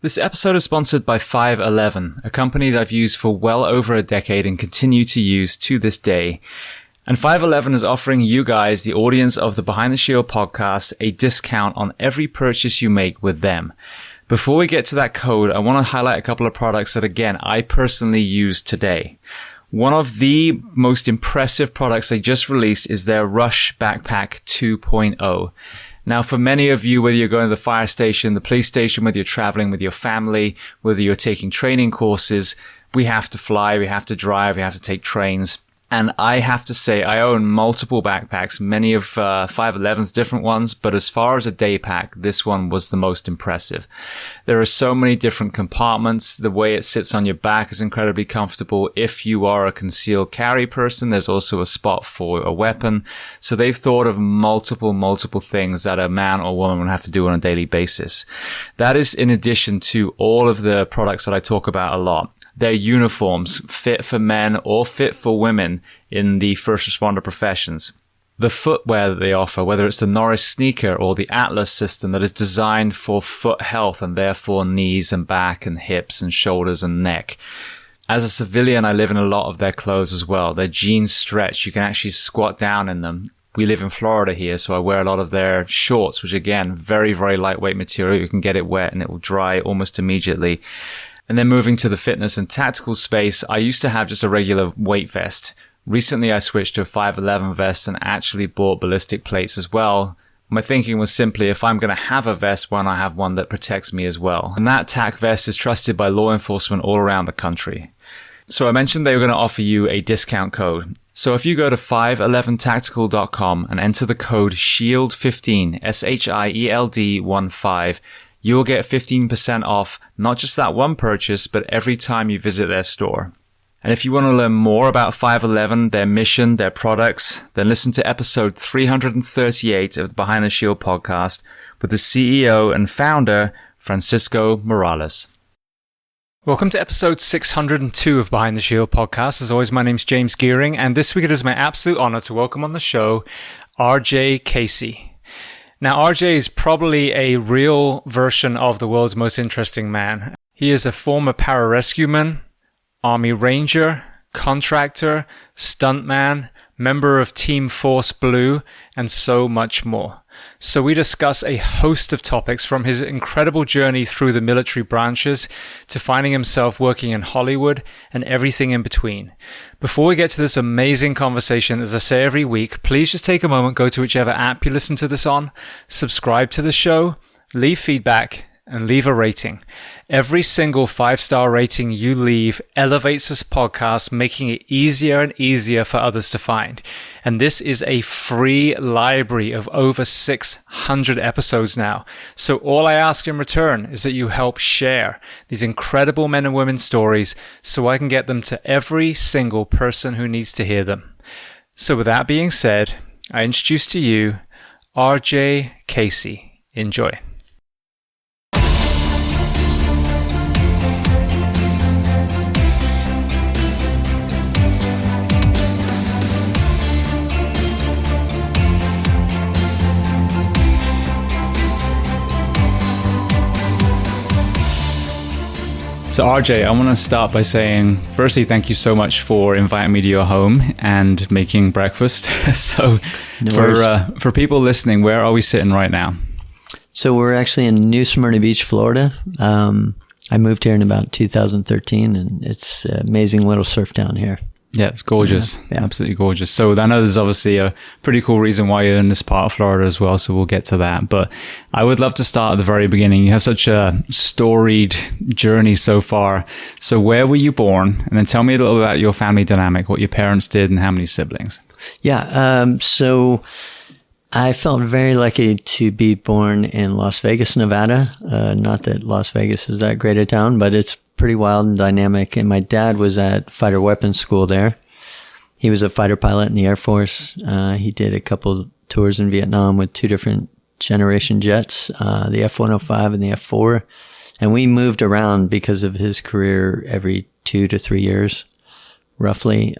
This episode is sponsored by 511, a company that I've used for well over a decade and continue to use to this day. And 511 is offering you guys, the audience of the Behind the Shield podcast, a discount on every purchase you make with them. Before we get to that code, I want to highlight a couple of products that, again, I personally use today. One of the most impressive products they just released is their Rush Backpack 2.0. Now, for many of you, whether you're going to the fire station, the police station, whether you're traveling with your family, whether you're taking training courses, we have to fly, we have to drive, we have to take trains. And I have to say, I own multiple backpacks, many of 511's different ones, but as far as a day pack, this one was the most impressive. There are so many different compartments. The way it sits on your back is incredibly comfortable. If you are a concealed carry person, there's also a spot for a weapon. So they've thought of multiple things that a man or woman would have to do on a daily basis. That is in addition to all of the products that I talk about a lot. Their uniforms, fit for men or fit for women in the first responder professions. The footwear that they offer, whether it's the Norris sneaker or the Atlas system that is designed for foot health and therefore knees and back and hips and shoulders and neck. As a civilian, I live in a lot of their clothes as well. Their jeans stretch. You can actually squat down in them. We live in Florida here, so I wear a lot of their shorts, which again, very lightweight material. You can get it wet and it will dry almost immediately. And then moving to the fitness and tactical space, I used to have just a regular weight vest. Recently, I switched to a 511 vest and actually bought ballistic plates as well. My thinking was simply, if I'm going to have a vest, why not have one that protects me as well? And that TAC vest is trusted by law enforcement all around the country. So I mentioned they were going to offer you a discount code. So if you go to 511tactical.com and enter the code SHIELD15, SHIELD15, you will get 15% off, not just that one purchase, but every time you visit their store. And if you want to learn more about 511, their mission, their products, then listen to episode 338 of the Behind the Shield podcast with the CEO and founder, Francisco Morales. Welcome to episode 602 of Behind the Shield podcast. As always, my name's James Gearing, and this week it is my absolute honor to welcome on the show RJ Casey. Now, RJ is probably a real version of the world's most interesting man. He is a former pararescueman, Army Ranger, contractor, stuntman, member of Team Force Blue, and so much more. So we discuss a host of topics from his incredible journey through the military branches to finding himself working in Hollywood and everything in between. Before we get to this amazing conversation, as I say every week, please just take a moment, go to whichever app you listen to this on, subscribe to the show, leave feedback, and leave a rating. Every single 5-star rating you leave elevates this podcast, making it easier and easier for others to find. And this is a free library of over 600 episodes now. So all I ask in return is that you help share these incredible men and women's stories so I can get them to every single person who needs to hear them. So with that being said, I introduce to you RJ Casey. Enjoy. So RJ, I want to start by saying, firstly, thank you so much for inviting me to your home and making breakfast. So for people listening, where are we sitting right now? So we're actually in New Smyrna Beach, Florida. I moved here in about 2013, and it's an amazing little surf town here. Yeah, it's gorgeous. Yeah. Absolutely gorgeous. So I know there's obviously a pretty cool reason why you're in this part of Florida as well, so we'll get to that. But I would love to start at the very beginning. You have such a storied journey so far. So where were you born? And then tell me a little about your family dynamic, what your parents did and how many siblings. Yeah, so I felt very lucky to be born in Las Vegas, Nevada. Not that Las Vegas is that great a town, but it's pretty wild and dynamic. And my dad was at fighter weapons school there. He was a fighter pilot in the Air Force. He did a couple tours in Vietnam with 2 different generation jets, the F-105 and the F-4. And we moved around because of his career every 2 to 3 years, roughly.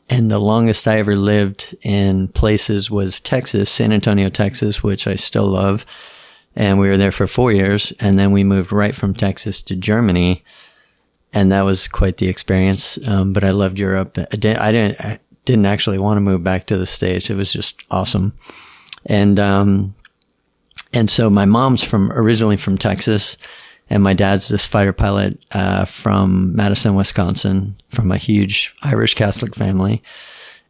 And the longest I ever lived in places was Texas, San Antonio, Texas, which I still love. And we were there for 4 years, and then we moved right from Texas to Germany, and that was quite the experience. But I loved Europe. I didn't actually want to move back to the States. It was just awesome. And so my mom's originally from Texas, and my dad's this fighter pilot from Madison, Wisconsin, from a huge Irish Catholic family.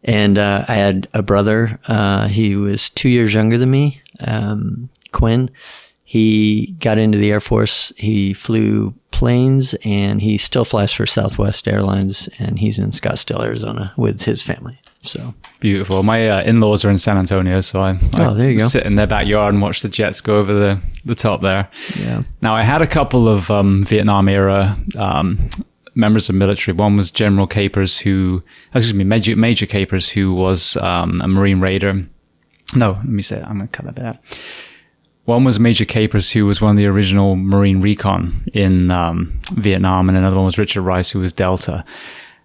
And I had a brother. He was 2 years younger than me, Quinn. He got into the Air Force. He flew planes, and he still flies for Southwest Airlines, and he's in Scottsdale, Arizona with his family. So beautiful. My in-laws are in San Antonio, so there you go. Sit in their backyard and watch the jets go over the top there. Yeah. Now, I had a couple of Vietnam era members of military. One was Major Capers, who was a Marine Raider. No, let me say that. I'm going to cut that bit out. One was Major Capers, who was one of the original Marine Recon in Vietnam, and another one was Richard Rice, who was Delta.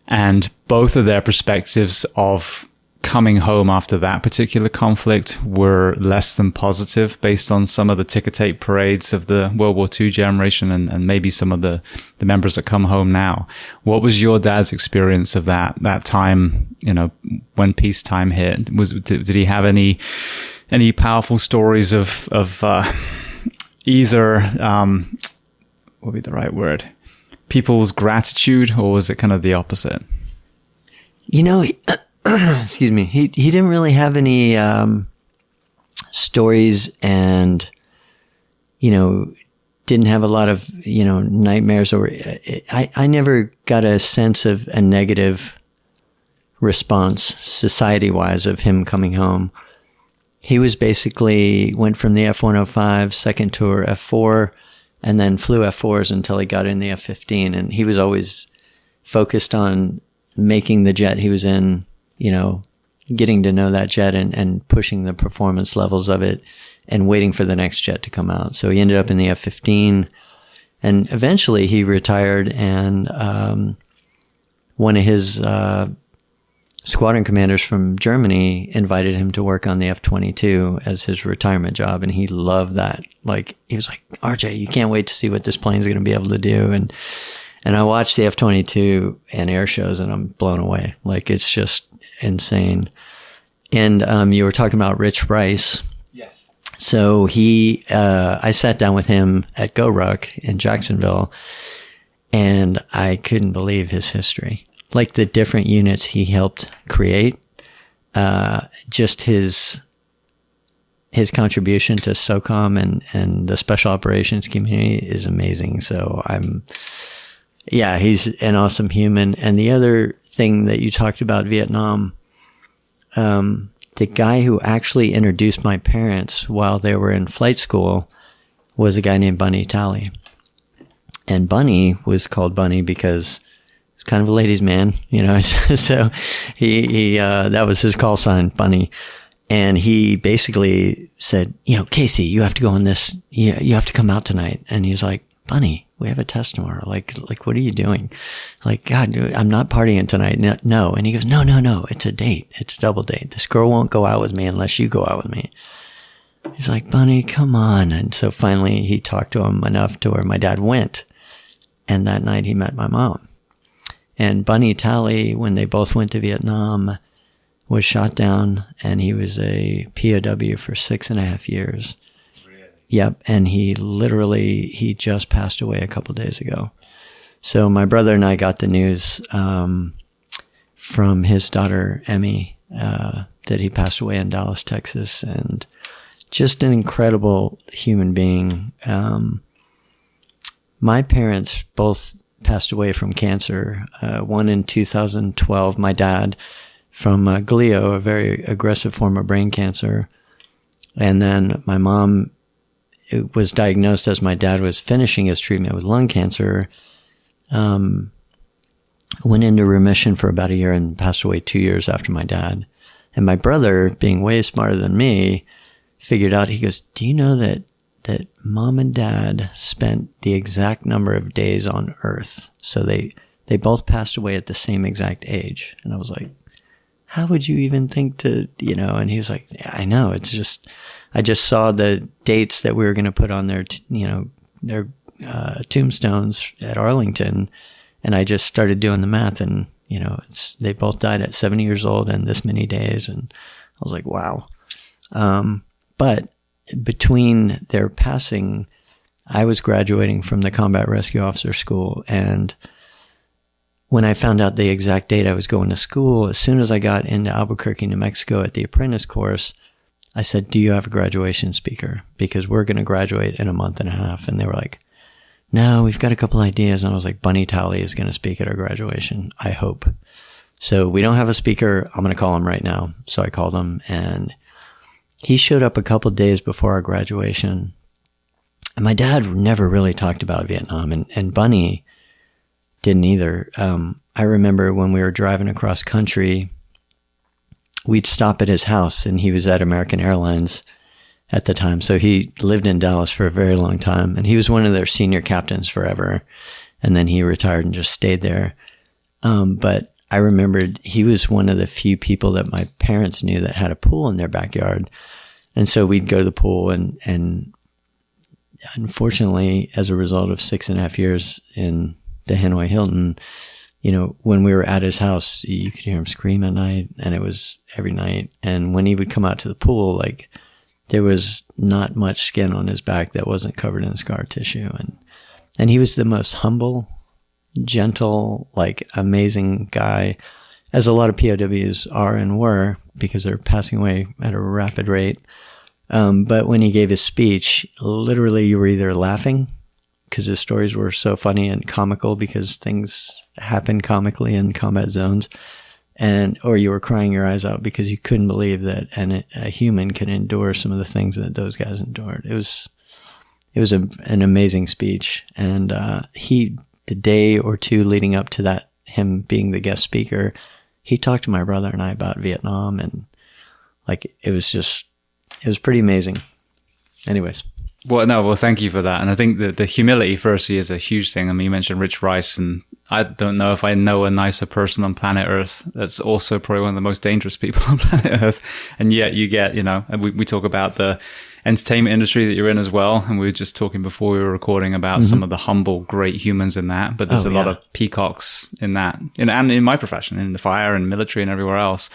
And both of their perspectives of coming home after that particular conflict were less than positive, based on some of the ticker tape parades of the World War II generation and maybe some of the members that come home now. What was your dad's experience of that time, when peacetime hit? Did he have any powerful stories of either, what would be the right word? People's gratitude, or was it kind of the opposite? Excuse me. He didn't really have any stories, and didn't have a lot of nightmares, or I never got a sense of a negative response society-wise of him coming home. He was basically went from the F-105 second tour F4, and then flew F4s until he got in the F-15. And he was always focused on making the jet he was in, getting to know that jet and pushing the performance levels of it and waiting for the next jet to come out. So he ended up in the F-15, and eventually he retired, and one of his squadron commanders from Germany invited him to work on the F-22 as his retirement job, and he loved that. He was like, RJ, you can't wait to see what this plane's going to be able to do. And I watched the F-22 and air shows, and I'm blown away. It's just insane. And you were talking about Rich Rice. Yes. So I sat down with him at GoRuck in Jacksonville, and I couldn't believe his history. The different units he helped create, just his contribution to SOCOM and the special operations community is amazing. So he's an awesome human. And the other thing that you talked about, Vietnam, the guy who actually introduced my parents while they were in flight school was a guy named Bunny Talley. And Bunny was called Bunny because he's kind of a ladies' man, so he that was his call sign, Bunny. And he basically said, Casey, you have to go on this, you have to come out tonight. And he was like, Bunny, we have a test tomorrow. What are you doing? God, dude, I'm not partying tonight. No. And he goes, no, it's a date. It's a double date. This girl won't go out with me unless you go out with me. He's like, Bunny, come on. And so finally he talked to him enough to where my dad went. And that night he met my mom. And Bunny Talley, when they both went to Vietnam, was shot down, and he was a POW for 6.5 years. Really? Yep. And he just passed away a couple days ago. So my brother and I got the news from his daughter, Emmy, that he passed away in Dallas, Texas, and just an incredible human being. My parents both passed away from cancer. One in 2012, my dad, from glio, a very aggressive form of brain cancer. And then my mom was diagnosed as my dad was finishing his treatment with lung cancer, went into remission for about a year and passed away 2 years after my dad. And my brother, being way smarter than me, figured out, he goes, do you know that mom and dad spent the exact number of days on Earth? So they both passed away at the same exact age. And I was like, how would you even think to, and he was like, yeah, I know. It's just, I just saw the dates that we were going to put on their, their tombstones at Arlington. And I just started doing the math, and, they both died at 70 years old and this many days. And I was like, wow. But between their passing, I was graduating from the Combat Rescue Officer School, and when I found out the exact date I was going to school, as soon as I got into Albuquerque, New Mexico at the apprentice course, I said, do you have a graduation speaker? Because we're going to graduate in a month and a half. And they were like, no, we've got a couple ideas. And I was like, Bunny Talley is going to speak at our graduation, I hope. So we don't have a speaker. I'm going to call him right now. So I called him, and he showed up a couple days before our graduation. And my dad never really talked about Vietnam, and Bunny didn't either. I remember when we were driving across country, we'd stop at his house, and he was at American Airlines at the time. So he lived in Dallas for a very long time, and he was one of their senior captains forever. And then he retired and just stayed there. But I remembered he was one of the few people that my parents knew that had a pool in their backyard. And so we'd go to the pool, and unfortunately, as a result of 6.5 years in the Hanoi Hilton, when we were at his house, you could hear him scream at night, and it was every night. And when he would come out to the pool, like, there was not much skin on his back that wasn't covered in scar tissue. And he was the most humble, gentle, like, amazing guy, as a lot of POWs are and were, because they're passing away at a rapid rate. But when he gave his speech, literally you were either laughing because his stories were so funny and comical because things happen comically in combat zones, or you were crying your eyes out because you couldn't believe that a human could endure some of the things that those guys endured. It was an amazing speech. And the day or two leading up to that, him being the guest speaker, he talked to my brother and I about Vietnam, and like, it was pretty amazing. Anyways. Well, thank you for that. And I think that the humility, firstly, is a huge thing. I mean, you mentioned Rich Rice, and I don't know if I know a nicer person on planet Earth. That's also probably one of the most dangerous people on planet Earth. And yet you get, and we talk about the entertainment industry that you're in as well. And we were just talking before we were recording about some of the humble, great humans in that. But there's a lot of peacocks in that, and in my profession, in the fire and military and everywhere else.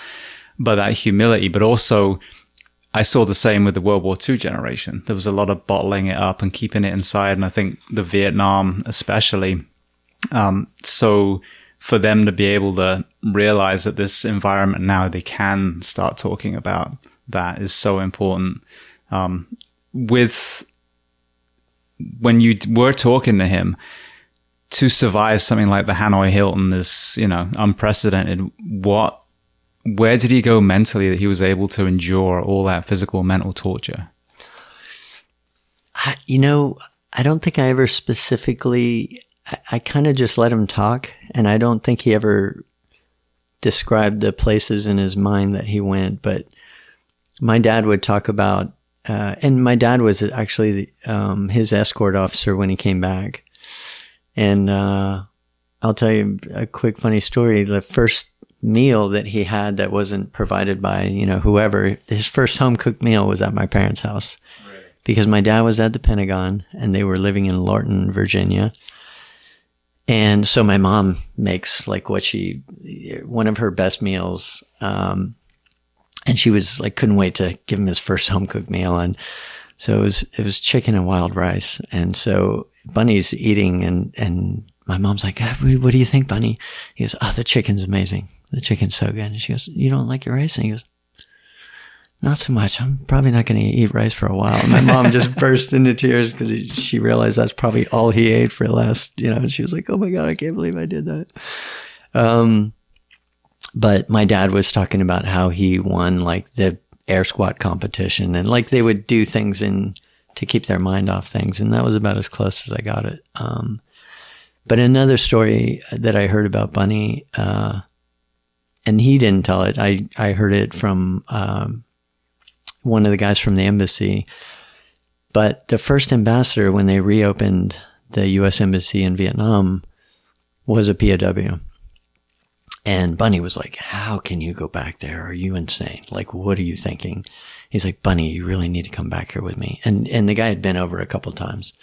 But that humility, but also, I saw the same with the World War II generation. There was a lot of bottling it up and keeping it inside. And I think the Vietnam especially. So for them to be able to realize that this environment now, they can start talking about that is so important. When you were talking to him, to survive something like the Hanoi Hilton is, unprecedented. Where did he go mentally that he was able to endure all that physical and mental torture? I don't think I ever specifically, I kind of just let him talk. And I don't think he ever described the places in his mind that he went. But my dad would talk about, and my dad was actually his escort officer when he came back. And I'll tell you a quick funny story. The first meal that he had that wasn't provided by, whoever, his first home cooked meal was at my parents' house. Right. Because my dad was at the Pentagon and they were living in Lorton, Virginia. And so my mom makes like one of her best meals. And she was like, couldn't wait to give him his first home cooked meal. And so it was chicken and wild rice. And so Bunny's eating, and my mom's like, what do you think, Bunny? He goes, the chicken's amazing. The chicken's so good. And she goes, you don't like your rice? And he goes, not so much. I'm probably not going to eat rice for a while. And my mom just burst into tears because she realized that's probably all he ate for the last, and she was like, oh my God, I can't believe I did that. But my dad was talking about how he won like the air squat competition, and like they would do things to keep their mind off things. And that was about as close as I got it. But another story that I heard about Bunny, and he didn't tell it. I heard it from one of the guys from the embassy. But the first ambassador, when they reopened the U.S. Embassy in Vietnam, was a POW. And Bunny was like, how can you go back there? Are you insane? Like, what are you thinking? He's like, Bunny, you really need to come back here with me. And the guy had been over a couple of times.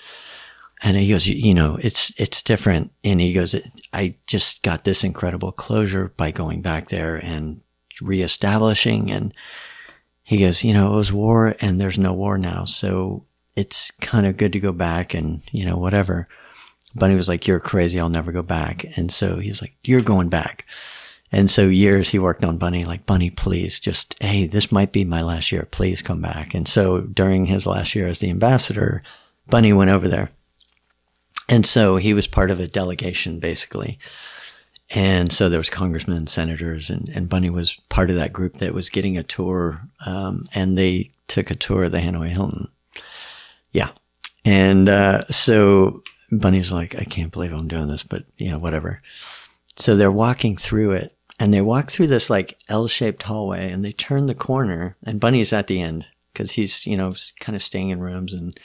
And he goes, you know, it's different. And he goes, I just got this incredible closure by going back there and reestablishing. And he goes, you know, it was war and there's no war now. So it's kind of good to go back and, you know, whatever. Bunny was like, you're crazy. I'll never go back. And so he was like, you're going back. And so years he worked on Bunny, like, Bunny, please just, hey, this might be my last year. Please come back. And so during his last year as the ambassador, Bunny went over there. And so he was part of a delegation, basically. And so there was congressmen and senators, and Bunny was part of that group that was getting a tour. And they took a tour of the Hanoi Hilton. Yeah. And so Bunny's like, I can't believe I'm doing this, but, you know, whatever. So they're walking through it, and they walk through this like L-shaped hallway, and they turn the corner, and Bunny's at the end because he's, you know, kind of staying in rooms and,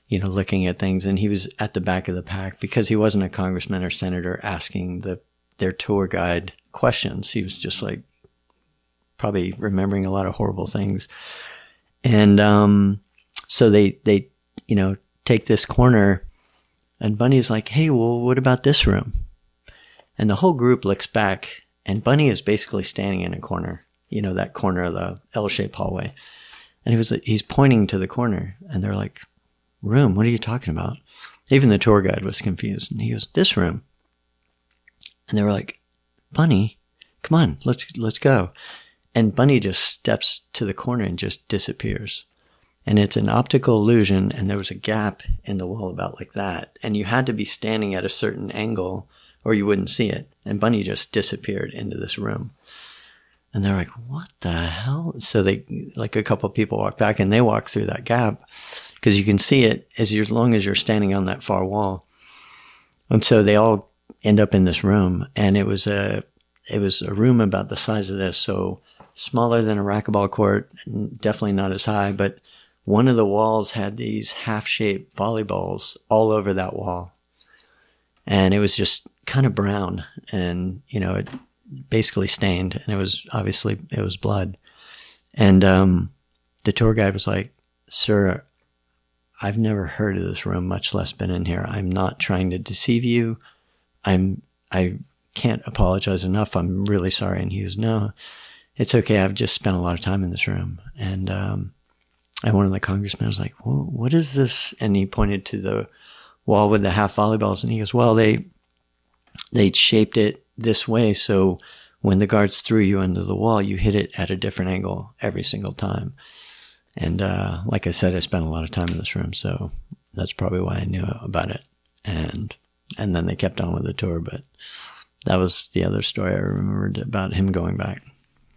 you know, looking at things. And he was at the back of the pack because he wasn't a congressman or senator asking their tour guide questions. He was just like probably remembering a lot of horrible things. And so they, you know, take this corner, and Bunny's like, hey, well, what about this room? And the whole group looks back, and Bunny is basically standing in a corner, you know, that corner of the L-shaped hallway. And he's pointing to the corner, and they're like, room, what are you talking about? Even the tour guide was confused. And he goes, this room. And they were like, Bunny, come on, let's go. And Bunny just steps to the corner and just disappears. And it's an optical illusion, and there was a gap in the wall about like that. And you had to be standing at a certain angle or you wouldn't see it. And Bunny just disappeared into this room. And they're like, what the hell? So they, like, a couple of people walk back, and they walk through that gap because you can see it as long as you're standing on that far wall. And so they all end up in this room, and it was a room about the size of this, so smaller than a racquetball court, definitely not as high, but one of the walls had these half-shaped volleyballs all over that wall. And it was just kind of brown, and, you know, it basically stained, and it was blood. And the tour guide was like, sir, I've never heard of this room, much less been in here. I'm not trying to deceive you. I can't apologize enough. I'm really sorry. And he goes, no, it's okay. I've just spent a lot of time in this room. And one of the congressmen was like, well, what is this? And he pointed to the wall with the half volleyballs. And he goes, well, they shaped it this way, so when the guards threw you into the wall, you hit it at a different angle every single time. And like I said, I spent a lot of time in this room, so that's probably why I knew about it. And then they kept on with the tour, but that was the other story I remembered about him going back.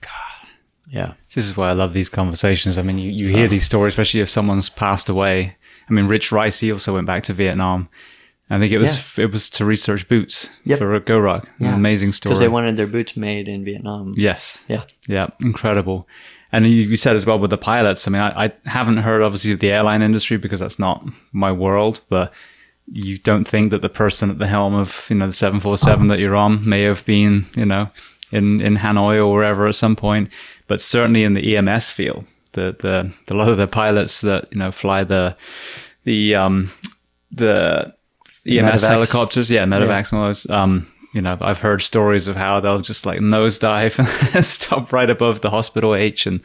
God. Yeah. This is why I love these conversations. I mean, you hear these stories, especially if someone's passed away. I mean, Rich Rice, he also went back to Vietnam. I think it was to research boots for Go Rock. Yeah. An amazing story. Because they wanted their boots made in Vietnam. Yes. Yeah. Yeah. Incredible. And you said as well with the pilots, I mean, I haven't heard obviously of the airline industry because that's not my world, but you don't think that the person at the helm of, you know, the 747 that you're on may have been, you know, in Hanoi or wherever at some point, but certainly in the EMS field, the lot of the pilots that, you know, fly the EMS helicopters, medevacs and all those. You know, I've heard stories of how they'll just like nosedive and stop right above the hospital H. And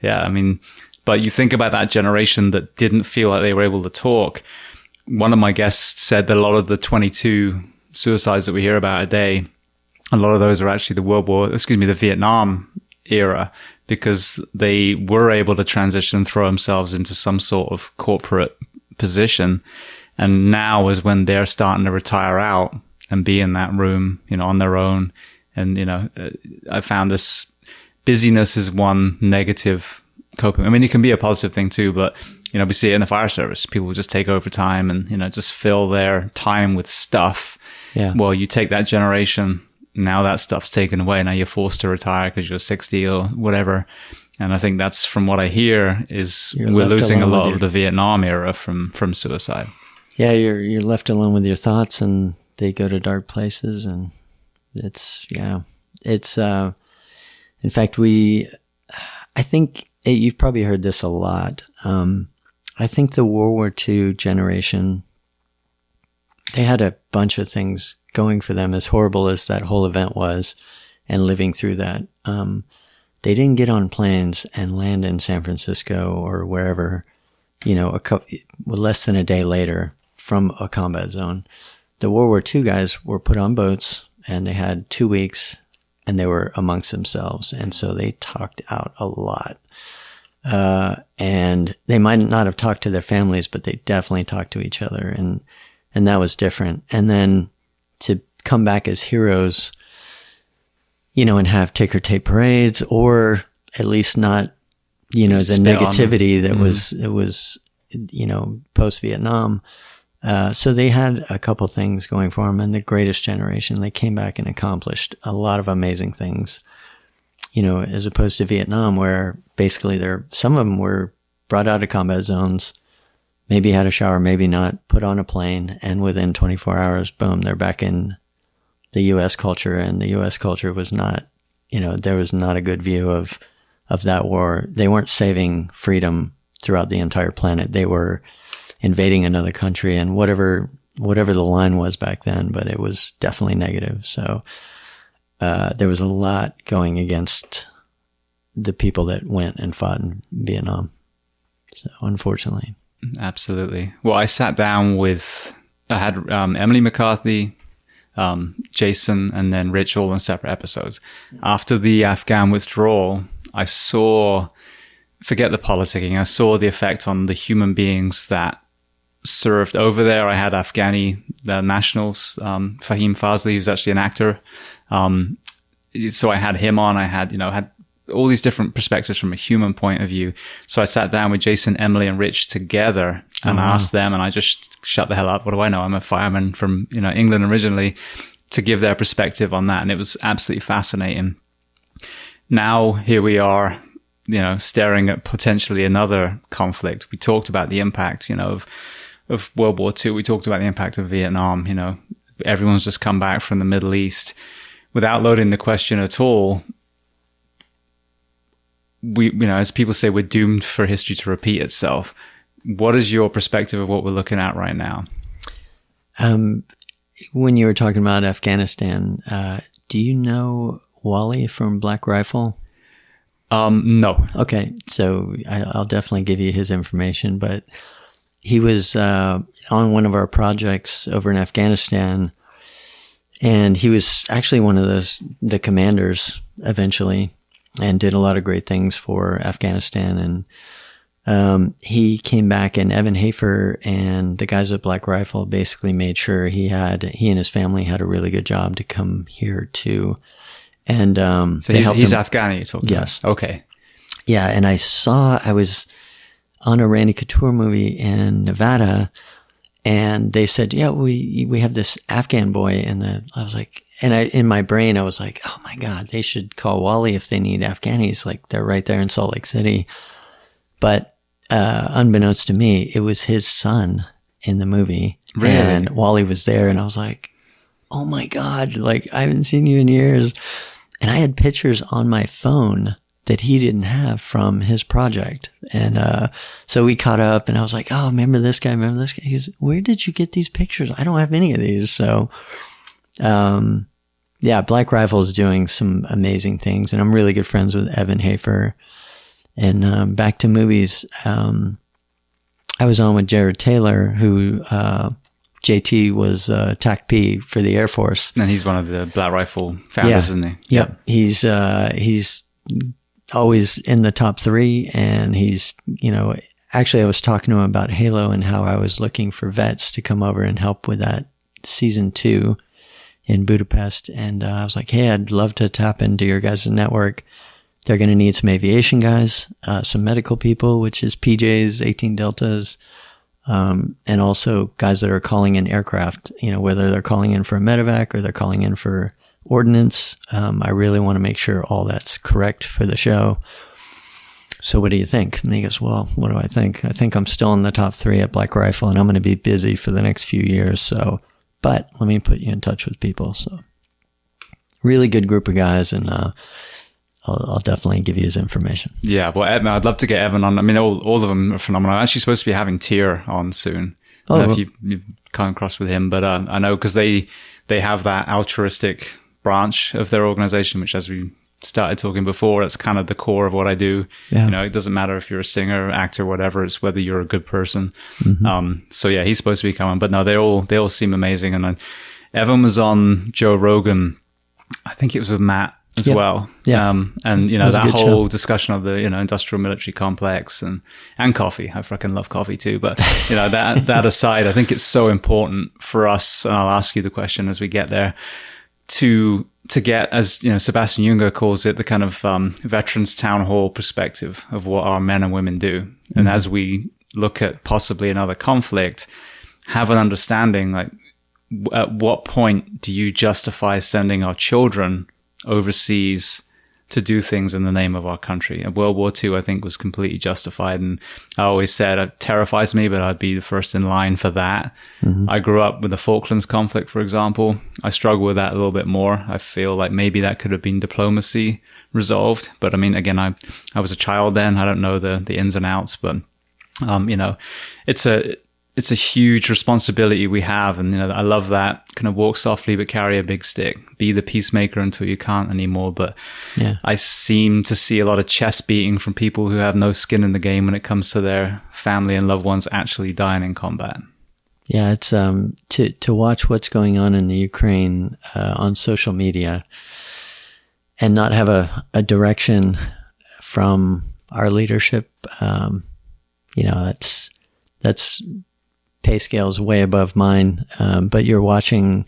yeah, I mean, but you think about that generation that didn't feel like they were able to talk. One of my guests said that a lot of the 22 suicides that we hear about a day, a lot of those are actually the Vietnam era, because they were able to transition and throw themselves into some sort of corporate position. And now is when they're starting to retire out and be in that room, you know, on their own. And, you know, I found this busyness is one negative coping. I mean, it can be a positive thing too, but, you know, we see it in the fire service. People just take over time and, you know, just fill their time with stuff. Yeah. Well, you take that generation, now that stuff's taken away. Now you're forced to retire because you're 60 or whatever. And I think that's, from what I hear, is we're losing a lot of the Vietnam era from suicide. Yeah, you're left alone with your thoughts, and they go to dark places, and it's It's, in fact, I think you've probably heard this a lot. I think the World War II generation, they had a bunch of things going for them, as horrible as that whole event was, and living through that. They didn't get on planes and land in San Francisco or wherever, less than a day later from a combat zone. The World War II guys were put on boats, and they had 2 weeks, and they were amongst themselves. And so they talked out a lot. And they might not have talked to their families, but they definitely talked to each other. And that was different. And then to come back as heroes, and have ticker tape parades, or at least not, the negativity that was post-Vietnam. So they had a couple things going for them, and the greatest generation, they came back and accomplished a lot of amazing things, as opposed to Vietnam, where basically some of them were brought out of combat zones, maybe had a shower, maybe not, put on a plane, and within 24 hours, boom, they're back in the U.S. culture. And the U.S. culture was not, there was not a good view of that war. They weren't saving freedom throughout the entire planet. They were invading another country, and whatever the line was back then, but it was definitely negative. So there was a lot going against the people that went and fought in Vietnam. So unfortunately. Absolutely. Well, I had Emily McCarthy, Jason, and then Rich, all in separate episodes. After the Afghan withdrawal, I saw, forget the politicking, I saw the effect on the human beings that served over there. I had the nationals, Fahim Fazli, who's actually an actor. So I had him on. I had all these different perspectives from a human point of view. So I sat down with Jason, Emily, and Rich together and asked them, and I just shut the hell up. What do I know? I'm a fireman from, England originally, to give their perspective on that. And it was absolutely fascinating. Now, here we are, staring at potentially another conflict. We talked about the impact, of World War II. We talked about the impact of Vietnam. Everyone's just come back from the Middle East. Without loading the question at all, we, as people say, we're doomed for history to repeat itself. What is your perspective of what we're looking at right now? When you were talking about Afghanistan, do you know Wally from Black Rifle? No. Okay, so I'll definitely give you his information, but he was on one of our projects over in Afghanistan, and he was actually one of the commanders eventually, and did a lot of great things for Afghanistan. And he came back, and Evan Hafer and the guys at Black Rifle basically made sure he and his family had a really good job to come here too. And so he's Afghani, you're talking yes. about? Okay. Yeah, and I was on a Randy Couture movie in Nevada, and they said, yeah, we have this Afghan boy, and I was like, and in my brain, I was like, oh my God, they should call Wally if they need Afghanis. Like, they're right there in Salt Lake City. But unbeknownst to me, it was his son in the movie. Really? And Wally was there, and I was like, oh my God, like, I haven't seen you in years. And I had pictures on my phone that he didn't have from his project. And so we caught up, and I was like, oh, remember this guy? Remember this guy? He goes, where did you get these pictures? I don't have any of these. So, yeah, Black Rifle is doing some amazing things, and I'm really good friends with Evan Hafer. And back to movies, I was on with Jared Taylor, who JT was TAC P for the Air Force. And he's one of the Black Rifle founders, isn't he? Yep. He's always in the top 3, and he's, actually I was talking to him about Halo and how I was looking for vets to come over and help with that season 2 in Budapest. And I was like, hey, I'd love to tap into your guys' network. They're going to need some aviation guys, some medical people, which is PJs, 18 Deltas, and also guys that are calling in aircraft, whether they're calling in for a medevac or they're calling in for ordnance. I really want to make sure all that's correct for the show. So what do you think? And he goes, well, what do I think? I think I'm still in the top 3 at Black Rifle, and I'm going to be busy for the next few years. So, but let me put you in touch with people. So really good group of guys, and I'll definitely give you his information. Yeah, well, I'd love to get Evan on. I mean, all of them are phenomenal. I'm actually supposed to be having Tyr on soon. I don't know if you've come across with him, but I know because they have that altruistic branch of their organization, which, as we started talking before, that's kind of the core of what I do. Yeah. You know, it doesn't matter if you're a singer, actor, whatever. It's whether you're a good person. So yeah, he's supposed to be coming, but no, they all seem amazing. And then Evan was on Joe Rogan. I think it was with Matt as well. Yeah. And you know, that whole discussion of the, you know, industrial military complex and coffee. I fucking love coffee too. But you know, that aside, I think it's so important for us. And I'll ask you the question as we get there to get, as you know, Sebastian Junger calls it, the kind of veterans town hall perspective of what our men and women do. And as we look at possibly another conflict, have an understanding, like, at what point do you justify sending our children overseas to do things in the name of our country? And World War II, I think, was completely justified. And I always said it terrifies me, but I'd be the first in line for that. I grew up with the Falklands conflict, for example. I struggle with that a little bit more. I feel like maybe that could have been diplomacy resolved. But I mean, again, I was a child then. I don't know the ins and outs, but, you know, it's a huge responsibility we have. And, you know, I love that kind of walk softly, but carry a big stick, be the peacemaker until you can't anymore. But yeah, I seem to see a lot of chest beating from people who have no skin in the game when it comes to their family and loved ones actually dying in combat. Yeah. It's, to watch what's going on in the Ukraine, on social media and not have a direction from our leadership. You know, that's pay scale is way above mine. But you're watching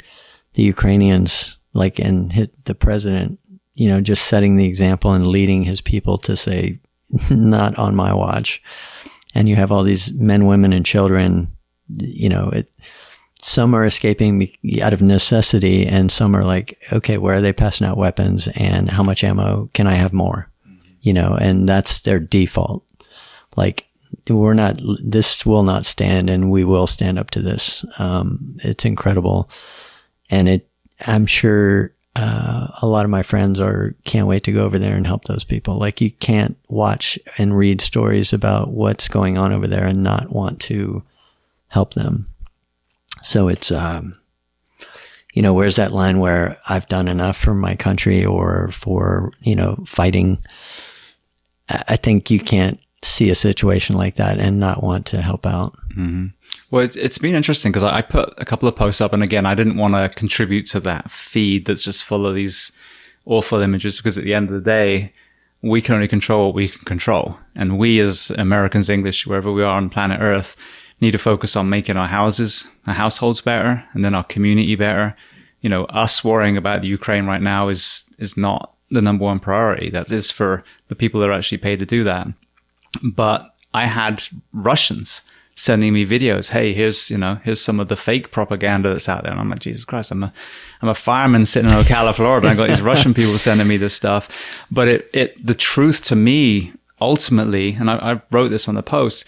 the Ukrainians, like, and the president, you know, just setting the example and leading his people to say, not on my watch. And you have all these men, women, and children, you know, some are escaping out of necessity, and some are like, okay, where are they passing out weapons, and how much ammo can I have more? You know, and that's their default. Like, this will not stand, and we will stand up to this. It's incredible. And I'm sure, a lot of my friends can't wait to go over there and help those people. Like, you can't watch and read stories about what's going on over there and not want to help them. So it's, you know, where's that line where I've done enough for my country or for, you know, fighting? I think you can't see a situation like that and not want to help out. Well, it's been interesting because I put a couple of posts up, and again, I didn't want to contribute to that feed that's just full of these awful images, because at the end of the day, we can only control what we can control. And we, as Americans, English, wherever we are on planet Earth, need to focus on making our households better, and then our community better. You know, us worrying about the Ukraine right now is not the number one priority. That is for the people that are actually paid to do that. But I had Russians sending me videos. Hey, here's some of the fake propaganda that's out there. And I'm like, Jesus Christ, I'm a fireman sitting in Ocala, Florida. And I got these Russian people sending me this stuff. But the truth to me, ultimately, and I wrote this on the post,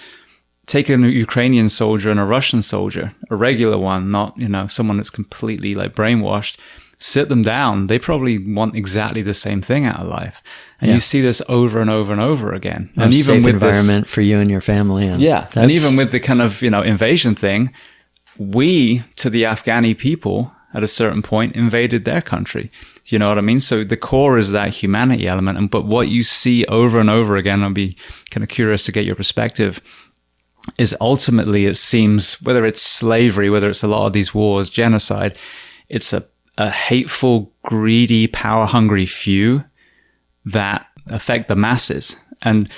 take a Ukrainian soldier and a Russian soldier, a regular one, not, you know, someone that's completely like brainwashed, sit them down. They probably want exactly the same thing out of life. And you see this over and over and over again. And even with environment for you and your family. And and even with the kind of, you know, invasion thing, we, to the Afghani people, at a certain point, invaded their country. You know what I mean? So the core is that humanity element. But what you see over and over again, I'll be kind of curious to get your perspective, is ultimately, it seems, whether it's slavery, whether it's a lot of these wars, genocide, it's a hateful, greedy, power-hungry few that affect the masses. And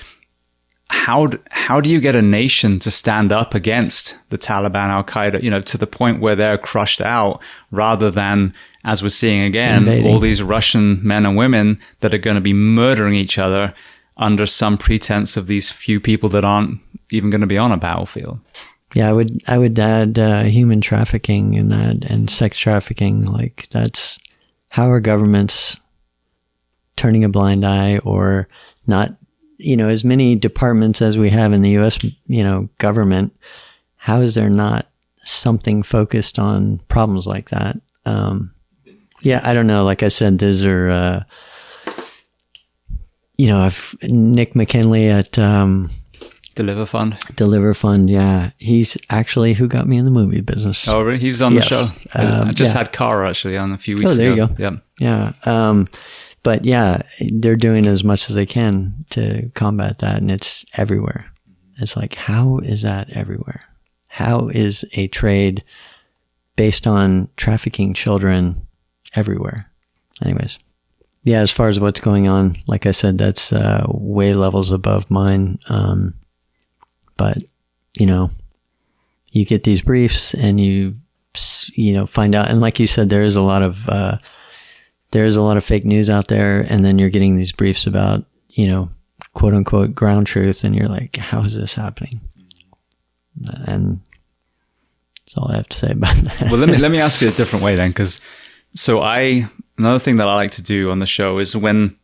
how do you get a nation to stand up against the Taliban, Al-Qaeda, you know, to the point where they're crushed out, rather than, as we're seeing again, invading, all these Russian men and women that are going to be murdering each other under some pretense of these few people that aren't even going to be on a battlefield? Yeah, I would add human trafficking in that, and sex trafficking. Like, that's how are governments turning a blind eye, or not, you know, as many departments as we have in the U.S., you know, government, how is there not something focused on problems like that? Yeah, I don't know. Like I said, those are, I've Nick McKinley at Deliver Fund. Yeah, he's actually who got me in the movie business. Oh, really? He was on the show. I just had Cara actually on a few weeks ago. Oh, there you go. Yeah. But yeah, they're doing as much as they can to combat that, and it's everywhere. It's like, how is that everywhere? How is a trade based on trafficking children everywhere? Anyways, yeah, as far as what's going on, like I said, that's way levels above mine. But, you get these briefs and you find out, and like you said, there is a lot of fake news out there, and then you're getting these briefs about, quote unquote ground truth, and you're like, how is this happening? And that's all I have to say about that. Well, let me ask you a different way then, because another thing that I like to do on the show is when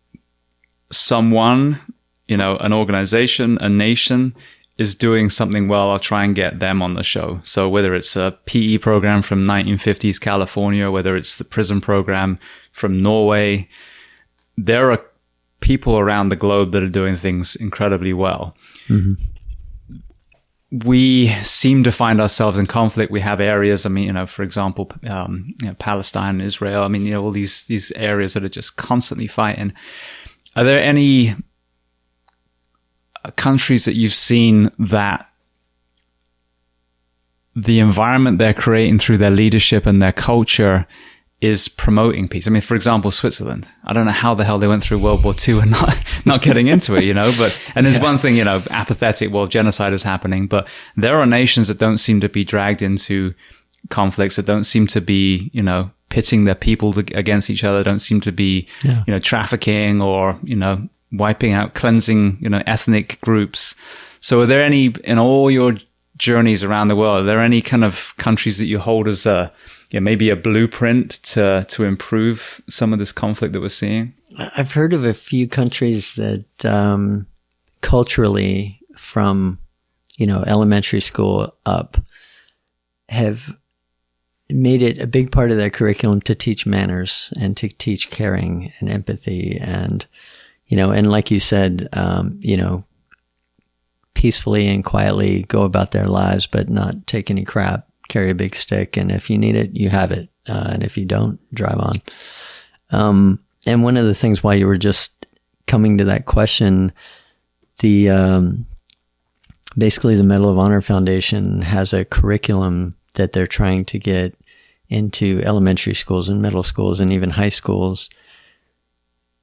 someone, an organization, a nation is doing something well, I'll try and get them on the show. So whether it's a PE program from 1950s California, whether it's the prison program from Norway, there are people around the globe that are doing things incredibly well. Mm-hmm. We seem to find ourselves in conflict. We have areas, for example, Palestine and Israel. All these areas that are just constantly fighting. Are there any countries that you've seen that the environment they're creating through their leadership and their culture is promoting peace? For example, Switzerland. I don't know how the hell they went through World War II and not getting into it, and there's one thing, apathetic, genocide is happening, but there are nations that don't seem to be dragged into conflicts, that don't seem to be, pitting their people against each other, don't seem to be, trafficking or, wiping out, cleansing, ethnic groups. So are there any, in all your journeys around the world, are there any kind of countries that you hold as maybe a blueprint to improve some of this conflict that we're seeing? I've heard of a few countries that culturally from, elementary school up have made it a big part of their curriculum to teach manners and to teach caring and empathy and, and like you said, peacefully and quietly go about their lives, but not take any crap, carry a big stick. And if you need it, you have it. And if you don't, drive on. And one of the things while you were just coming to that question, basically the Medal of Honor Foundation has a curriculum that they're trying to get into elementary schools and middle schools and even high schools,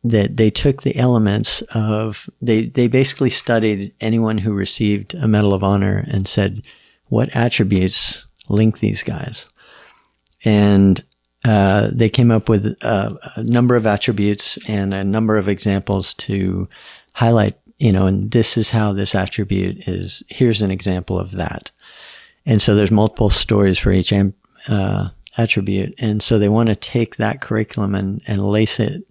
that they took the elements of, they basically studied anyone who received a Medal of Honor and said, what attributes link these guys? And they came up with a number of attributes and a number of examples to highlight, and this is how this attribute is, here's an example of that. And so there's multiple stories for each attribute. And so they want to take that curriculum and lace it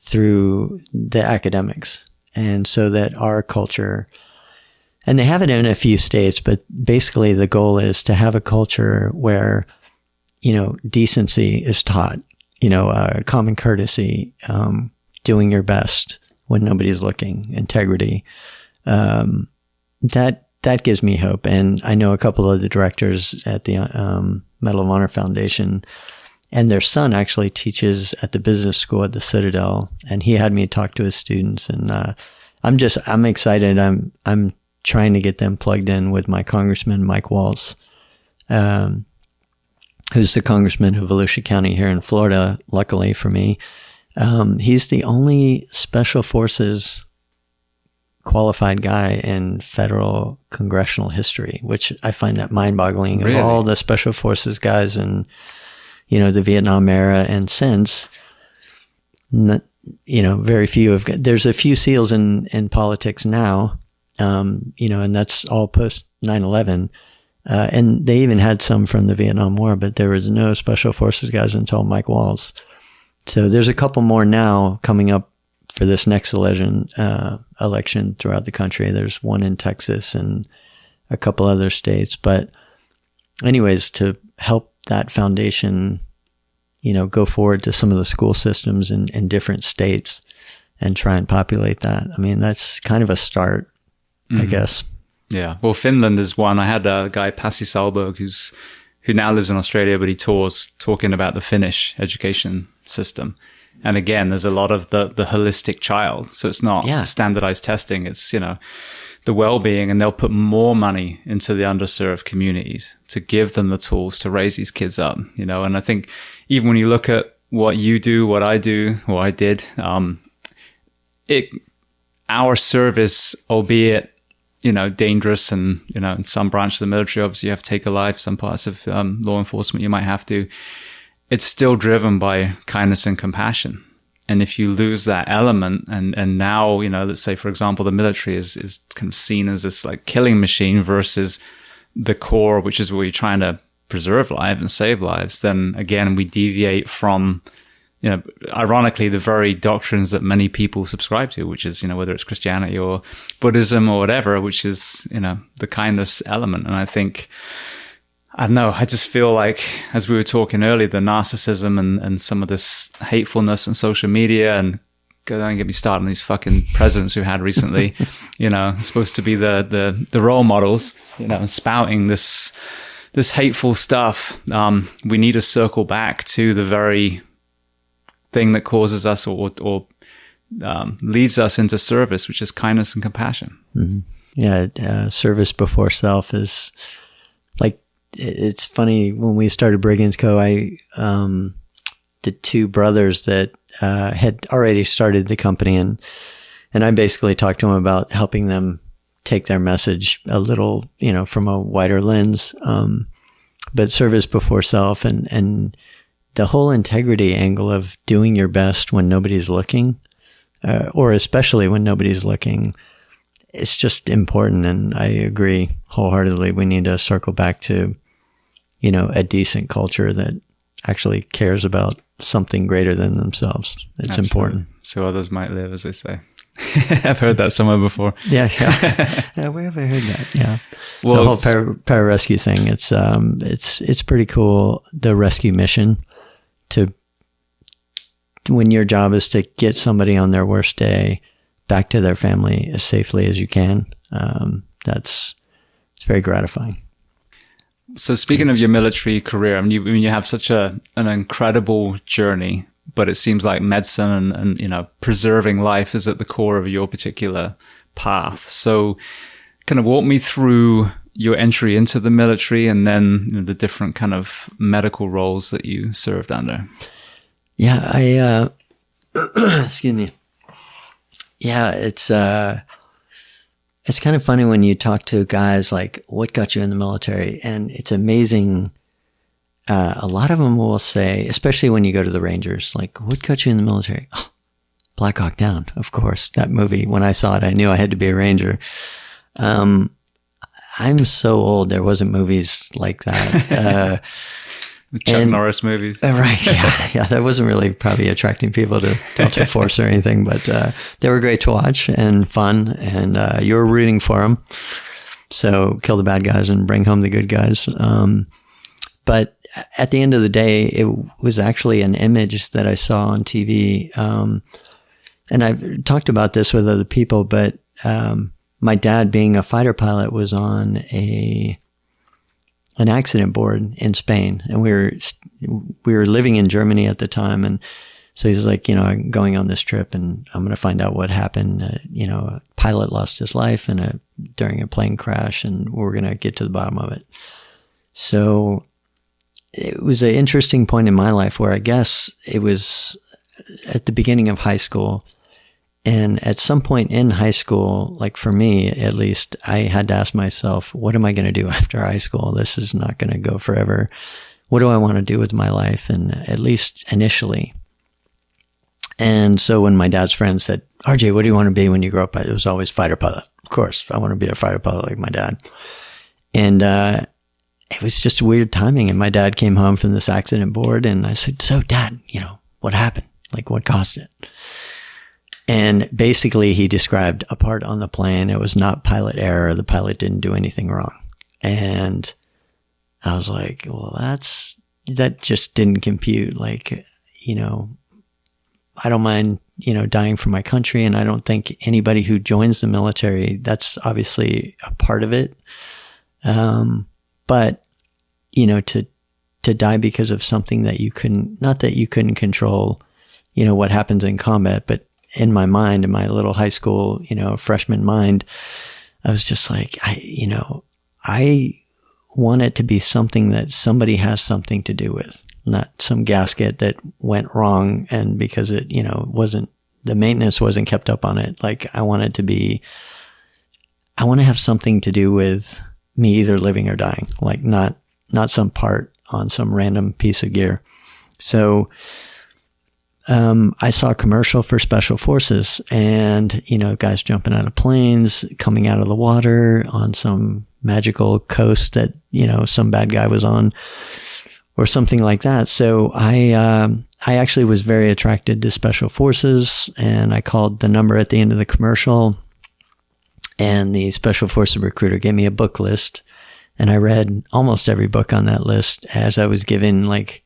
through the academics. And so that our culture, and they have it in a few states, but basically the goal is to have a culture where, decency is taught, common courtesy, doing your best when nobody's looking, integrity. That gives me hope. And I know a couple of the directors at the Medal of Honor Foundation, and their son actually teaches at the business school at the Citadel. And he had me talk to his students, and I'm excited. I'm trying to get them plugged in with my Congressman, Mike Waltz, who's the congressman of Volusia County here in Florida, luckily for me. He's the only Special Forces qualified guy in federal congressional history, which I find that mind-boggling. Really? Of all the Special Forces guys in, the Vietnam era and since, very few have got, there's a few SEALs in politics now, and that's all post 9/11. And they even had some from the Vietnam War, but there was no Special Forces guys until Mike Waltz. So there's a couple more now coming up for this next election throughout the country. There's one in Texas and a couple other states. But anyways, to help that foundation go forward to some of the school systems in different states and try and populate that. I mean, that's kind of a start, I guess. Yeah. Well, Finland is one. I had a guy, Pasi Salberg, who now lives in Australia, but he tours talking about the Finnish education system. And again, there's a lot of the holistic child. So it's not standardized testing. It's, the well-being, and they'll put more money into the underserved communities to give them the tools to raise these kids up, and I think even when you look at what you do, what I do, what I did, our service, albeit, dangerous and, in some branches of the military, obviously you have to take a life, some parts of law enforcement you might have to, it's still driven by kindness and compassion. And if you lose that element, and now, let's say, for example, the military is kind of seen as this like killing machine versus the core, which is where you're trying to preserve lives and save lives, then again, we deviate from, ironically, the very doctrines that many people subscribe to, which is, whether it's Christianity or Buddhism or whatever, which is, the kindness element. And I think, I don't know, I just feel like, as we were talking earlier, the narcissism and some of this hatefulness on social media, and don't get me started on these fucking presidents who had recently, supposed to be the role models, and spouting this hateful stuff. We need to circle back to the very thing that causes us or leads us into service, which is kindness and compassion. Mm-hmm. Yeah. Service before self is like, it's funny, when we started Brigands Co., I did two brothers that had already started the company, and I basically talked to them about helping them take their message a little, from a wider lens, but service before self, and the whole integrity angle of doing your best when nobody's looking, or especially when nobody's looking. It's just important, and I agree wholeheartedly. We need to circle back to, a decent culture that actually cares about something greater than themselves. It's Absolutely. Important. So others might live, as they say. I've heard that somewhere before. Yeah. Where have I heard that? Yeah. Well, the whole pararescue thing. It's pretty cool. The rescue mission, when your job is to get somebody on their worst day back to their family as safely as you can. It's very gratifying. So speaking of your military career, I mean, you have such an incredible journey, but it seems like medicine and preserving life is at the core of your particular path. So kind of walk me through your entry into the military, and then the different kind of medical roles that you served under. Yeah, excuse me. Yeah, it's kind of funny when you talk to guys like, what got you in the military? And it's amazing. A lot of them will say, especially when you go to the Rangers, like, what got you in the military? Oh, Black Hawk Down, of course. That movie, when I saw it, I knew I had to be a Ranger. I'm so old, there wasn't movies like that. Chuck Norris movies. Right, yeah. That wasn't really probably attracting people to Delta Force or anything, but they were great to watch and fun, and you were rooting for them. So kill the bad guys and bring home the good guys. But at the end of the day, it was actually an image that I saw on TV. And I've talked about this with other people, but my dad, being a fighter pilot, was on an accident board in Spain, and we were living in Germany at the time, and so he's like, I'm going on this trip, and I'm going to find out what happened. A pilot lost his life during a plane crash, and we're going to get to the bottom of it. So it was an interesting point in my life where I guess it was at the beginning of high school. And at some point in high school, like for me at least, I had to ask myself, what am I going to do after high school? This is not going to go forever. What do I want to do with my life? And at least initially. And so when my dad's friends said, RJ, what do you want to be when you grow up? It was always fighter pilot. Of course, I want to be a fighter pilot like my dad. And it was just weird timing. And my dad came home from this accident board, and I said, so Dad, what happened? Like, what caused it? And basically he described a part on the plane. It was not pilot error. The pilot didn't do anything wrong. And I was like, well, that's that just didn't compute. Like, you know, I don't mind, you know, dying for my country. And I don't think anybody who joins the military, that's obviously a part of it. But, you know, to die because of something that you couldn't, not that you couldn't control, you know, what happens in combat, but in my mind, in my little high school, you know, freshman mind, I was just like, I want it to be something that somebody has something to do with, not some gasket that went wrong. And because it, you know, the maintenance wasn't kept up on it. Like, I want to have something to do with me either living or dying, like not some part on some random piece of gear. So, I saw a commercial for Special Forces, and, you know, guys jumping out of planes, coming out of the water on some magical coast that, you know, some bad guy was on or something like that. So I actually was very attracted to Special Forces, and I called the number at the end of the commercial, and the Special Forces recruiter gave me a book list, and I read almost every book on that list as I was given like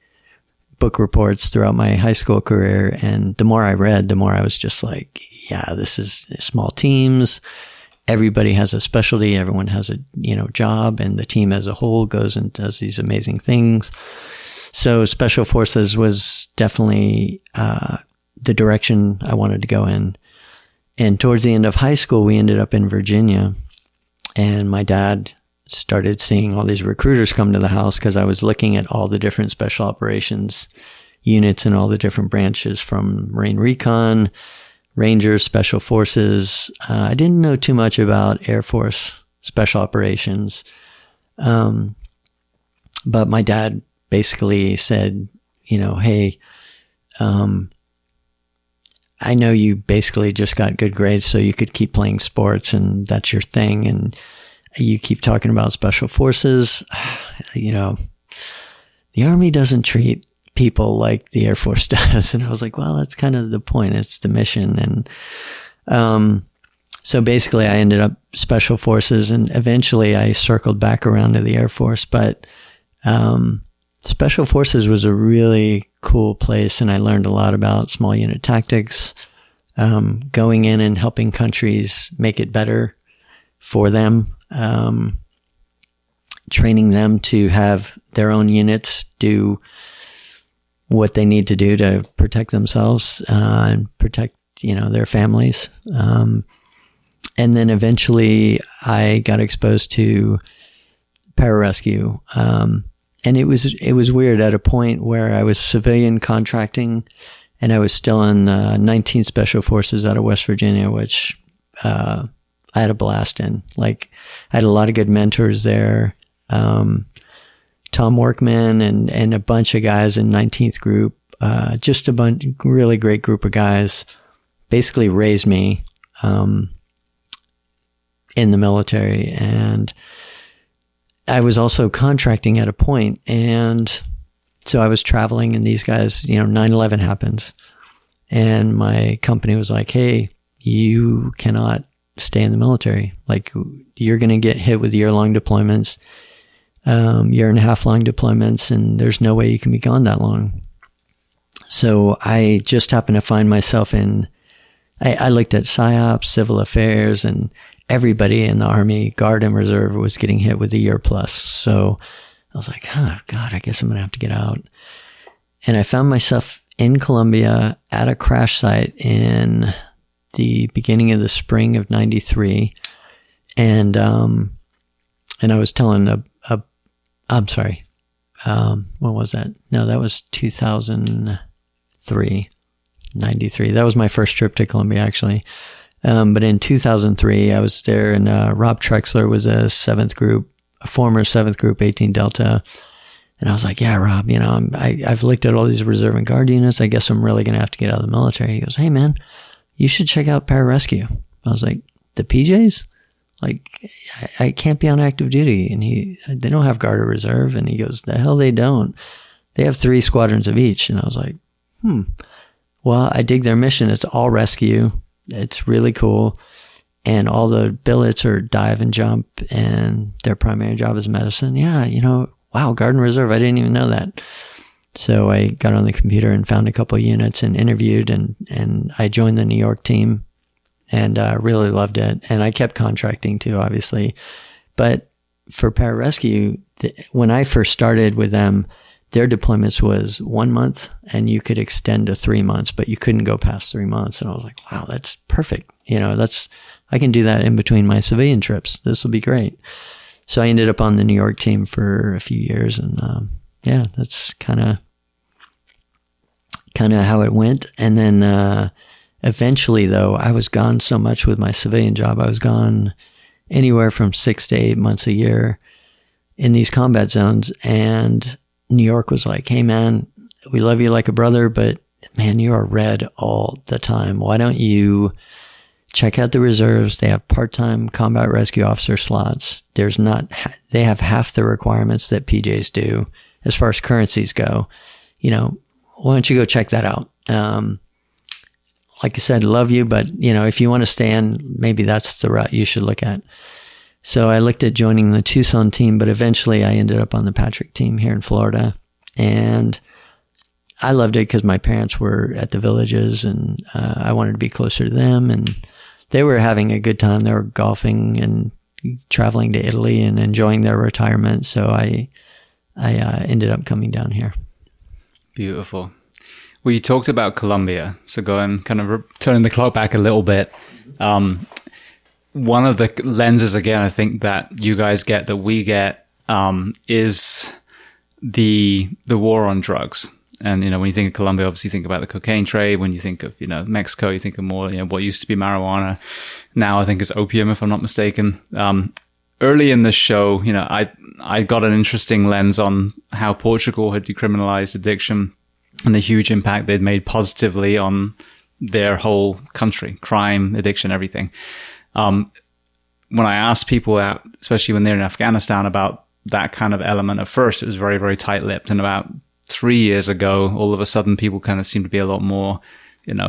book reports throughout my high school career. And the more I read, the more I was just like, yeah, this is small teams. Everybody has a specialty. Everyone has a, you know, job, and the team as a whole goes and does these amazing things. So Special Forces was definitely, the direction I wanted to go in. And towards the end of high school, we ended up in Virginia, and my dad started seeing all these recruiters come to the house because I was looking at all the different special operations units and all the different branches, from Marine Recon, Rangers, Special Forces. I didn't know too much about Air Force Special Operations. But my dad basically said, you know, hey, I know you basically just got good grades so you could keep playing sports and that's your thing. And you keep talking about Special Forces. You know, the Army doesn't treat people like the Air Force does. And I was like, well, that's kind of the point. It's the mission. And so basically I ended up Special Forces, and eventually I circled back around to the Air Force. But Special Forces was a really cool place, and I learned a lot about small unit tactics, going in and helping countries make it better for them. Training them to have their own units do what they need to do to protect themselves, and protect, you know, their families. And then eventually I got exposed to pararescue. And it was weird at a point where I was civilian contracting, and I was still in 19 Special Forces out of West Virginia, which, I had a blast in. Like, I had a lot of good mentors there. Tom Workman and a bunch of guys in 19th group, just a really great group of guys, basically raised me, in the military. And I was also contracting at a point, and so I was traveling, and these guys, you know, 9/11 happens, and my company was like, hey, you cannot stay in the military. Like, you're going to get hit with year-long deployments, year-and-a-half-long deployments, and there's no way you can be gone that long. So I just happened to find myself I looked at PSYOPs, civil affairs, and everybody in the Army, Guard, and Reserve was getting hit with a year plus. So I was like, oh, God, I guess I'm going to have to get out. And I found myself in Colombia at a crash site in the beginning of the spring of 93. And I was telling I'm sorry. What was that? No, that was 2003, 93. That was my first trip to Colombia, actually. But in 2003, I was there, and Rob Trexler was a former 7th Group 18 Delta. And I was like, yeah, Rob, you know, I've looked at all these reserve and guard units. I guess I'm really going to have to get out of the military. He goes, hey, man, you should check out pararescue. I was like, the PJs? Like, I can't be on active duty. And they don't have guard or reserve. And he goes, the hell they don't. They have 3 squadrons of each. And I was like, well, I dig their mission. It's all rescue. It's really cool. And all the billets are dive and jump, and their primary job is medicine. Yeah, you know, wow, Garden Reserve, I didn't even know that. So I got on the computer and found a couple of units and interviewed, and I joined the New York team and really loved it. And I kept contracting too, obviously. But for pararescue, when I first started with them, their deployments was 1 month, and you could extend to 3 months, but you couldn't go past 3 months. And I was like, wow, that's perfect. I can do that in between my civilian trips. This will be great. So I ended up on the New York team for a few years, and that's kind of how it went. And then eventually, though, I was gone so much with my civilian job. I was gone anywhere from 6 to 8 months a year in these combat zones. And New York was like, hey, man, we love you like a brother, but man, you are red all the time. Why don't you check out the reserves? They have part-time combat rescue officer slots. They have half the requirements that PJs do as far as currencies go. Why don't you go check that out? Like I said, love you, but if you want to stay in, maybe that's the route you should look at. So I looked at joining the Tucson team, but eventually I ended up on the Patrick team here in Florida. And I loved it because my parents were at the villages, and I wanted to be closer to them. And they were having a good time. They were golfing and traveling to Italy and enjoying their retirement. So I ended up coming down here. Beautiful. Well, you talked about Colombia. So going kind of turning the clock back a little bit. One of the lenses, again, I think that you guys get, that we get, is the war on drugs. And, when you think of Colombia, obviously you think about the cocaine trade. When you think of, Mexico, you think of more, what used to be marijuana. Now I think it's opium, if I'm not mistaken. Early in the show, I got an interesting lens on how Portugal had decriminalized addiction and the huge impact they'd made positively on their whole country, crime, addiction, everything. When I asked people out, especially when they're in Afghanistan, about that kind of element, at first it was very, very tight-lipped. And about 3 years ago, all of a sudden people kind of seemed to be a lot more,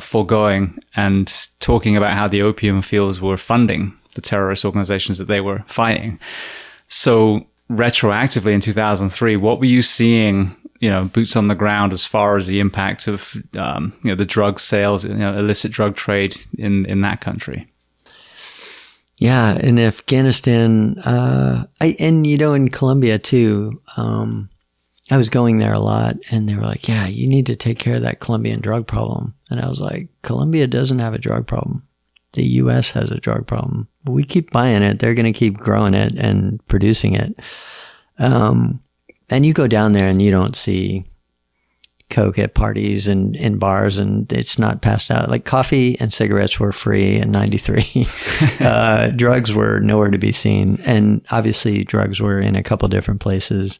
foregoing and talking about how the opium fields were funding the terrorist organizations that they were fighting. So retroactively in 2003, what were you seeing, boots on the ground, as far as the impact of, the drug sales, illicit drug trade in that country? Yeah, in Afghanistan, in Colombia too, I was going there a lot, and they were like, yeah, you need to take care of that Colombian drug problem. And I was like, Colombia doesn't have a drug problem. The U.S. has a drug problem. We keep buying it. They're going to keep growing it and producing it. And you go down there and you don't see Coke at parties and in bars, and it's not passed out. Like, coffee and cigarettes were free in 93. Drugs were nowhere to be seen. And obviously drugs were in a couple different places.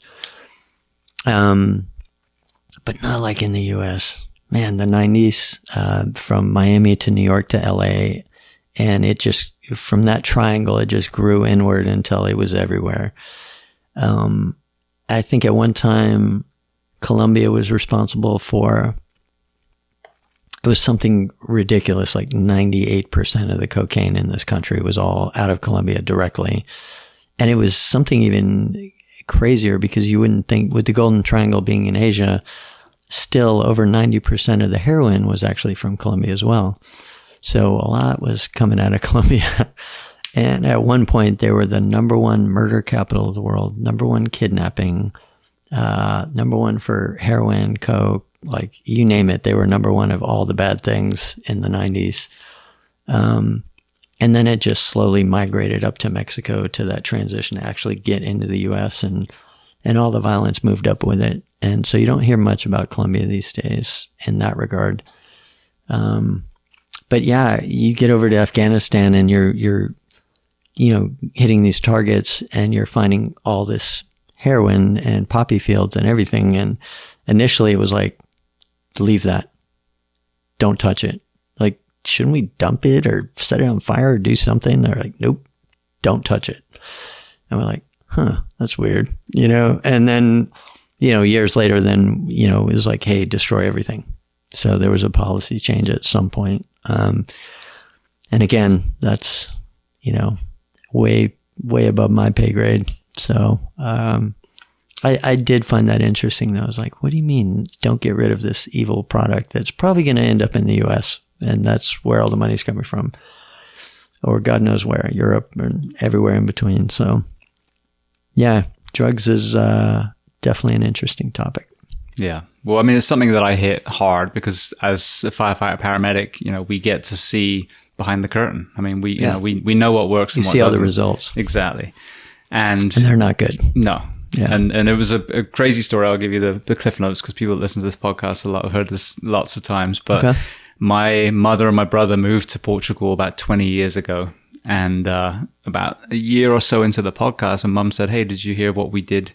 But not like in the U.S. Man, the 90s, from Miami to New York to L.A., and it just, from that triangle, it just grew inward until it was everywhere. I think at one time, Colombia was responsible for, it was something ridiculous, like 98% of the cocaine in this country was all out of Colombia directly. And it was something even crazier, because you wouldn't think, with the Golden Triangle being in Asia, still over 90% of the heroin was actually from Colombia as well. So a lot was coming out of Colombia. And at one point, they were the number one murder capital of the world, number one kidnapping, number one for heroin, coke, like you name it. They were number one of all the bad things in the 90s. And then it just slowly migrated up to Mexico, to that transition to actually get into the U.S., and all the violence moved up with it. And so you don't hear much about Colombia these days in that regard. But yeah, you get over to Afghanistan and you're hitting these targets, and you're finding all this heroin and poppy fields and everything. And initially it was like, leave that. Don't touch it. Like, shouldn't we dump it or set it on fire or do something? They're like, nope, don't touch it. And we're like, that's weird, And then, years later, then, it was like, hey, destroy everything. So there was a policy change at some point. And again, that's, way above my pay grade. So, I did find that interesting, though. I was like, what do you mean, don't get rid of this evil product that's probably going to end up in the U.S., and that's where all the money's coming from? Or God knows where, Europe and everywhere in between. So, yeah, drugs is definitely an interesting topic. Yeah. Well, I mean, it's something that I hit hard because as a firefighter paramedic, we get to see behind the curtain. I mean, we know what works and what doesn't. You see all the results. Exactly. And they're not good. No. Yeah. And it was a crazy story. I'll give you the cliff notes because people that listen to this podcast have heard this lots of times. But my mother and my brother moved to Portugal about 20 years ago. And about a year or so into the podcast, my mum said, hey, did you hear what we did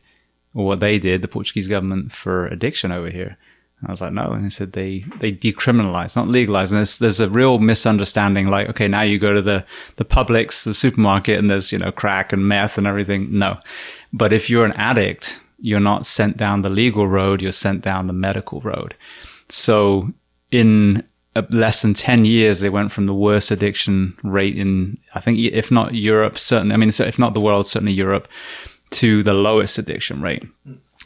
or what they did, the Portuguese government, for addiction over here? And I was like, no. And they said they decriminalized, not legalized. And there's a real misunderstanding. Like, okay, now you go to the Publix, the supermarket, and there's, crack and meth and everything. No. But if you're an addict, you're not sent down the legal road. You're sent down the medical road. So in less than 10 years, they went from the worst addiction rate in, I think, if not Europe, certainly, if not the world, certainly Europe, to the lowest addiction rate,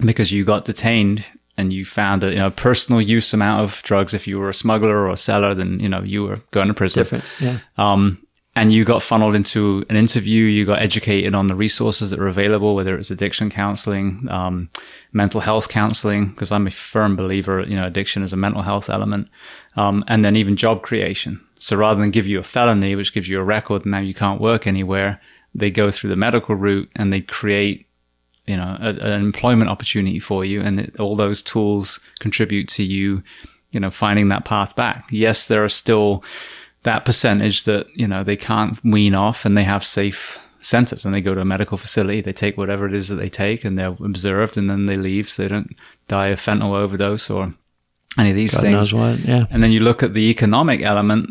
because you got detained and you found a personal use amount of drugs. If you were a smuggler or a seller, then you were going to prison. Different, yeah. And you got funneled into an interview. You got educated on the resources that are available, whether it's addiction counseling, mental health counseling, because I'm a firm believer, addiction is a mental health element, and then even job creation. So rather than give you a felony, which gives you a record, and now you can't work anywhere, they go through the medical route and they create, an employment opportunity for you. And all those tools contribute to you, finding that path back. Yes, there are still that percentage that, they can't wean off, and they have safe centers, and they go to a medical facility. They take whatever it is that they take, and they're observed, and then they leave so they don't die of fentanyl overdose or any of these God things. Knows what, yeah. And then you look at the economic element.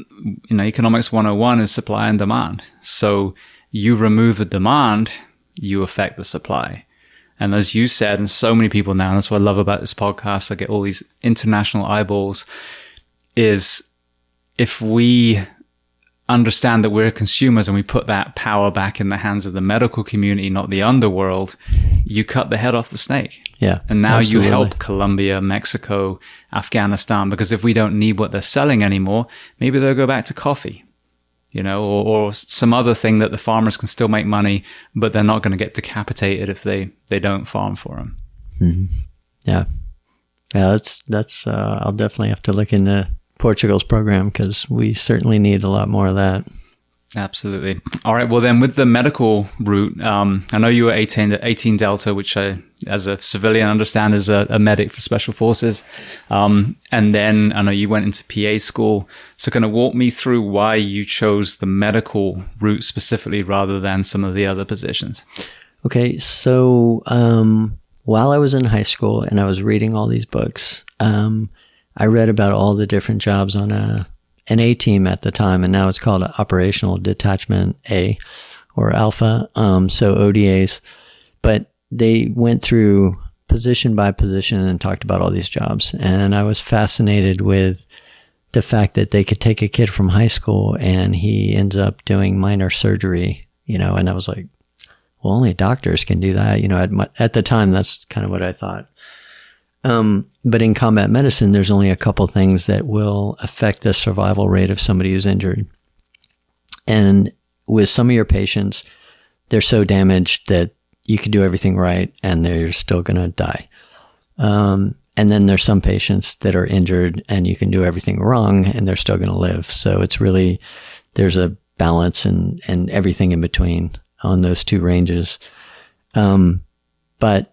Economics 101 is supply and demand. So you remove the demand, you affect the supply. And as you said, and so many people now, and that's what I love about this podcast, I get all these international eyeballs, is if we understand that we're consumers and we put that power back in the hands of the medical community, not the underworld, you cut the head off the snake. Yeah. And now absolutely. You help Colombia, Mexico, Afghanistan, because if we don't need what they're selling anymore, maybe they'll go back to coffee, or some other thing that the farmers can still make money, but they're not going to get decapitated if they don't farm for them. Mm-hmm. Yeah. Yeah. That's I'll definitely have to look into Portugal's program, because we certainly need a lot more of that. Absolutely. All right. Well, then with the medical route, I know you were 18 Delta, which I, as a civilian, understand is a medic for Special Forces. And then I know you went into PA school. So kind of walk me through why you chose the medical route specifically rather than some of the other positions. Okay. So while I was in high school and I was reading all these books, I read about all the different jobs on an A team at the time, and now it's called Operational Detachment A or Alpha, so ODAs. But they went through position by position and talked about all these jobs. And I was fascinated with the fact that they could take a kid from high school and he ends up doing minor surgery, and I was like, well, only doctors can do that. At the time, that's kind of what I thought. But in combat medicine, there's only a couple things that will affect the survival rate of somebody who's injured. And with some of your patients, they're so damaged that you can do everything right and they're still going to die. And then there's some patients that are injured and you can do everything wrong and they're still going to live. So it's really, there's a balance and everything in between on those two ranges. But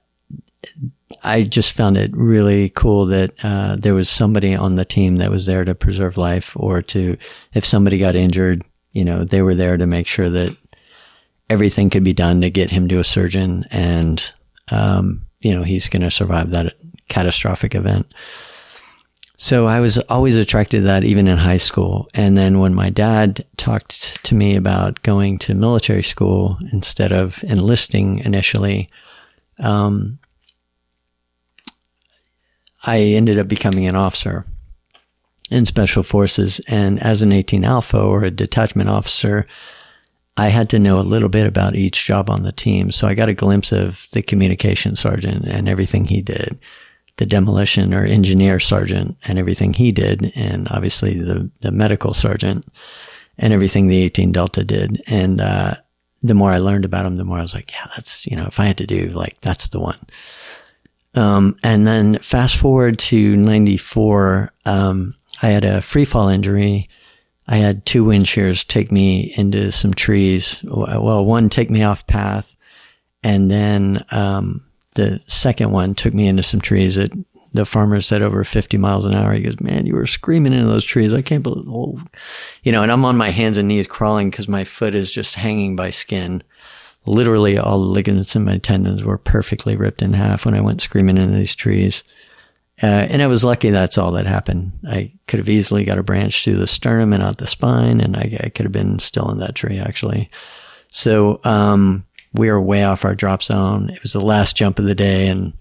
I just found it really cool that there was somebody on the team that was there to preserve life, or if somebody got injured, they were there to make sure that everything could be done to get him to a surgeon and, he's going to survive that catastrophic event. So I was always attracted to that, even in high school. And then when my dad talked to me about going to military school instead of enlisting initially, I ended up becoming an officer in Special Forces. And as an 18 Alpha or a detachment officer, I had to know a little bit about each job on the team. So I got a glimpse of the communication sergeant and everything he did, the demolition or engineer sergeant and everything he did, and obviously the medical sergeant and everything the 18 Delta did. And the more I learned about him, the more I was like, yeah, that's, if I had to do, like, that's the one. And then fast forward to 94, I had a free fall injury. I had 2 wind shears take me into some trees. Well, one take me off path, and then the second one took me into some trees that the farmer said over 50 miles an hour. He goes, man, you were screaming into those trees. I can't believe, and I'm on my hands and knees crawling because my foot is just hanging by skin. Literally all the ligaments in my tendons were perfectly ripped in half when I went screaming into these trees. And I was lucky that's all that happened. I could have easily got a branch through the sternum and out the spine, and I could have been still in that tree, actually. So we were way off our drop zone. It was the last jump of the day, and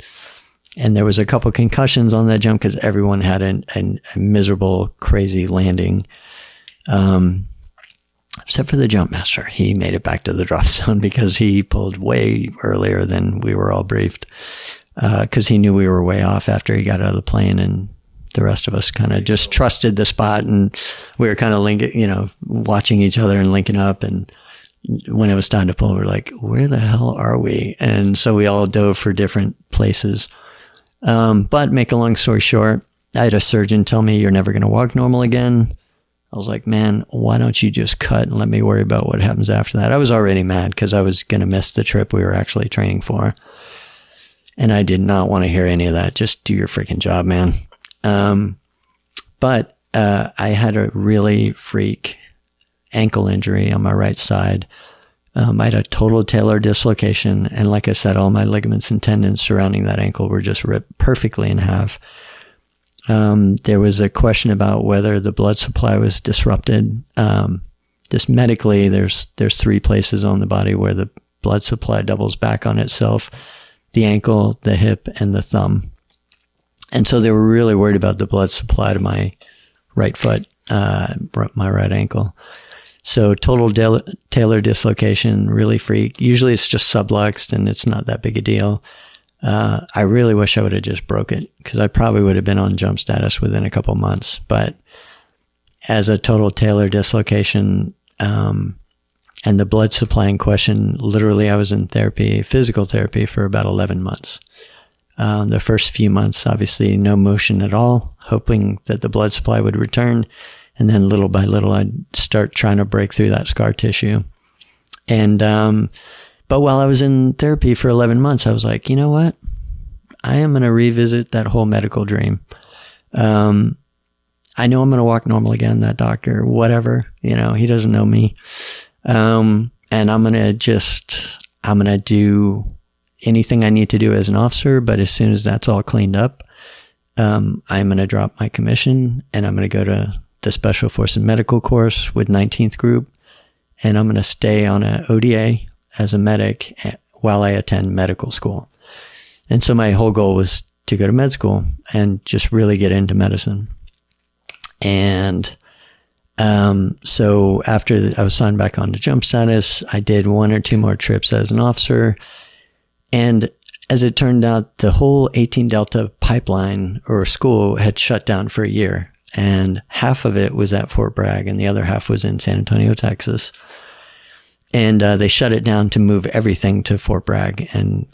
there was a couple concussions on that jump because everyone had a miserable, crazy landing. Except for the jump master. He made it back to the drop zone because he pulled way earlier than we were all briefed. Because he knew we were way off after he got out of the plane, and the rest of us kind of just trusted the spot, and we were kind of watching each other and linking up. And when it was time to pull, we were like, where the hell are we? And so we all dove for different places. But make a long story short, I had a surgeon tell me, you're never going to walk normal again. I was like, man, why don't you just cut and let me worry about what happens after that? I was already mad because I was going to miss the trip we were actually training for. And I did not want to hear any of that. Just do your freaking job, man. But I had a really freak ankle injury on my right side. I had a total talar dislocation. And like I said, all my ligaments and tendons surrounding that ankle were just ripped perfectly in half. There was a question about whether the blood supply was disrupted. Just medically, there's 3 places on the body where the blood supply doubles back on itself: the ankle, the hip, and the thumb. And so they were really worried about the blood supply to my right foot, my right ankle. So total talar dislocation, really freak. Usually it's just subluxed and it's not that big a deal. I really wish I would have just broke it because I probably would have been on jump status within a couple months. But as a total talar dislocation, and the blood supply in question, literally I was in therapy, physical therapy, for about 11 months. The first few months, obviously no motion at all, hoping that the blood supply would return. And then little by little, I'd start trying to break through that scar tissue. And, but while I was in therapy for 11 months, I was like, you know what? I am going to revisit that whole medical dream. I know I'm going to walk normal again, that doctor, whatever, he doesn't know me. And I'm going to do anything I need to do as an officer. But as soon as that's all cleaned up, I'm going to drop my commission and I'm going to go to the Special Forces Medical course with 19th Group. And I'm going to stay on an ODA as a medic while I attend medical school. And so my whole goal was to go to med school and just really get into medicine. And so after I was signed back on to jump status, I did 1 or 2 more trips as an officer. And as it turned out, the whole 18 Delta pipeline or school had shut down for a year. And half of it was at Fort Bragg and the other half was in San Antonio, Texas. And they shut it down to move everything to Fort Bragg and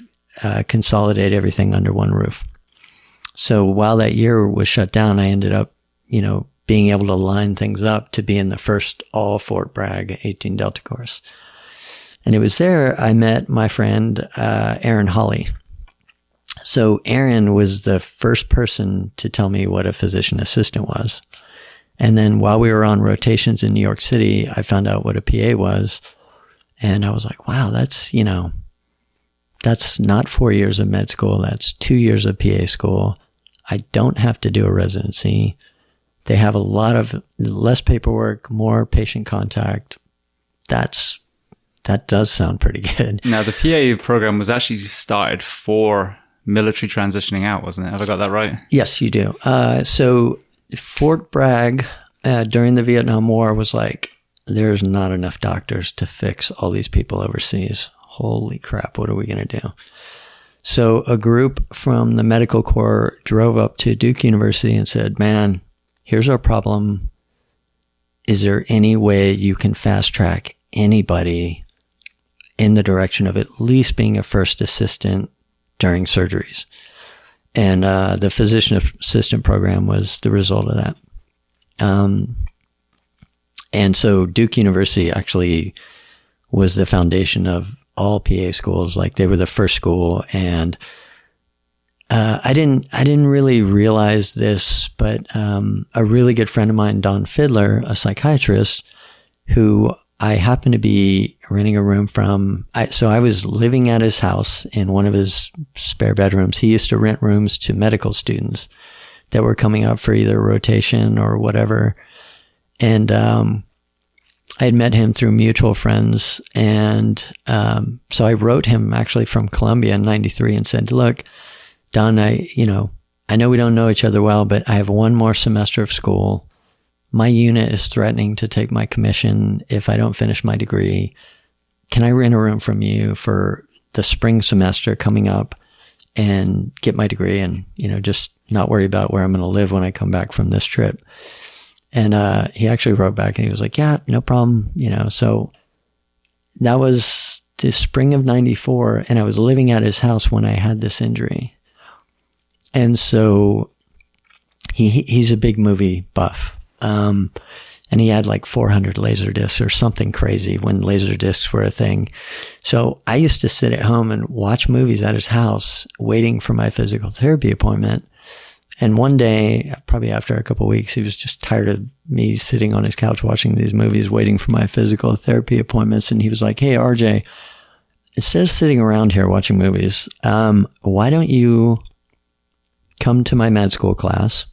consolidate everything under one roof. So while that year was shut down, I ended up, being able to line things up to be in the first all Fort Bragg 18 Delta course. And it was there I met my friend, Aaron Hawley. So Aaron was the first person to tell me what a physician assistant was. And then while we were on rotations in New York City, I found out what a PA was. And I was like, wow, that's not 4 years of med school. That's 2 years of PA school. I don't have to do a residency. They have a lot of less paperwork, more patient contact. That does sound pretty good. Now, the PA program was actually started for military transitioning out, wasn't it? Have I got that right? Yes, you do. So Fort Bragg during the Vietnam War was like there's not enough doctors to fix all these people overseas. Holy crap, what are we going to do? So a group from the medical corps drove up to Duke University and said, man, here's our problem. Is there any way you can fast track anybody in the direction of at least being a first assistant during surgeries? And the physician assistant program was the result of that. And so Duke University actually was the foundation of all PA schools. Like, they were the first school. And I didn't really realize this, but a really good friend of mine, Don Fiddler, a psychiatrist, who I happened to be renting a room from. So I was living at his house in one of his spare bedrooms. He used to rent rooms to medical students that were coming up for either rotation or whatever. And I had met him through mutual friends. And so I wrote him actually from Columbia in 93 and said, look, Don, I know we don't know each other well, but I have one more semester of school. My unit is threatening to take my commission if I don't finish my degree. Can I rent a room from you for the spring semester coming up and get my degree and, just not worry about where I'm going to live when I come back from this trip? And he actually wrote back and he was like, yeah, no problem. So that was the spring of 94, and I was living at his house when I had this injury. And so he's a big movie buff. And he had like 400 laser discs or something crazy when laser discs were a thing. So I used to sit at home and watch movies at his house waiting for my physical therapy appointment. And one day, probably after a couple of weeks, he was just tired of me sitting on his couch watching these movies, waiting for my physical therapy appointments. And he was like, hey, RJ, instead of sitting around here watching movies, why don't you come to my med school class?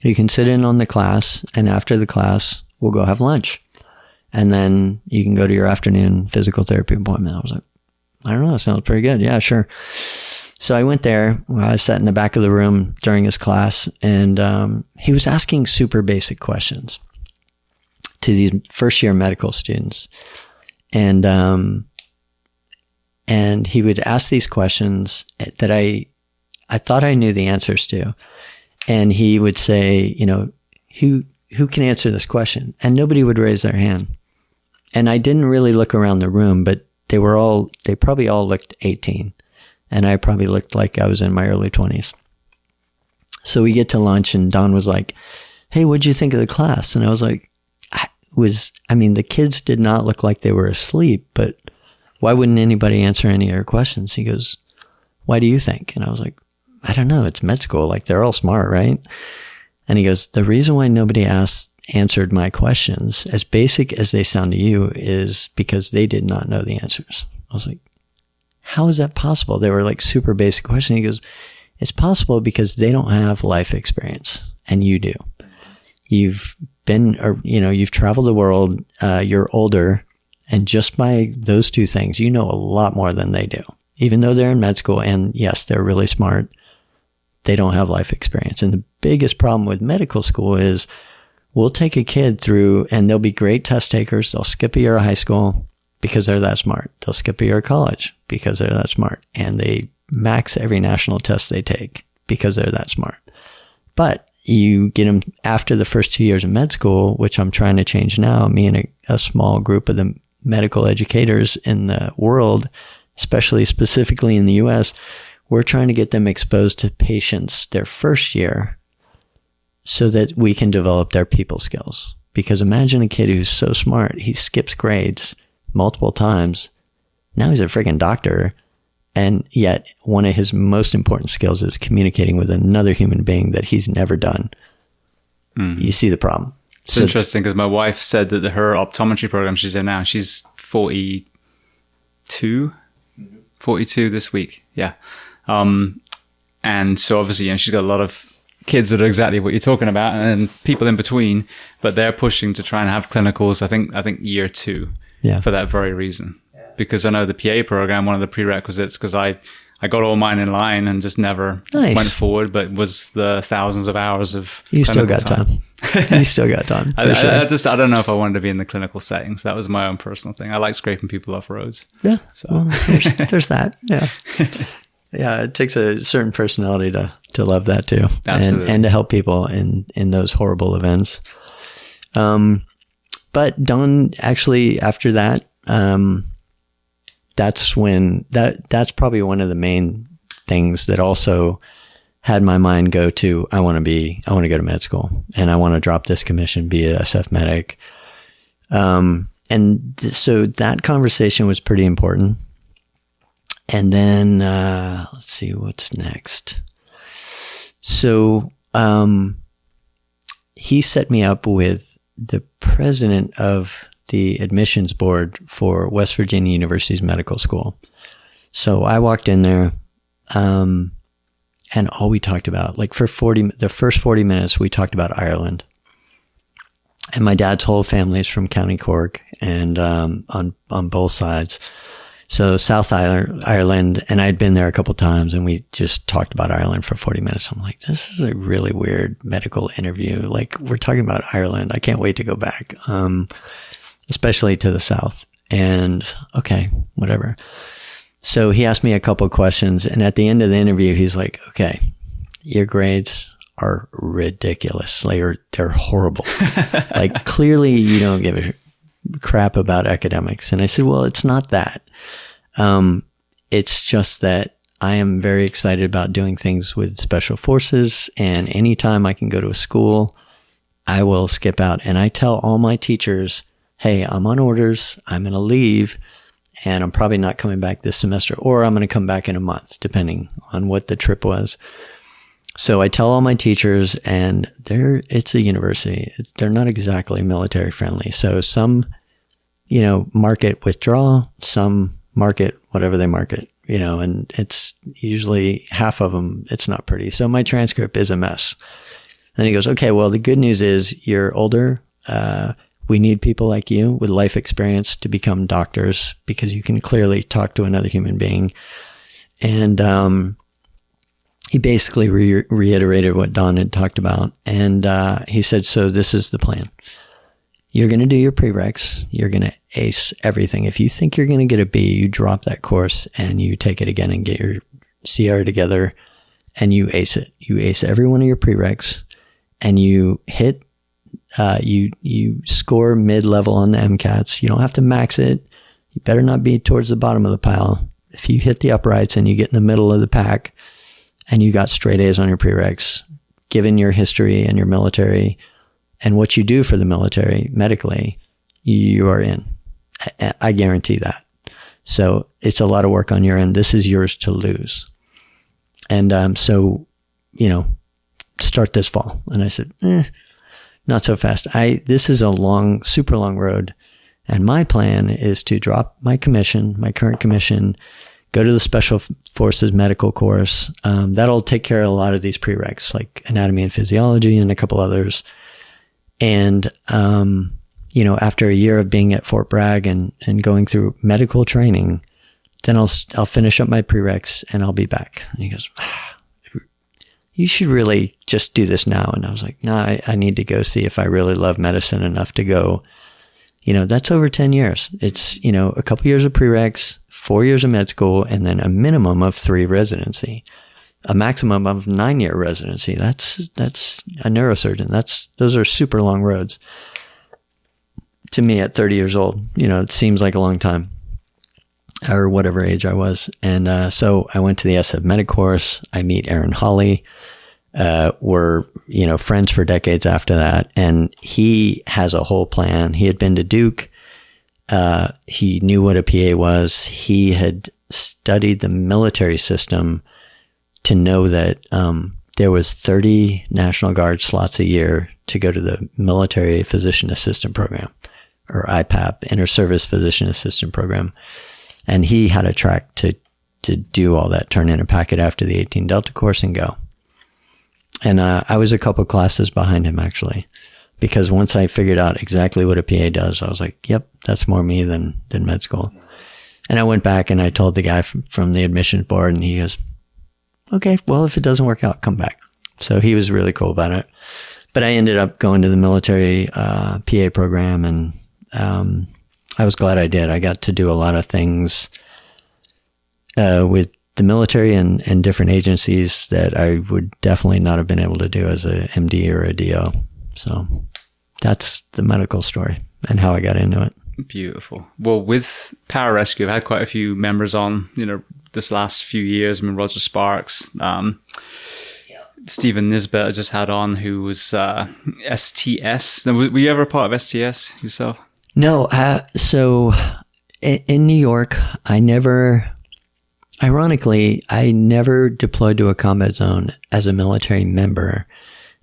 You can sit in on the class, and after the class, we'll go have lunch. And then you can go to your afternoon physical therapy appointment. I was like, I don't know, sounds pretty good. Yeah, sure. So I went there. I sat in the back of the room during his class, and he was asking super basic questions to these first-year medical students. And he would ask these questions that I thought I knew the answers to. And he would say, who can answer this question? And nobody would raise their hand. And I didn't really look around the room, but they probably all looked 18. And I probably looked like I was in my early 20s. So we get to lunch, and Don was like, hey, what'd you think of the class? And I was like, the kids did not look like they were asleep, but why wouldn't anybody answer any of your questions? He goes, why do you think? And I was like, I don't know. It's med school. Like, they're all smart, right? And he goes, the reason why nobody answered my questions, as basic as they sound to you, is because they did not know the answers. I was like, how is that possible? They were like super basic questions. He goes, it's possible because they don't have life experience, and you do. You've traveled the world, you're older, and just by those two things, you know a lot more than they do. Even though they're in med school, and yes, they're really smart, they don't have life experience. And the biggest problem with medical school is we'll take a kid through, and they'll be great test takers. They'll skip a year of high school because they're that smart. They'll skip a year of college because they're that smart. And they max every national test they take because they're that smart. But you get them after the first 2 years of med school, which I'm trying to change now, me and a small group of the medical educators in the world, specifically in the US, we're trying to get them exposed to patients their first year so that we can develop their people skills. Because imagine a kid who's so smart, he skips grades multiple times. Now he's a freaking doctor. And yet one of his most important skills is communicating with another human being that he's never done. You see the problem. It's interesting because my wife said that her optometry program she's in now, she's 42 this week. Yeah. And so obviously, she's got a lot of kids that are exactly what you're talking about, and people in between, but they're pushing to try and have clinicals, I think year 2 for that very reason. Yeah. Because I know the PA program, one of the prerequisites, because I I got all mine in line and just never Nice. went forward, but was the thousands of hours of You still got clinical time. You still got time. For sure. I don't know if I wanted to be in the clinical settings. That was my own personal thing. I like scraping people off roads. Yeah. So. Well, there's that. Yeah. Yeah. It takes a certain personality to love that too. Absolutely. And to help people in those horrible events. But Don, actually, after that, that's when that's probably one of the main things that also had my mind go to, I want to go to med school, and I want to drop this commission, be a SF medic. So that conversation was pretty important. And then, let's see what's next. So, he set me up with the president of the admissions board for West Virginia University's medical school. So I walked in there, and all we talked about, like the first 40 minutes, we talked about Ireland. And my dad's whole family is from County Cork, and on both sides. So South Ireland, and I'd been there a couple times, and we just talked about Ireland for 40 minutes. I'm like, this is a really weird medical interview. Like, we're talking about Ireland. I can't wait to go back, especially to the South. And okay, whatever. So he asked me a couple questions, and at the end of the interview, he's like, okay, your grades are ridiculous. Like, they're horrible. Like, clearly you don't give a crap about academics. And I said, well, it's not that. It's just that I am very excited about doing things with special forces, and anytime I can go to a school, I will skip out. And I tell all my teachers, hey, I'm on orders, I'm going to leave, and I'm probably not coming back this semester, or I'm going to come back in a month, depending on what the trip was. So I tell all my teachers, and it's a university. They're not exactly military friendly. So some, market withdrawal, some market whatever they market, and it's usually half of them, it's not pretty. So my transcript is a mess. And he goes, okay, well, the good news is you're older. We need people like you with life experience to become doctors, because you can clearly talk to another human being. And, he basically reiterated what Don had talked about. And he said, so this is the plan. You're going to do your prereqs. You're going to ace everything. If you think you're going to get a B, you drop that course and you take it again and get your CR together, and you ace it. You ace every one of your prereqs, and you hit, you score mid-level on the MCATs. You don't have to max it. You better not be towards the bottom of the pile. If you hit the uprights and you get in the middle of the pack, and you got straight A's on your prereqs, given your history and your military and what you do for the military medically, you are in. I guarantee that. So it's a lot of work on your end. This is yours to lose. And so, start this fall. And I said, not so fast. This is a super long road. And my plan is to drop my current commission, go to the Special Forces medical course. That'll take care of a lot of these prereqs, like anatomy and physiology and a couple others. And, after a year of being at Fort Bragg and going through medical training, then I'll finish up my prereqs and I'll be back. And he goes, you should really just do this now. And I was like, no, I need to go see if I really love medicine enough to go. That's over 10 years. It's, a couple years of prereqs, 4 years of med school, and then a minimum of 3 residency, a maximum of 9-year residency. That's a neurosurgeon. Those are super long roads. To me at 30 years old, it seems like a long time, or whatever age I was. And, so I went to the SF Medic course. I meet Aaron Hawley. We're, friends for decades after that. And he has a whole plan. He had been to Duke. He knew what a PA was. He had studied the military system to know that, there was 30 National Guard slots a year to go to the Military Physician Assistant Program, or IPAP, Inter-Service Physician Assistant Program. And he had a track to do all that, turn in a packet after the 18 Delta course and go. And I was a couple classes behind him, actually, because once I figured out exactly what a PA does, I was like, yep, that's more me than med school. And I went back and I told the guy from the admissions board, and he goes, okay, well, if it doesn't work out, come back. So he was really cool about it. But I ended up going to the military PA program, and I was glad I did. I got to do a lot of things with the military and different agencies that I would definitely not have been able to do as a MD or a DO. So that's the medical story and how I got into it. Beautiful. Well, with Pararescue, I've had quite a few members on, this last few years. I mean, Roger Sparks, Stephen Nisbet I just had on, who was STS. Now, were you ever a part of STS yourself? No. So in New York, I never deployed to a combat zone as a military member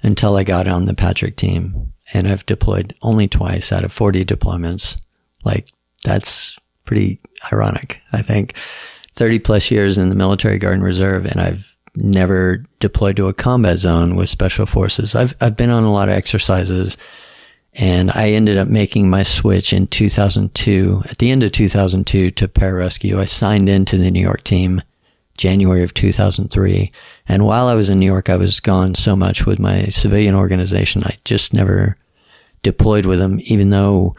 until I got on the Patrick team. And I've deployed only twice out of 40 deployments. Like, that's pretty ironic, I think. 30 plus years in the military Guard and Reserve, and I've never deployed to a combat zone with special forces. I've been on a lot of exercises, and I ended up making my switch in 2002, at the end of 2002, to pararescue. I signed into the New York team January of 2003. And while I was in New York, I was gone so much with my civilian organization, I just never deployed with them, even though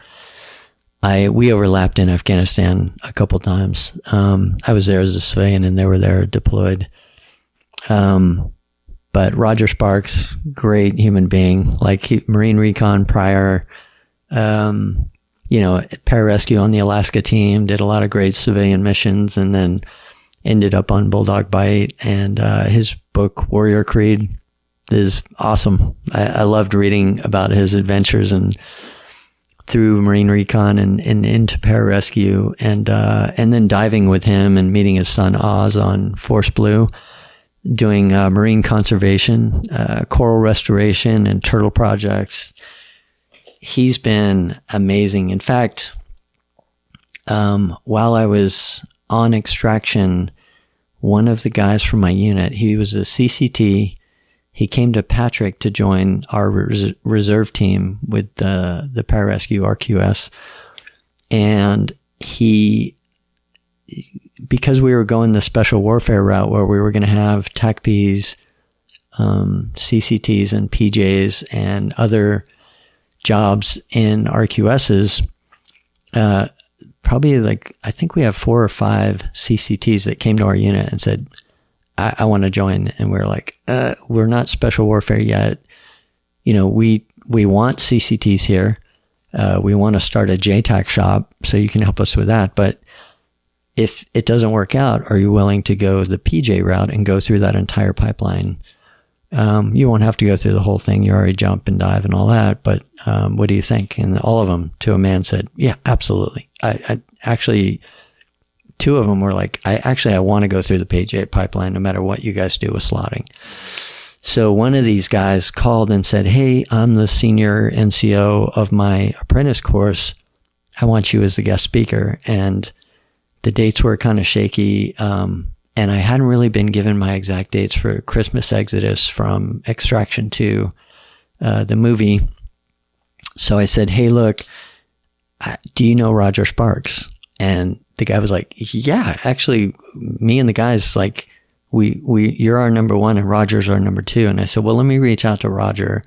we overlapped in Afghanistan a couple times. I was there as a civilian and they were there deployed. But Roger Sparks, great human being, like Marine Recon prior, pararescue on the Alaska team, did a lot of great civilian missions, and then ended up on Bulldog Bite. And his book, Warrior Creed, is awesome. I loved reading about his adventures and through Marine Recon and into pararescue, and then diving with him and meeting his son Oz on Force Blue, doing marine conservation, coral restoration, and turtle projects. He's been amazing. In fact, while I was on extraction, one of the guys from my unit, he was a CCT. He came to Patrick to join our reserve team with the pararescue RQS. And because we were going the special warfare route where we were going to have TACPs, CCTs and PJs and other jobs in RQSs, probably I think we have 4 or 5 CCTs that came to our unit and said, I want to join. And we're like, we're not special warfare yet. We want CCTs here. We want to start a JTAC shop, so you can help us with that. But if it doesn't work out, are you willing to go the PJ route and go through that entire pipeline? You won't have to go through the whole thing. You already jump and dive and all that. But what do you think? And all of them, to a man, said, yeah, absolutely. I actually, 2 of them were like, I want to go through the PJ pipeline no matter what you guys do with slotting. So one of these guys called and said, hey, I'm the senior NCO of my apprentice course. I want you as the guest speaker. And the dates were kind of shaky. And I hadn't really been given my exact dates for Christmas Exodus from Extraction 2, the movie. So I said, hey, look, do you know Roger Sparks? And the guy was like, yeah, actually, me and the guys, you're our number 1 and Roger's our number 2. And I said, well, let me reach out to Roger,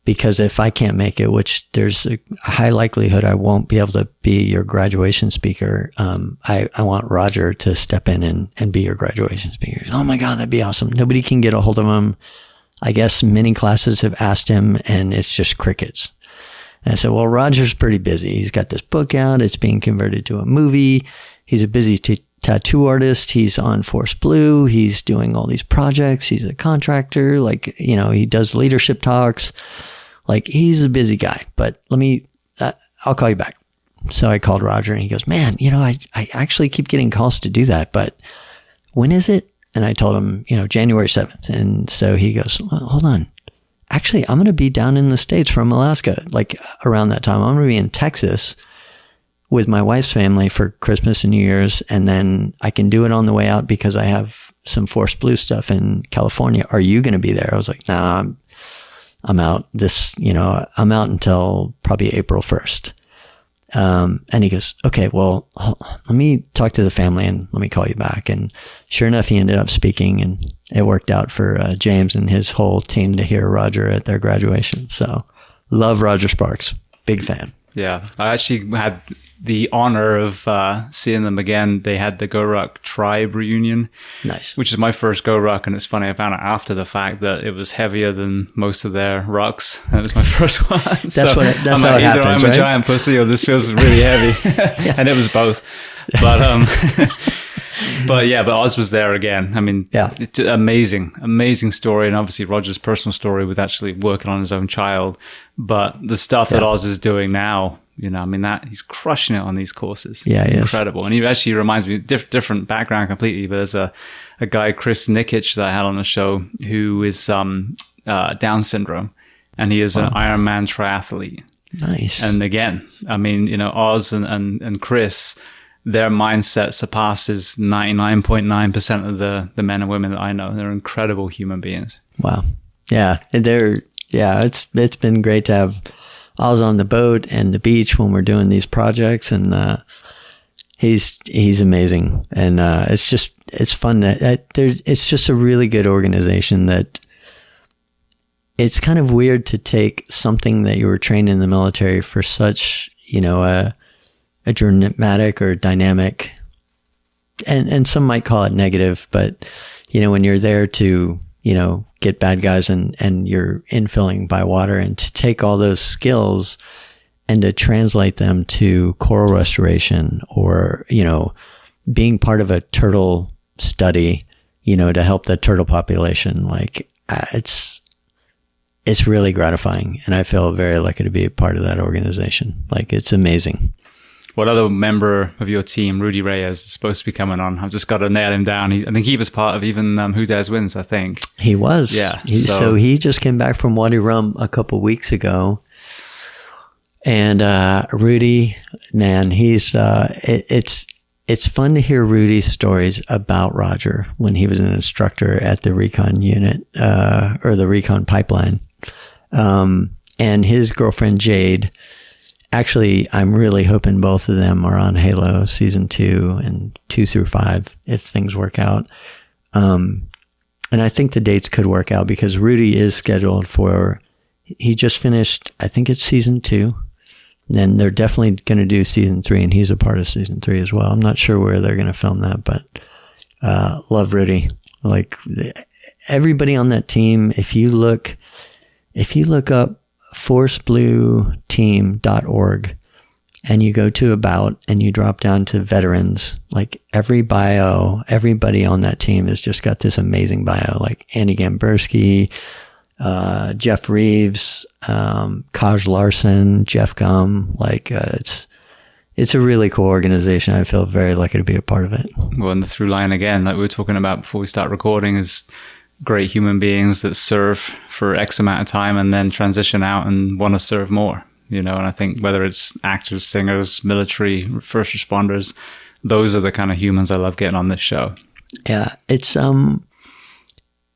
because if I can't make it, which there's a high likelihood I won't be able to be your graduation speaker, I want Roger to step in and be your graduation speaker. He goes, oh my God, that'd be awesome. Nobody can get a hold of him. I guess many classes have asked him and it's just crickets. And I said, well, Roger's pretty busy. He's got this book out. It's being converted to a movie. He's a busy tattoo artist. He's on Force Blue. He's doing all these projects. He's a contractor. He does leadership talks. He's a busy guy, but I'll call you back. So I called Roger and he goes, man, I actually keep getting calls to do that, but when is it? And I told him, January 7th. And so he goes, well, hold on. Actually, I'm going to be down in the States from Alaska, around that time. I'm going to be in Texas with my wife's family for Christmas and New Year's. And then I can do it on the way out because I have some Force Blue stuff in California. Are you going to be there? I was like, nah, I'm out I'm out until probably April 1st. And he goes, okay, well, let me talk to the family and let me call you back. And sure enough, he ended up speaking, and it worked out for James and his whole team to hear Roger at their graduation. So love Roger Sparks. Big fan. Yeah. I actually had the honor of seeing them again. They had the Go Ruck Tribe reunion. Nice. Which is my first Go Ruck, and it's funny, I found out after the fact that it was heavier than most of their rucks. That was my first one. That's how it happens, either I'm right? a giant pussy or this feels really heavy. Yeah. And it was both. But but Oz was there again. I mean, it's amazing story, and obviously Roger's personal story with actually working on his own child. But the stuff that Oz is doing now, you know, I mean, that he's crushing it on these courses. Yeah, he incredible. is. And he actually reminds me, different background completely, but there's a guy, Chris Nikic, that I had on the show who is Down syndrome, and he is an Ironman triathlete. Nice. And again, I mean, you know, Oz and Chris, their mindset surpasses 99.9% of the men and women that I know. They're incredible human beings. Wow. Yeah. It's been great to have Oz on the boat and the beach when we're doing these projects, and he's amazing. And it's fun that it's just a really good organization. That it's kind of weird to take something that you were trained in the military for such, you know, a dramatic or dynamic, and some might call it negative, but you know, when you're there to, you know, get bad guys and you're infilling by water, and to take all those skills and to translate them to coral restoration, or, you know, being part of a turtle study, you know, to help the turtle population, like it's really gratifying. And I feel very lucky to be a part of that organization. Like, it's amazing. What other member of your team, Rudy Reyes, is supposed to be coming on? I've just got to nail him down. I think he was part of even Who Dares Wins, I think. He was. Yeah. So he just came back from Wadi Rum a couple weeks ago. And Rudy, man, he's it's fun to hear Rudy's stories about Roger when he was an instructor at the recon unit, or the recon pipeline. And his girlfriend, Jade. Actually, I'm really hoping both of them are on Halo season 2 and 2 through 5 if things work out. And I think the dates could work out because Rudy is scheduled he just finished, I think it's season 2. And they're definitely going to do season 3, and he's a part of season 3 as well. I'm not sure where they're going to film that, but love Rudy. Like, everybody on that team, if you look up forceblueteam.org and you go to About and you drop down to veterans, like every bio, everybody on that team has just got this amazing bio, like Andy Gamberski, Jeff Reeves, Kaj Larson, Jeff Gum. Like, it's a really cool organization. I feel very lucky to be a part of it. Well, and the through line again, like we were talking about before we start recording, is great human beings that serve for X amount of time and then transition out and want to serve more, you know. And I think whether it's actors, singers, military, first responders, those are the kind of humans I love getting on this show. Yeah. It's,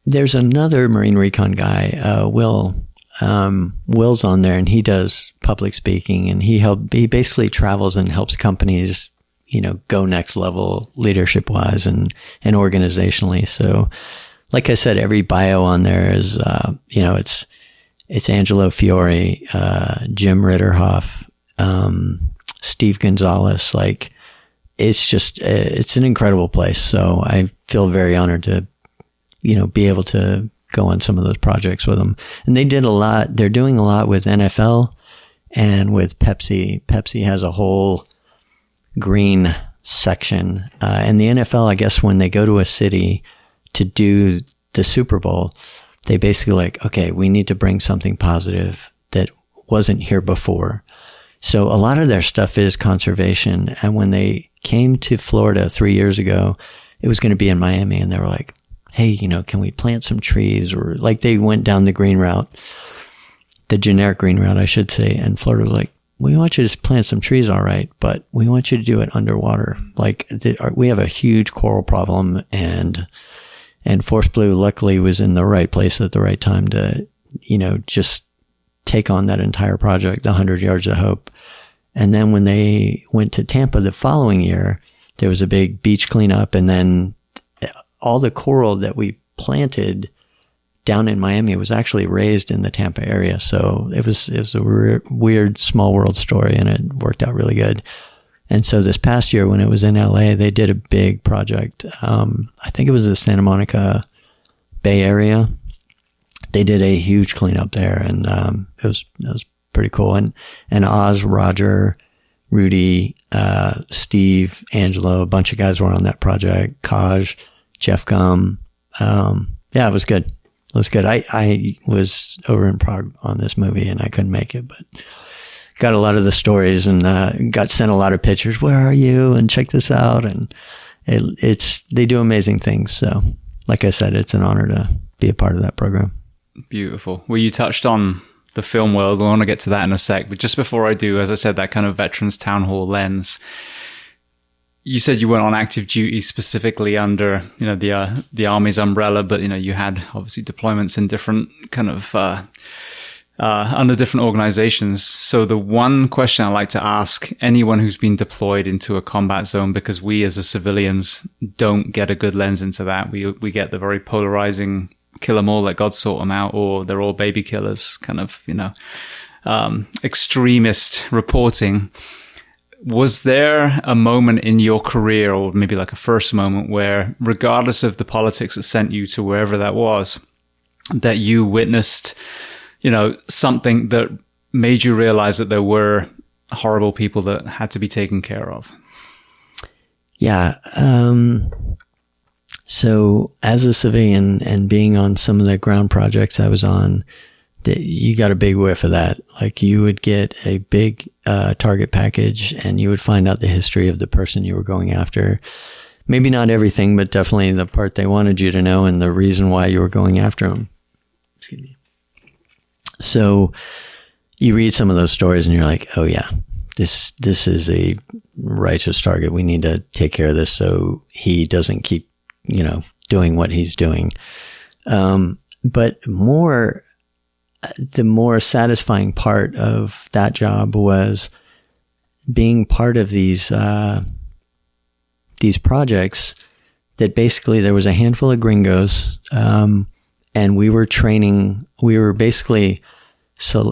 there's another Marine Recon guy, Will. Will's on there, and he does public speaking, and he basically travels and helps companies, you know, go next level leadership wise and organizationally. So, like I said, every bio on there is, you know, it's Angelo Fiore, Jim Ritterhoff, Steve Gonzalez. Like, it's an incredible place. So I feel very honored to, you know, be able to go on some of those projects with them. And they did a lot. They're doing a lot with NFL and with Pepsi. Pepsi has a whole green section. And the NFL, I guess, when they go to a city to do the Super Bowl, they basically like, okay, we need to bring something positive that wasn't here before. So a lot of their stuff is conservation. And when they came to Florida 3 years ago, it was going to be in Miami, and they were like, hey, you know, can we plant some trees? Or like, they went down the green route, the generic green route, I should say. And Florida was like, we want you to plant some trees, all right, but we want you to do it underwater. Like, we have a huge coral problem, and Force Blue luckily was in the right place at the right time to, you know, just take on that entire project, the 100 Yards of Hope. And then when they went to Tampa the following year, there was a big beach cleanup, and then all the coral that we planted down in Miami was actually raised in the Tampa area. So it was a weird small world story, and it worked out really good. And so this past year when it was in LA, they did a big project. I think it was the Santa Monica Bay Area. They did a huge cleanup there, and it was pretty cool. And Oz, Roger, Rudy, Steve, Angelo, a bunch of guys were on that project. Kaj, Jeff Gum. Yeah, it was good. It was good. I was over in Prague on this movie and I couldn't make it, but got a lot of the stories and got sent a lot of pictures. Where are you? And check this out. And they do amazing things. So like I said, it's an honor to be a part of that program. Beautiful. Well, you touched on the film world. I want to get to that in a sec. But just before I do, as I said, that kind of veterans town hall lens, you said you weren't on active duty specifically under, the Army's umbrella, but, you had obviously deployments in different kind of, under different organizations. So the one question I like to ask anyone who's been deployed into a combat zone, because we as civilians don't get a good lens into that. We get the very polarizing kill them all, let God sort them out, or they're all baby killers kind of, extremist reporting. Was there a moment in your career, or maybe like a first moment, where regardless of the politics that sent you to wherever that was, that you witnessed, something that made you realize that there were horrible people that had to be taken care of? Yeah. So as a civilian and being on some of the ground projects I was on, you got a big whiff of that. Like you would get a big target package and you would find out the history of the person you were going after. Maybe not everything, but definitely the part they wanted you to know and the reason why you were going after them. Excuse me. So you read some of those stories and you're like, oh yeah, this is a righteous target. We need to take care of this so he doesn't keep, doing what he's doing. But the more satisfying part of that job was being part of these projects that basically there was a handful of gringos, and we were basically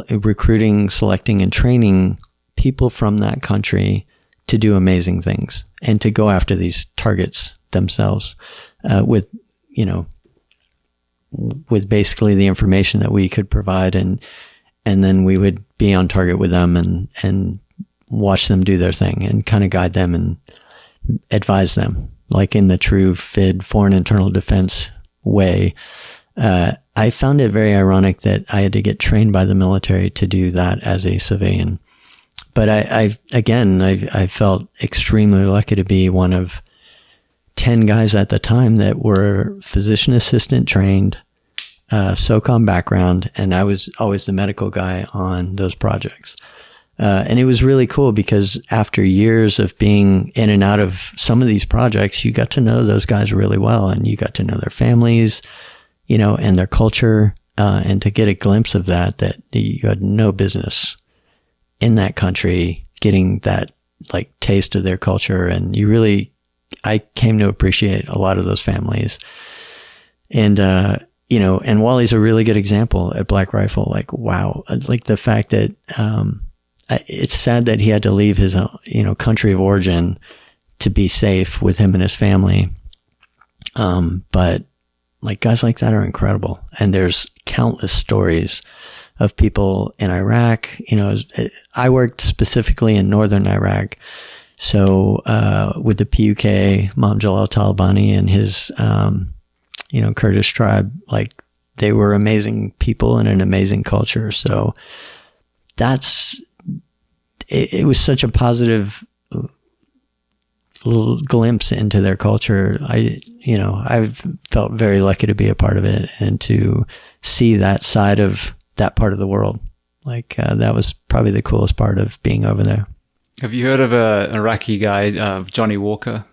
recruiting, selecting, and training people from that country to do amazing things and to go after these targets themselves, with basically the information that we could provide, and then we would be on target with them and watch them do their thing and kind of guide them and advise them, like in the true FID, foreign internal defense way. I found it very ironic that I had to get trained by the military to do that as a civilian. But I felt extremely lucky to be one of 10 guys at the time that were physician assistant trained, SOCOM background, and I was always the medical guy on those projects. And it was really cool because after years of being in and out of some of these projects, you got to know those guys really well, and you got to know their families, and their culture, and to get a glimpse of that you had no business in that country getting that like taste of their culture. And I came to appreciate a lot of those families. And, and Wally's a really good example at Black Rifle. Like, wow. Like the fact that, it's sad that he had to leave his, country of origin to be safe with him and his family. But like guys like that are incredible. And there's countless stories of people in Iraq. I worked specifically in northern Iraq. So, with the PUK, Imam Jalal Talabani and his, Kurdish tribe, like they were amazing people and an amazing culture. So it was such a positive little glimpse into their culture. I felt very lucky to be a part of it and to see that side of that part of the world. Like, that was probably the coolest part of being over there. Have you heard of a Iraqi guy, Johnny Walker,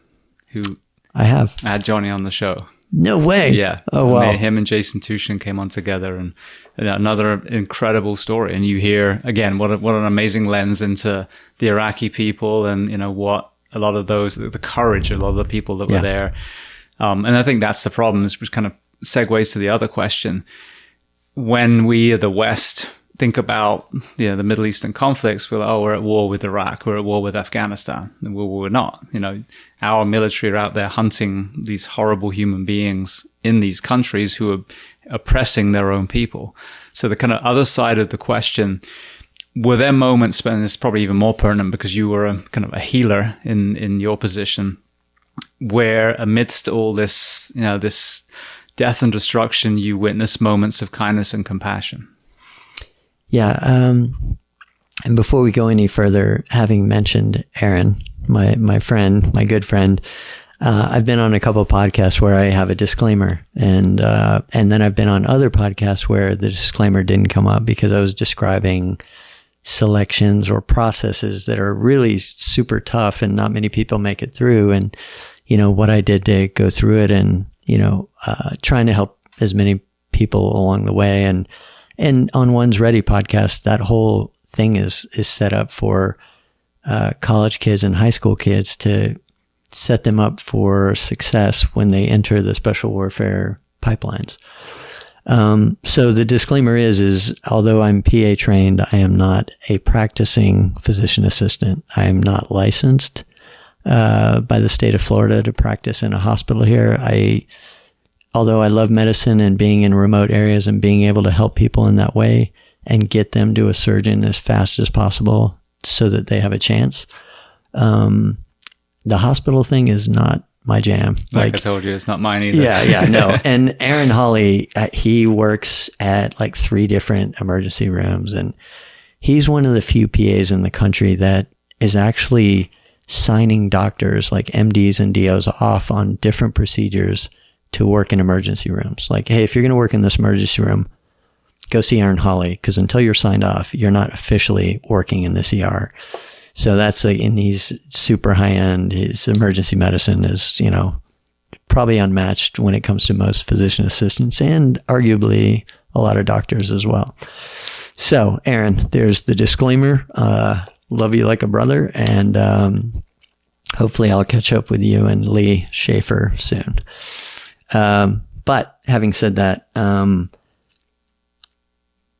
who I have had Johnny on the show? No way. Yeah. Oh, wow. Him and Jason Tushin came on together, and another incredible story. And you hear, again, what an amazing lens into the Iraqi people and, what a lot of those, the courage of a lot of the people that were there. And I think that's the problem, which kind of segues to the other question. When we, the West, think about the Middle Eastern conflicts, we're at war with Iraq, we're at war with Afghanistan. And we're not. Our military are out there hunting these horrible human beings in these countries who are oppressing their own people. So the kind of other side of the question, were there moments, and it's probably even more pertinent because you were kind of a healer in your position, where amidst all this, this death and destruction, you witness moments of kindness and compassion? Yeah. And before we go any further, having mentioned Aaron, my friend, my good friend, I've been on a couple of podcasts where I have a disclaimer, and then I've been on other podcasts where the disclaimer didn't come up because I was describing selections or processes that are really super tough and not many people make it through. And, what I did to go through it and, trying to help as many people along the way. And on One's Ready podcast, that whole thing is set up for college kids and high school kids to set them up for success when they enter the special warfare pipelines. So the disclaimer is although I'm PA trained, I am not a practicing physician assistant. I am not licensed by the state of Florida to practice in a hospital here. Although I love medicine and being in remote areas and being able to help people in that way and get them to a surgeon as fast as possible so that they have a chance. The hospital thing is not my jam. Like I told you, it's not mine either. Yeah, no. And Aaron Hawley, he works at like 3 different emergency rooms, and he's one of the few PAs in the country that is actually signing doctors like MDs and DOs off on different procedures to work in emergency rooms. Like, hey, if you're going to work in this emergency room, go see Aaron Hawley, because until you're signed off, you're not officially working in this ER. So that's and he's super high end. His emergency medicine is, probably unmatched when it comes to most physician assistants and arguably a lot of doctors as well. So Aaron, there's the disclaimer. Love you like a brother. And, hopefully I'll catch up with you and Lee Schaefer soon. But having said that,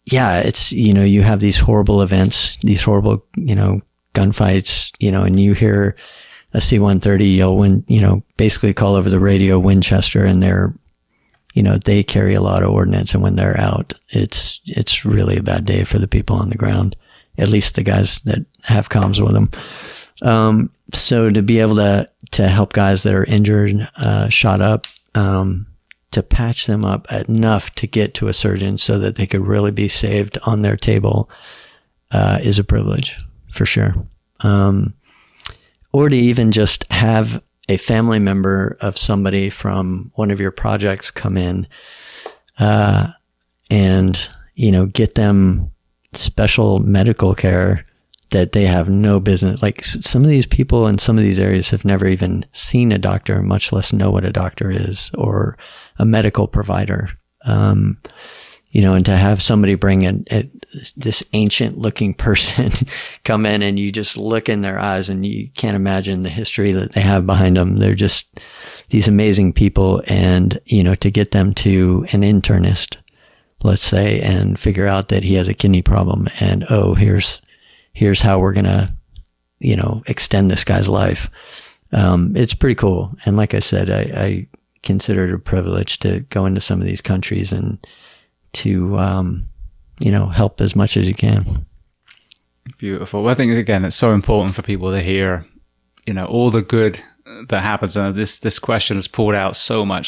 it's, you have these horrible events, these horrible, gunfights, and you hear a C-130 yell, basically call over the radio Winchester, and they carry a lot of ordnance. And when they're out, it's really a bad day for the people on the ground, at least the guys that have comms with them. So to be able to help guys that are injured, shot up, to patch them up enough to get to a surgeon so that they could really be saved on their table, is a privilege for sure. Or to even just have a family member of somebody from one of your projects come in, and, get them special medical care that they have no business. Like some of these people in some of these areas have never even seen a doctor, much less know what a doctor is or a medical provider. And to have somebody bring in this ancient looking person come in and you just look in their eyes and you can't imagine the history that they have behind them. They're just these amazing people. And, to get them to an internist, let's say, and figure out that he has a kidney problem and, here's how we're going to, extend this guy's life. It's pretty cool. And like I said, I consider it a privilege to go into some of these countries and to, help as much as you can. Beautiful. Well, I think, again, it's so important for people to hear, all the good that happens. And this question has pulled out so many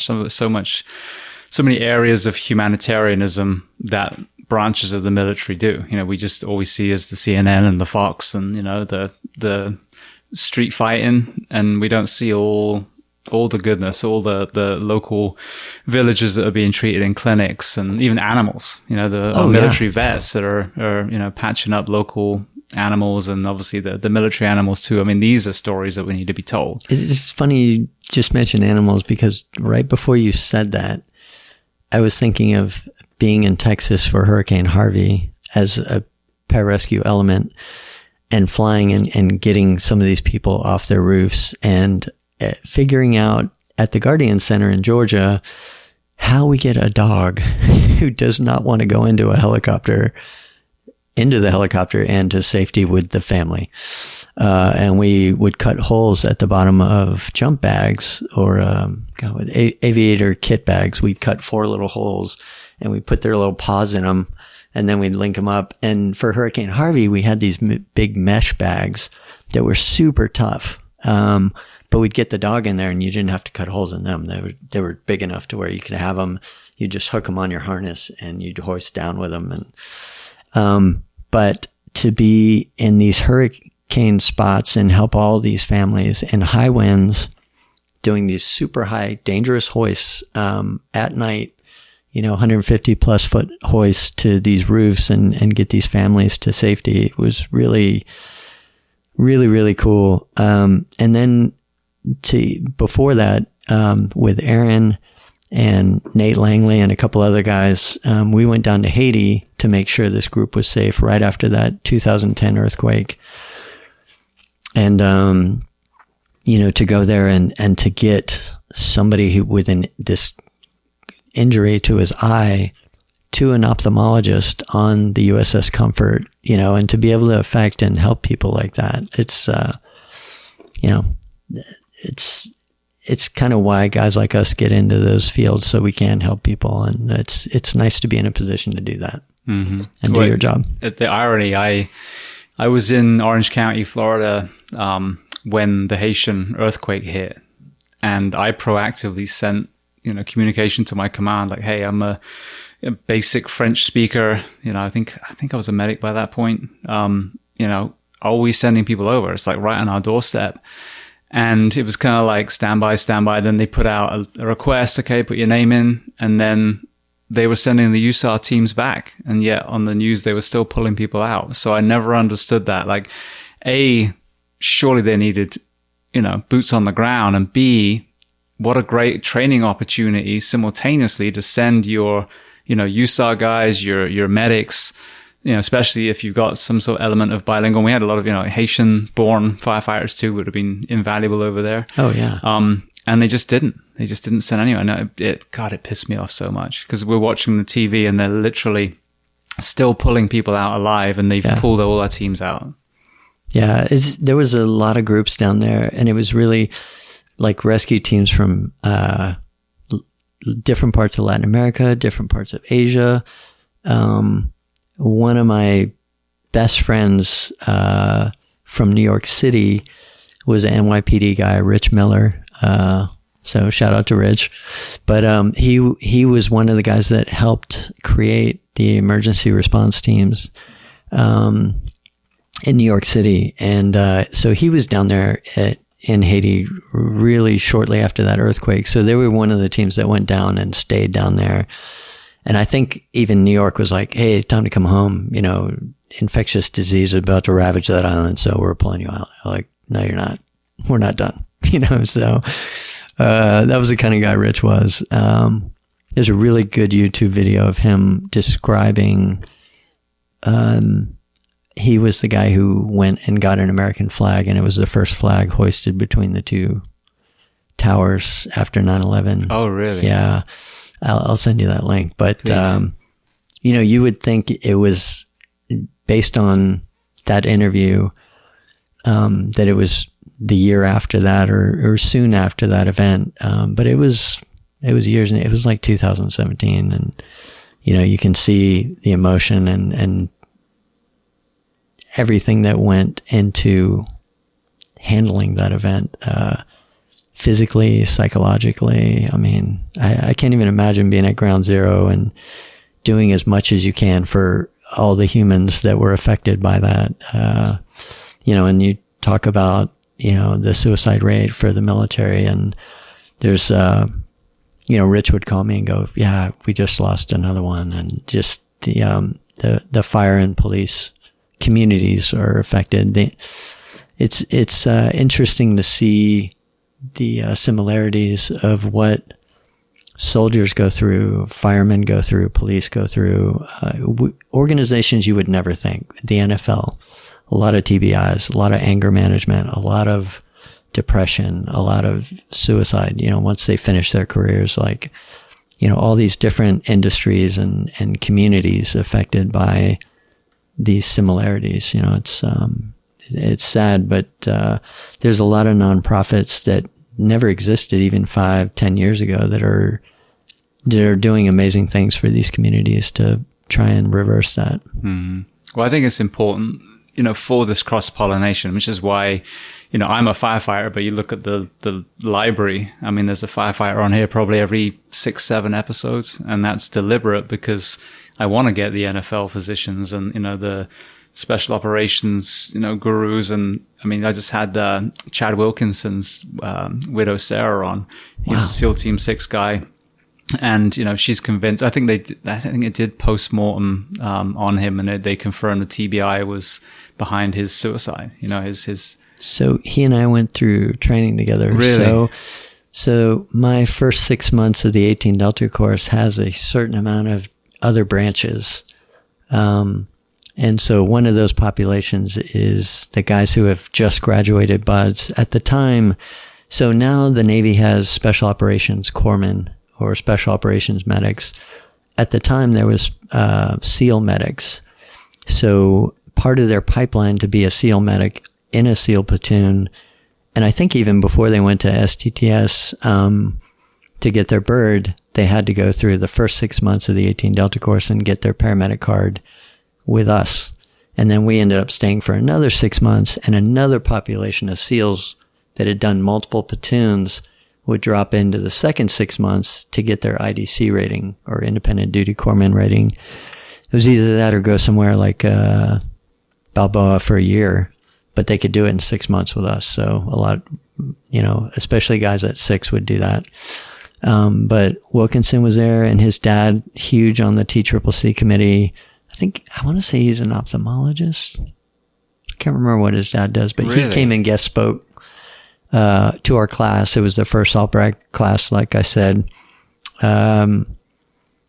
areas of humanitarianism that branches of the military do. We just always see as the CNN and the Fox and, the street fighting, and we don't see all the goodness, all the local villages that are being treated in clinics, and even animals, military vets that are patching up local animals and obviously the military animals too. I mean, these are stories that we need to be told. It's funny you just mentioned animals, because right before you said that, I was thinking of being in Texas for Hurricane Harvey as a pararescue element and flying and getting some of these people off their roofs and figuring out at the Guardian Center in Georgia how we get a dog who does not want to go into the helicopter and to safety with the family. And we would cut holes at the bottom of jump bags or aviator kit bags. We'd cut 4 little holes and we put their little paws in them, and then we'd link them up. And for Hurricane Harvey, we had these big mesh bags that were super tough. But we'd get the dog in there and you didn't have to cut holes in them. They were big enough to where you could have them. You just hook them on your harness and you'd hoist down with them. And, but to be in these hurricane spots and help all these families in high winds, doing these super high, dangerous hoists, at night, 150 plus foot hoists to these roofs and get these families to safety, it was really, really, really cool. And then before that, with Aaron and Nate Langley and a couple other guys, we went down to Haiti to make sure this group was safe right after that 2010 earthquake. And, to go there and to get somebody who with this injury to his eye to an ophthalmologist on the USS Comfort, and to be able to affect and help people like that. It's kind of why guys like us get into those fields, so we can help people. And it's nice to be in a position to do that and do your job. The irony, I was in Orange County, Florida, when the Haitian earthquake hit, and I proactively sent, communication to my command, like, hey, I'm a basic French speaker. I think I was a medic by that point. Always sending people over. It's like right on our doorstep. And it was kind of like standby. Then they put out a request. Okay, put your name in. And then they were sending the USAR teams back. And yet on the news, they were still pulling people out. So I never understood that. Like, A, surely they needed, boots on the ground. And B, what a great training opportunity simultaneously to send your, USAR guys, your medics, especially if you've got some sort of element of bilingual. We had a lot of, Haitian-born firefighters too, would have been invaluable over there. Oh, yeah. And they just didn't send anyone. No, it pissed me off so much, because we're watching the TV and they're literally still pulling people out alive, and they've pulled all our teams out. Yeah. There was a lot of groups down there, and it was really like rescue teams from, different parts of Latin America, different parts of Asia. One of my best friends from New York City was an NYPD guy, Rich Miller. So shout out to Rich. But he was one of the guys that helped create the emergency response teams in New York City. And so he was down there in Haiti really shortly after that earthquake. So they were one of the teams that went down and stayed down there. And I think even New York was like, hey, time to come home. Infectious disease is about to ravage that island, so we're pulling you out. Like, no, you're not. We're not done. So that was the kind of guy Rich was. There's a really good YouTube video of him describing, he was the guy who went and got an American flag, and it was the first flag hoisted between the two towers after 9/11. Oh, really? Yeah. I'll send you that link. But, you would think it was based on that interview, that it was the year after that or soon after that event. But it was years, and it was like 2017. And, you can see the emotion and everything that went into handling that event, physically, psychologically. I mean, I can't even imagine being at ground zero and doing as much as you can for all the humans that were affected by that. And you talk about, the suicide rate for the military, and there's, Rich would call me and go, yeah, we just lost another one. And just the fire and police communities are affected. It's interesting to see the similarities of what soldiers go through, firemen go through, police go through, organizations you would never think. The NFL, a lot of TBIs, a lot of anger management, a lot of depression, a lot of suicide, once they finish their careers, like, all these different industries and communities affected by these similarities. It's sad, but there's a lot of nonprofits that never existed even 5-10 years ago that are doing amazing things for these communities to try and reverse that. Well, I think it's important, for this cross-pollination, which is why, I'm a firefighter, but you look at the library. I mean, there's a firefighter on here probably every 6-7 episodes, and that's deliberate because I want to get the NFL physicians and, the special operations, gurus. And I mean, I just had Chad Wilkinson's widow Sarah on. He was a SEAL Team 6 guy. And, she's convinced, I think it did post-mortem on him, and they confirmed the TBI was behind his suicide, his. So he and I went through training together. Really? So my first 6 months of the 18 Delta course has a certain amount of other branches. And so one of those populations is the guys who have just graduated buds at the time. So now the Navy has special operations corpsmen or special operations medics. At the time there was SEAL medics. So part of their pipeline to be a SEAL medic in a SEAL platoon, and I think even before they went to STTS to get their bird, they had to go through the first 6 months of the 18 Delta course and get their paramedic card with us. And then we ended up staying for another 6 months, and another population of SEALs that had done multiple platoons would drop into the second 6 months to get their IDC rating or Independent Duty Corpsman rating. It was either that or go somewhere like Balboa for a year, but they could do it in 6 months with us. So a lot, especially guys at 6 would do that. But Wilkinson was there, and his dad, huge on the TCCC committee. I want to say he's an ophthalmologist. I can't remember what his dad does, but Really? He came and guest spoke to our class. It was the first Albright class, like I said.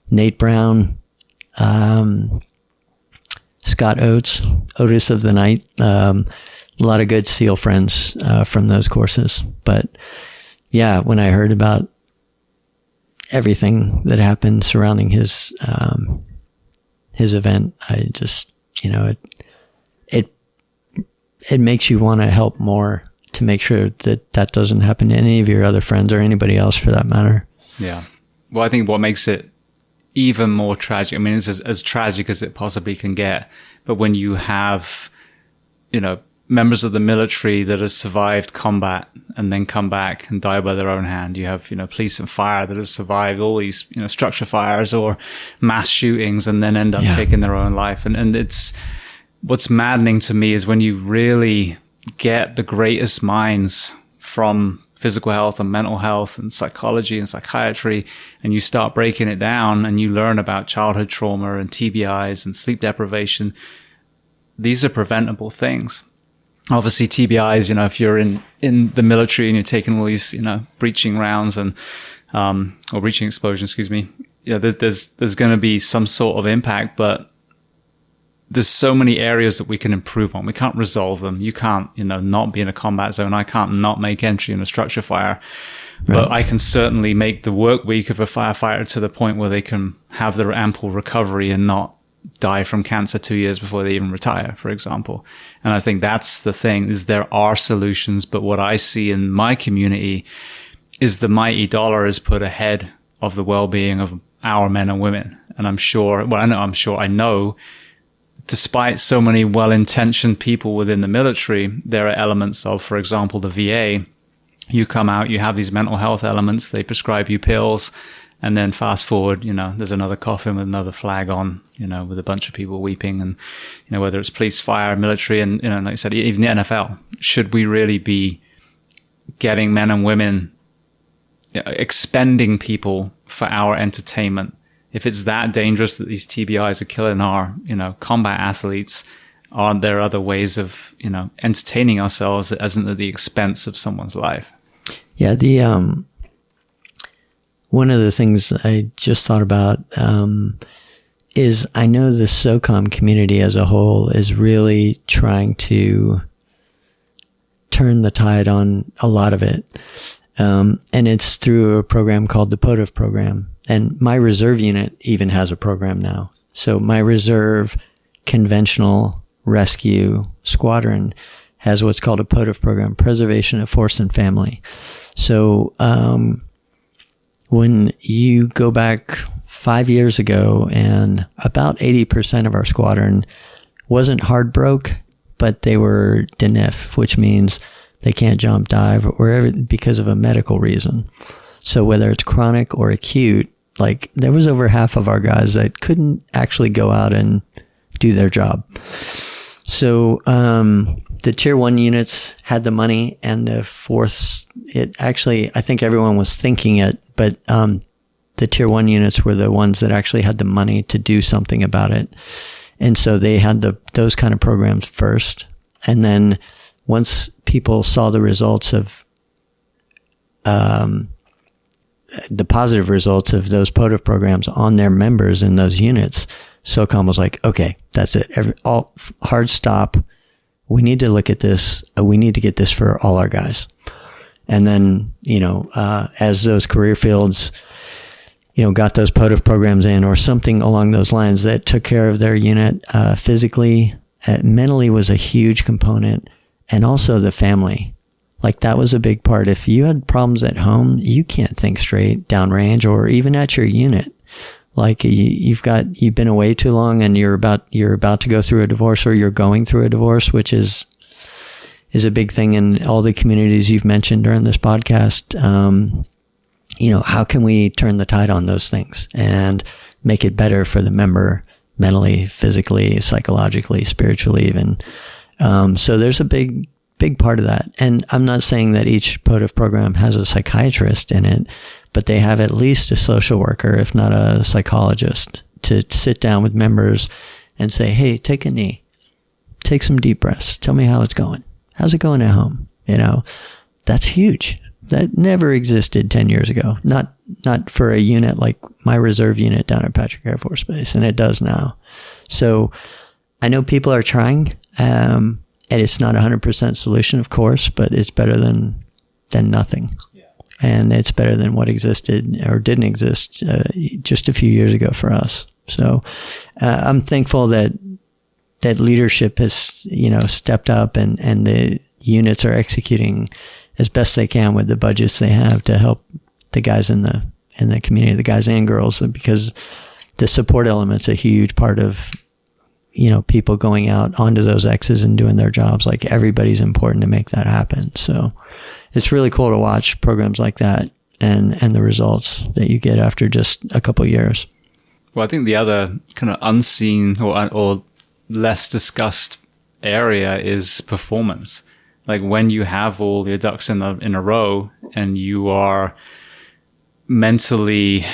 Nate Brown, Scott Otis of the Night. A lot of good SEAL friends from those courses. But yeah, when I heard about everything that happened surrounding his event, I just, it makes you want to help more to make sure that doesn't happen to any of your other friends or anybody else for that matter. Yeah. Well, I think what makes it even more tragic, I mean, it's as tragic as it possibly can get, but when you have, members of the military that have survived combat and then come back and die by their own hand. You have, police and fire that have survived all these, structure fires or mass shootings and then end up taking their own life. And it's, what's maddening to me is when you really get the greatest minds from physical health and mental health and psychology and psychiatry, and you start breaking it down and you learn about childhood trauma and TBIs and sleep deprivation. These are preventable things. Obviously TBIs, if you're in the military and you're taking all these, breaching rounds and, or breaching explosions, there's going to be some sort of impact, but there's so many areas that we can improve on. We can't resolve them. You can't, not be in a combat zone. I can't not make entry in a structure fire, but I can certainly make the work week of a firefighter to the point where they can have their ample recovery and not die from cancer 2 years before they even retire, for example. And I think that's the thing, is there are solutions, but what I see in my community is the mighty dollar is put ahead of the well-being of our men and women. And I know, despite so many well-intentioned people within the military, there are elements of, for example, the VA. You come out, you have these mental health elements, they prescribe you pills, and then fast forward, there's another coffin with another flag on, with a bunch of people weeping. And, whether it's police, fire, military, and, like I said, even the NFL, should we really be getting men and women, expending people for our entertainment? If it's that dangerous that these TBIs are killing our, combat athletes, Aren't there other ways of, entertaining ourselves that isn't at the expense of someone's life? Yeah, one of the things I just thought about is I know the SOCOM community as a whole is really trying to turn the tide on a lot of it. And it's through a program called the POTF program. And my reserve unit even has a program now. So my reserve conventional rescue squadron has what's called a POTF program, Preservation of Force and Family. So when you go back 5 years ago, and about 80% of our squadron wasn't hard broke, but they were DNIF, which means they can't jump, dive, or because of a medical reason. So whether it's chronic or acute, like there was over half of our guys that couldn't actually go out and do their job. So the tier 1 units had the money, and the fourth, I think everyone was thinking it, but the tier 1 units were the ones that actually had the money to do something about it. And so they had those kind of programs first. And then once people saw the results of the positive results of those POTF programs on their members in those units, SOCOM was like, okay, that's it. Hard stop. We need to look at this. We need to get this for all our guys. And then, as those career fields, got those POTF programs in or something along those lines that took care of their unit physically, mentally was a huge component, and also the family. Like that was a big part. If you had problems at home, you can't think straight downrange or even at your unit. Like you've been away too long and you're about to go through a divorce, or you're going through a divorce, which is a big thing in all the communities you've mentioned during this podcast. How can we turn the tide on those things and make it better for the member mentally, physically, psychologically, spiritually even? So there's a big part of that. And I'm not saying that each POTF program has a psychiatrist in it, but they have at least a social worker, if not a psychologist, to sit down with members and say, hey, take a knee, take some deep breaths. Tell me how it's going. How's it going at home? That's huge. That never existed 10 years ago. Not for a unit like my reserve unit down at Patrick Air Force Base, and it does now. So I know people are trying, and it's not 100% solution, of course, but it's better than nothing. Yeah. And it's better than what existed or didn't exist just a few years ago for us. So I'm thankful that leadership has, stepped up and the units are executing as best they can with the budgets they have to help the guys in the community, the guys and girls, because the support element's a huge part of, people going out onto those X's and doing their jobs. Like everybody's important to make that happen. So it's really cool to watch programs like that and the results that you get after just a couple of years. Well, I think the other kind of unseen or less discussed area is performance. Like when you have all your ducks in a row and you are mentally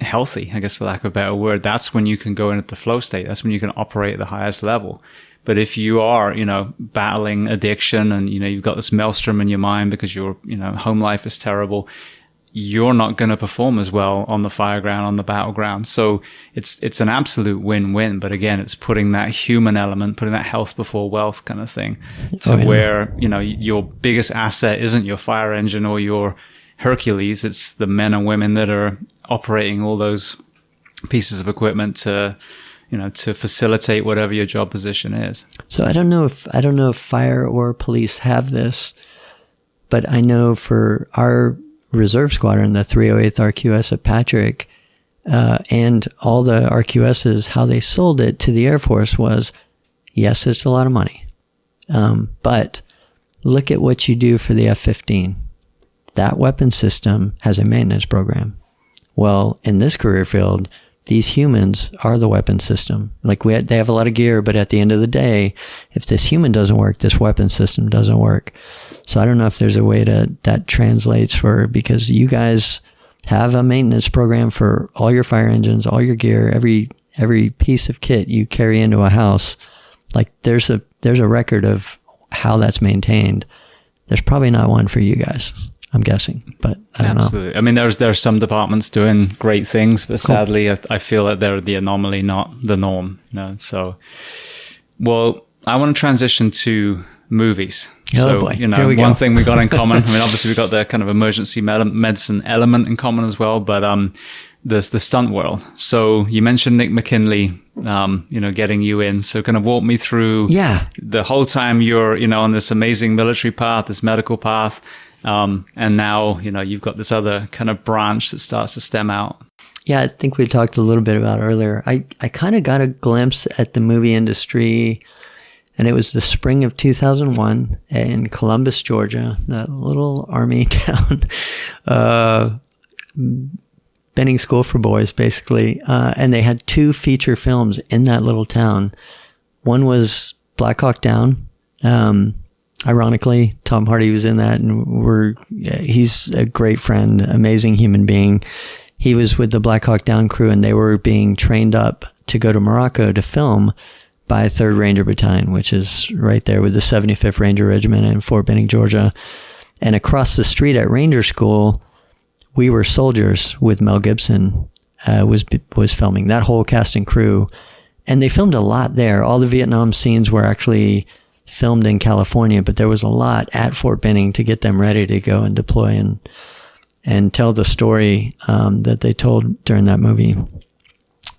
healthy, I guess for lack of a better word, that's when you can go into the flow state. That's when you can operate at the highest level. But if you are, battling addiction and, you've got this maelstrom in your mind because your, home life is terrible, you're not going to perform as well on the fireground, on the battleground. So it's an absolute win-win. But again, it's putting that human element, putting that health before wealth kind of thing. So where, your biggest asset isn't your fire engine or your Hercules, it's the men and women that are operating all those pieces of equipment to facilitate whatever your job position is. So I don't know if fire or police have this, but I know for our reserve squadron, the 308th RQS at Patrick, and all the RQSs, how they sold it to the Air Force was, yes, it's a lot of money. But look at what you do for the F-15. That weapon system has a maintenance program. Well, in this career field, these humans are the weapon system. Like they have a lot of gear, but at the end of the day, if this human doesn't work, this weapon system doesn't work. So I don't know if there's a way that translates because you guys have a maintenance program for all your fire engines, all your gear, every piece of kit you carry into a house. Like there's a record of how that's maintained. There's probably not one for you guys, I'm guessing, but I don't know. I mean, there's some departments doing great things, but sadly, I feel that they're the anomaly, not the norm. So, well, I want to transition to movies. Oh boy. Here we go. One thing we got in common. I mean, obviously we got the kind of emergency medicine element in common as well, but there's the stunt world. So you mentioned Nick McKinley, getting you in. So kind of walk me through the whole time you're, on this amazing military path, this medical path. And now, you've got this other kind of branch that starts to stem out. Yeah, I think we talked a little bit about earlier. I kind of got a glimpse at the movie industry, and it was the spring of 2001 in Columbus, Georgia, that little army town, Benning School for Boys, basically. And they had 2 feature films in that little town. One was Black Hawk Down. Ironically, Tom Hardy was in that, and he's a great friend, amazing human being. He was with the Black Hawk Down crew, and they were being trained up to go to Morocco to film by 3rd Ranger Battalion, which is right there with the 75th Ranger Regiment in Fort Benning, Georgia. And across the street at Ranger School, We Were Soldiers with Mel Gibson was filming, that whole cast and crew. And they filmed a lot there. All the Vietnam scenes were actually filmed in California, but there was a lot at Fort Benning to get them ready to go and deploy and tell the story that they told during that movie.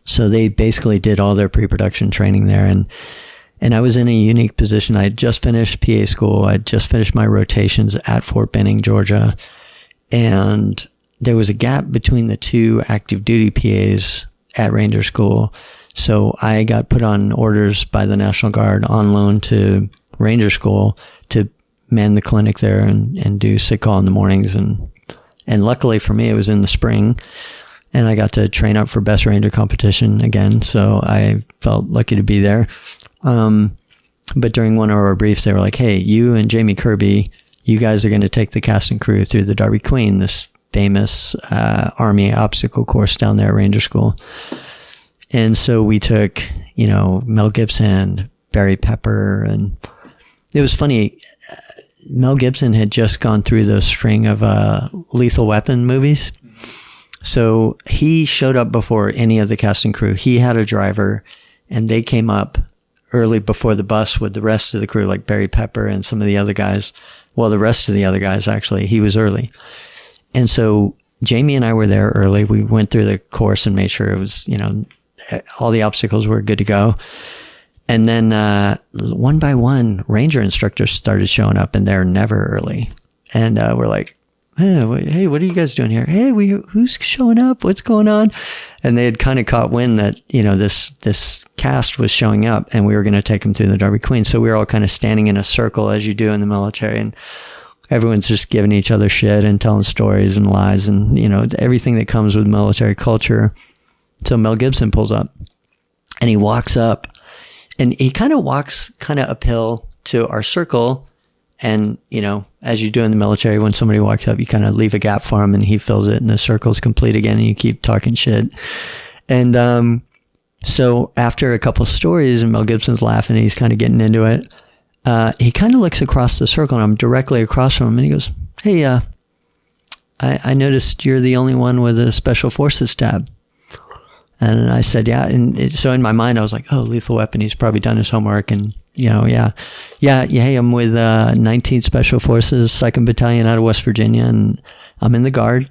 So they basically did all their pre-production training there. And I was in a unique position. I had just finished PA school. I had just finished my rotations at Fort Benning, Georgia. And there was a gap between the 2 active duty PAs at Ranger School. So I got put on orders by the National Guard on loan to Ranger School to man the clinic there and do sick call in the mornings. And luckily for me, it was in the spring, and I got to train up for Best Ranger competition again. So I felt lucky to be there. But during one of our briefs, they were like, hey, you and Jamie Kirby, you guys are going to take the cast and crew through the Darby Queen, this famous Army obstacle course down there at Ranger School. And so we took, Mel Gibson, Barry Pepper, and it was funny. Mel Gibson had just gone through the string of Lethal Weapon movies. So he showed up before any of the cast and crew. He had a driver, and they came up early before the bus with the rest of the crew, like Barry Pepper and some of the other guys. Well, the rest of the other guys, actually. He was early. And so Jamie and I were there early. We went through the course and made sure it was, all the obstacles were good to go. And then one by one, Ranger instructors started showing up, and they're never early. And we're like, hey, what are you guys doing here? Hey, who's showing up? What's going on? And they had kind of caught wind that, this cast was showing up, and we were going to take them through the Darby Queen. So we were all kind of standing in a circle, as you do in the military, and everyone's just giving each other shit and telling stories and lies and, everything that comes with military culture. So Mel Gibson pulls up, and he walks up, and he kind of walks uphill to our circle. And, as you do in the military, when somebody walks up, you kind of leave a gap for him, and he fills it, and the circle's complete again, and you keep talking shit. And so after a couple of stories, and Mel Gibson's laughing, and he's kind of getting into it, he kind of looks across the circle, and I'm directly across from him, and he goes, hey, I noticed you're the only one with a Special Forces tab. And I said, yeah. And so in my mind, I was like, oh, Lethal Weapon, he's probably done his homework. And, yeah. Hey, I'm with 19th Special Forces, 2nd Battalion out of West Virginia, and I'm in the Guard.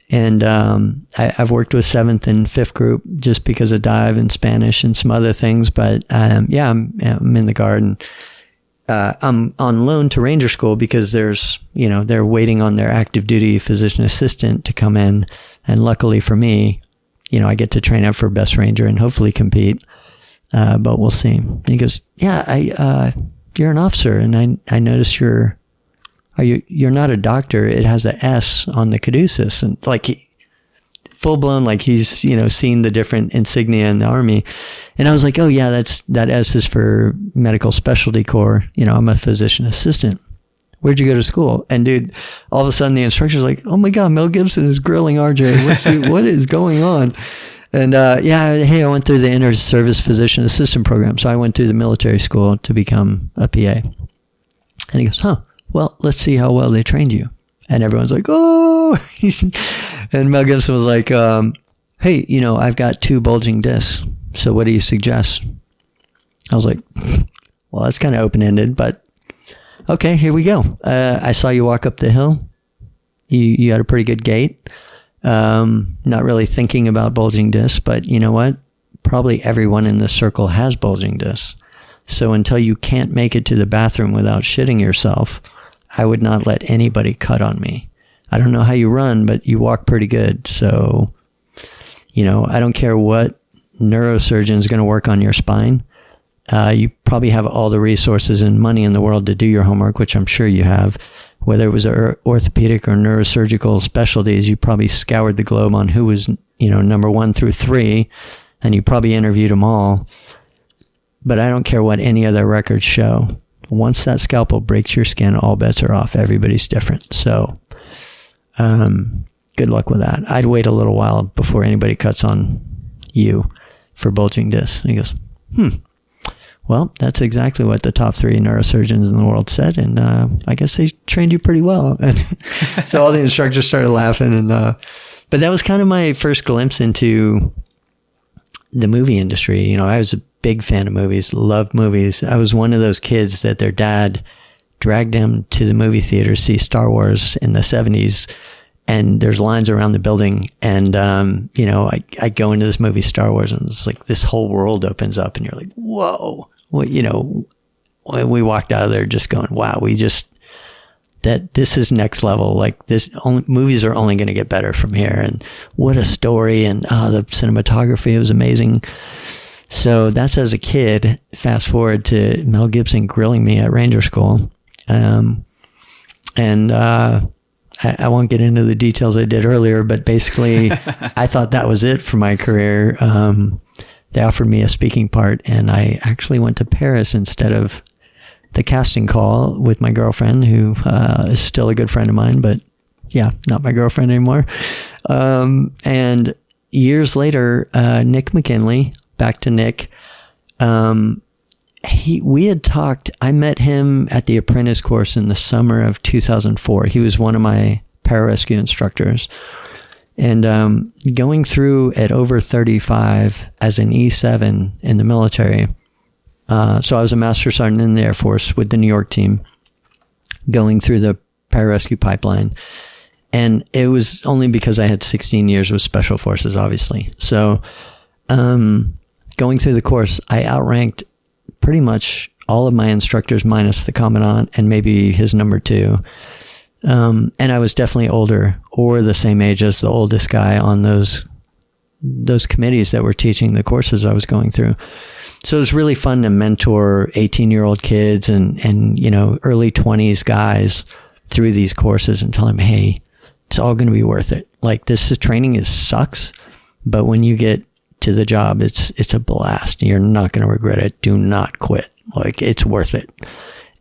And I've worked with 7th and 5th Group just because of dive and Spanish and some other things. But, I'm in the Guard. And I'm on loan to Ranger School because there's, they're waiting on their active duty physician assistant to come in. And luckily for me, I get to train up for Best Ranger and hopefully compete, but we'll see. And he goes, yeah, you're an officer, and I noticed you're not a doctor. It has a S on the caduceus, and full blown, like he's seen the different insignia in the Army. And I was like, oh yeah, that S is for Medical Specialty Corps. I'm a physician assistant. Where'd you go to school? And dude, all of a sudden the instructor's like, oh my God, Mel Gibson is grilling RJ. What is going on? And hey, I went through the inter-service physician assistant program. So I went through the military school to become a PA. And he goes, well, let's see how well they trained you. And everyone's like, oh. And Mel Gibson was like, hey, I've got 2 bulging discs. So what do you suggest? I was like, well, that's kind of open-ended, but okay, here we go. I saw you walk up the hill. You had a pretty good gait. Not really thinking about bulging discs, but you know what? Probably everyone in this circle has bulging discs. So until you can't make it to the bathroom without shitting yourself, I would not let anybody cut on me. I don't know how you run, but you walk pretty good. So, I don't care what neurosurgeon is going to work on your spine. You probably have all the resources and money in the world to do your homework, which I'm sure you have. Whether it was orthopedic or neurosurgical specialties, you probably scoured the globe on who was, number 1 through 3, and you probably interviewed them all. But I don't care what any other records show. Once that scalpel breaks your skin, all bets are off. Everybody's different. So, good luck with that. I'd wait a little while before anybody cuts on you for bulging discs. And he goes, well, that's exactly what the top 3 neurosurgeons in the world said, and I guess they trained you pretty well. And so all the instructors started laughing, and but that was kind of my first glimpse into the movie industry. I was a big fan of movies, loved movies. I was one of those kids that their dad dragged them to the movie theater to see Star Wars in the 70s, and there's lines around the building, and I go into this movie Star Wars, and it's like this whole world opens up, and you're like, whoa. Well, we walked out of there just going, wow, this is next level. Like movies are only going to get better from here. And what a story. And the cinematography was amazing. So that's as a kid. Fast forward to Mel Gibson grilling me at Ranger School. I won't get into the details I did earlier, but basically I thought that was it for my career. They offered me a speaking part, and I actually went to Paris instead of the casting call with my girlfriend, who is still a good friend of mine, but yeah, not my girlfriend anymore. And years later, Nick McKinley, back to Nick, we had talked. I met him at the apprentice course in the summer of 2004. He was one of my pararescue instructors. And going through at over 35 as an E7 in the military. So I was a master sergeant in the Air Force with the New York team, going through the pararescue pipeline. And it was only because I had 16 years with Special Forces, obviously. So going through the course, I outranked pretty much all of my instructors minus the commandant and maybe his number 2. And I was definitely older or the same age as the oldest guy on those committees that were teaching the courses I was going through. So it was really fun to mentor 18-year-old kids and early 20s guys through these courses and tell them, hey, it's all going to be worth it. Like training sucks, but when you get to the job, it's a blast. You're not going to regret it. Do not quit. Like, it's worth it.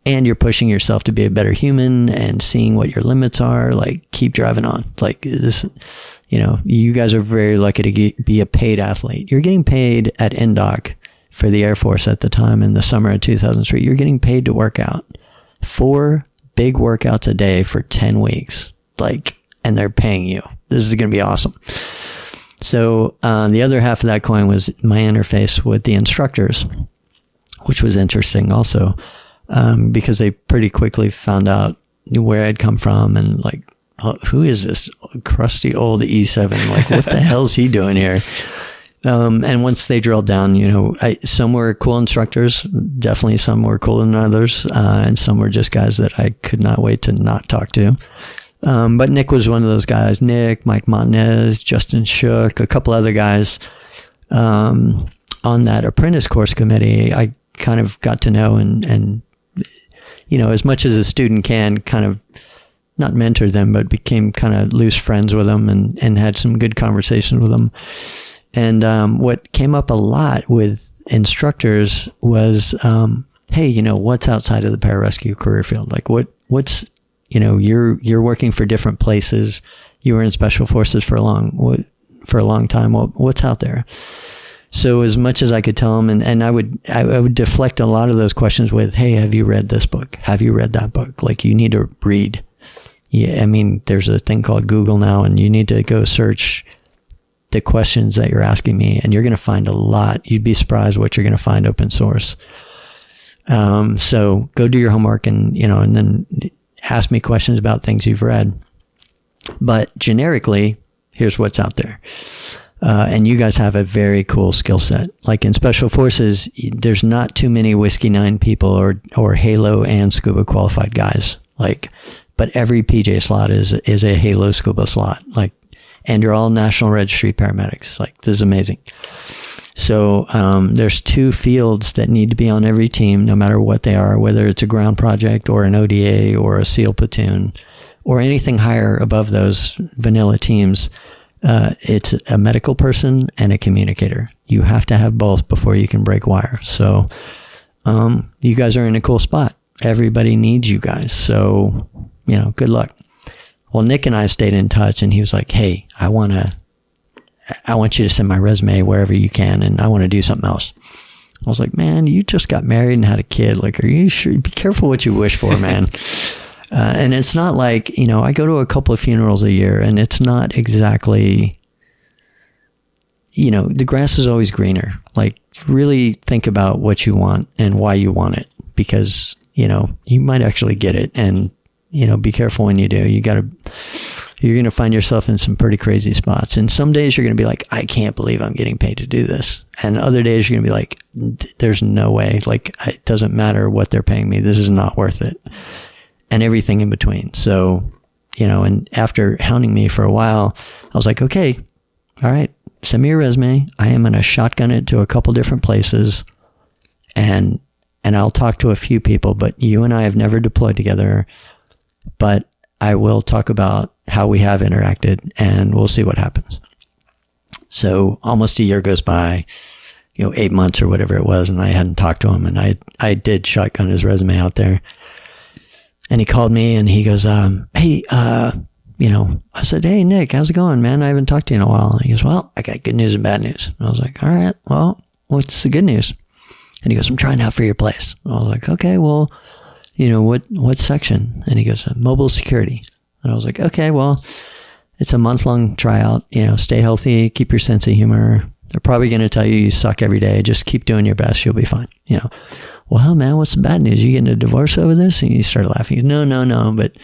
And you're pushing yourself to be a better human and seeing what your limits are. Like, keep driving on. Like this, you guys are very lucky to be a paid athlete. You're getting paid at NDOC for the Air Force at the time in the summer of 2003. You're getting paid to work out 4 big workouts a day for 10 weeks. And they're paying you. This is going to be awesome. So the other half of that coin was my interface with the instructors, which was interesting also. Because they pretty quickly found out where I'd come from and who is this crusty old E7? Like, what the hell's he doing here? And once they drilled down, some were cool instructors, definitely some were cooler than others, and some were just guys that I could not wait to not talk to. But Nick was one of those guys. Nick, Mike Montanez, Justin Shook, a couple other guys on that apprentice course committee. I kind of got to know and as much as a student can, kind of not mentor them, but became kind of loose friends with them and had some good conversations with them. And what came up a lot with instructors was, hey, what's outside of the pararescue career field? Like what's you're working for different places. You were in Special Forces for for a long time. Well, what's out there? So as much as I could tell him, and I would deflect a lot of those questions with, hey, have you read this book? Have you read that book? Like, you need to read. Yeah, I mean, there's a thing called Google now, and you need to go search the questions that you're asking me, and you're going to find a lot. You'd be surprised what you're going to find open source. So go do your homework and then ask me questions about things you've read. But generically, here's what's out there. And you guys have a very cool skill set. Like in Special Forces, there's not too many Whiskey 9 people or Halo and Scuba qualified guys. Like, but every PJ slot is a Halo Scuba slot. Like, and you're all National Registry paramedics. Like, this is amazing. So there's 2 fields that need to be on every team, no matter what they are, whether it's a ground project or an ODA or a SEAL platoon or anything higher above those vanilla teams. It's a medical person and a communicator. You have to have both before you can break wire. So you guys are in a cool spot. Everybody needs you guys. So, good luck. Well, Nick and I stayed in touch, and he was like, hey, I want you to send my resume wherever you can, and I want to do something else. I was like, man, you just got married and had a kid. Like, are you sure? Be careful what you wish for, man. And it's not like, I go to a couple of funerals a year, and it's not exactly, the grass is always greener. Like, really think about what you want and why you want it, because, you might actually get it. And, be careful when you do. You're going to find yourself in some pretty crazy spots. And some days you're going to be like, I can't believe I'm getting paid to do this. And other days you're going to be like, there's no way. Like, it doesn't matter what they're paying me. This is not worth it. And everything in between. So, and after hounding me for a while, I was like, okay, all right, send me your resume. I am going to shotgun it to a couple different places, and I'll talk to a few people, but you and I have never deployed together, but I will talk about how we have interacted, and we'll see what happens. So almost a year goes by, 8 months or whatever it was, and I hadn't talked to him, and I did shotgun his resume out there. And he called me and he goes, hey, I said, hey, Nick, how's it going, man? I haven't talked to you in a while. And he goes, well, I got good news and bad news. And I was like, all right, well, what's the good news? And he goes, I'm trying out for your place. And I was like, okay, well, what section? And he goes, mobile security. And I was like, okay, well, it's a month-long tryout. Stay healthy, keep your sense of humor. They're probably going to tell you suck every day. Just keep doing your best. You'll be fine. Well, man, what's the bad news? You getting a divorce over this? And he started laughing. No, but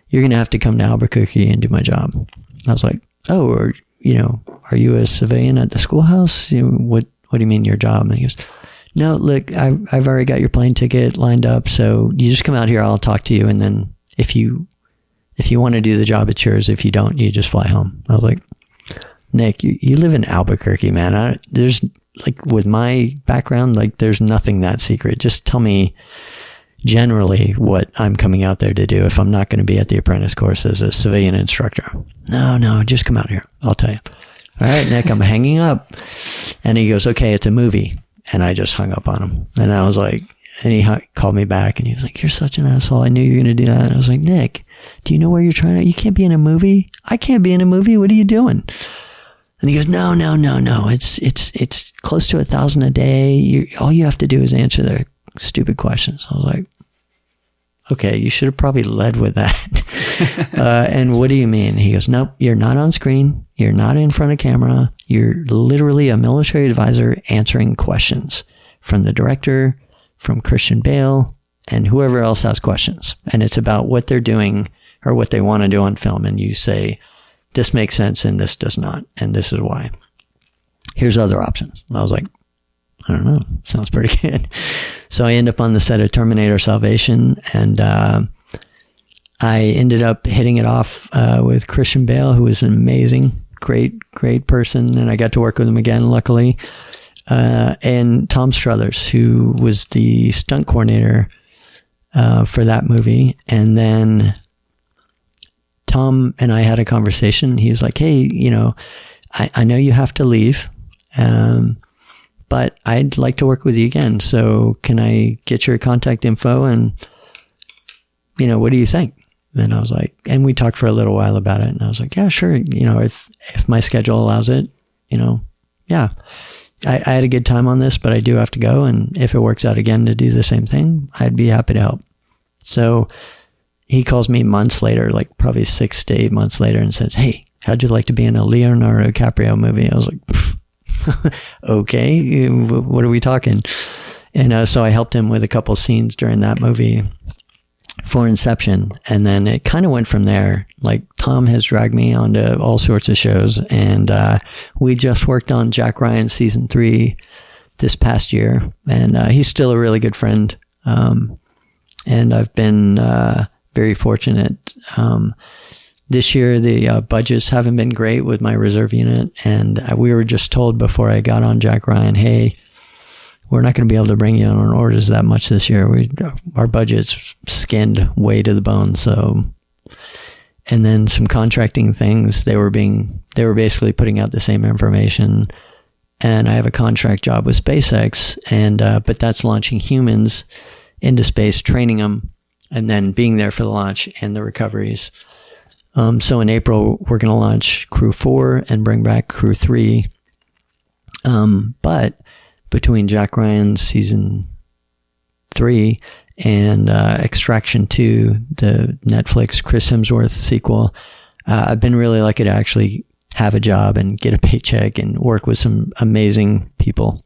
you're going to have to come to Albuquerque and do my job. I was like, oh, are you a civilian at the schoolhouse? What do you mean your job? And he goes, no, look, I've already got your plane ticket lined up. So you just come out here. I'll talk to you. And then if you want to do the job, it's yours. If you don't, you just fly home. I was like, Nick, you live in Albuquerque, man. There's like, with my background, like, there's nothing that secret. Just tell me generally what I'm coming out there to do if I'm not going to be at the apprentice course as a civilian instructor. No, just come out here. I'll tell you. All right, Nick, I'm hanging up. And he goes, okay, it's a movie. And I just hung up on him. And I was like, and he called me back and he was like, you're such an asshole. I knew you were going to do that. And I was like, Nick, do you know where you're trying to, you can't be in a movie. I can't be in a movie. What are you doing? And he goes, no. It's close to 1,000 a day. All you have to do is answer their stupid questions. I was like, okay, you should have probably led with that. And what do you mean? He goes, nope, you're not on screen. You're not in front of camera. You're literally a military advisor answering questions from the director, from Christian Bale, and whoever else has questions. And it's about what they're doing or what they want to do on film. And you say, this makes sense and this does not. And this is why. Here's other options. And I was like, I don't know. Sounds pretty good. So I end up on the set of Terminator Salvation, and I ended up hitting it off with Christian Bale, who was an amazing, great person, and I got to work with him again, luckily. And Tom Struthers, who was the stunt coordinator for that movie. And then Tom and I had a conversation. He was like, hey, I know you have to leave, but I'd like to work with you again. So can I get your contact info? And, what do you think? then I was like, and we talked for a little while about it, and I was like, yeah, sure. If my schedule allows it, yeah, I had a good time on this, but I do have to go. And if it works out again to do the same thing, I'd be happy to help. So he calls me months later, like probably 6 to 8 months later, and says, hey, how'd you like to be in a Leonardo DiCaprio movie? I was like, okay, what are we talking? And so I helped him with a couple scenes during that movie for Inception. And then it kind of went from there. Like, Tom has dragged me onto all sorts of shows. And we just worked on Jack Ryan season 3 this past year. And he's still a really good friend. And I've been very fortunate. This year, the budgets haven't been great with my reserve unit. And we were just told before I got on Jack Ryan, hey, we're not going to be able to bring you on orders that much this year. Our budget's skinned way to the bone. So, and then some contracting things, they were basically putting out the same information. And I have a contract job with SpaceX, but that's launching humans into space, training them, and then being there for the launch and the recoveries. So in April, we're going to launch Crew 4 and bring back Crew 3. But between Jack Ryan's season 3 and Extraction 2, the Netflix Chris Hemsworth sequel, I've been really lucky to actually have a job and get a paycheck and work with some amazing people.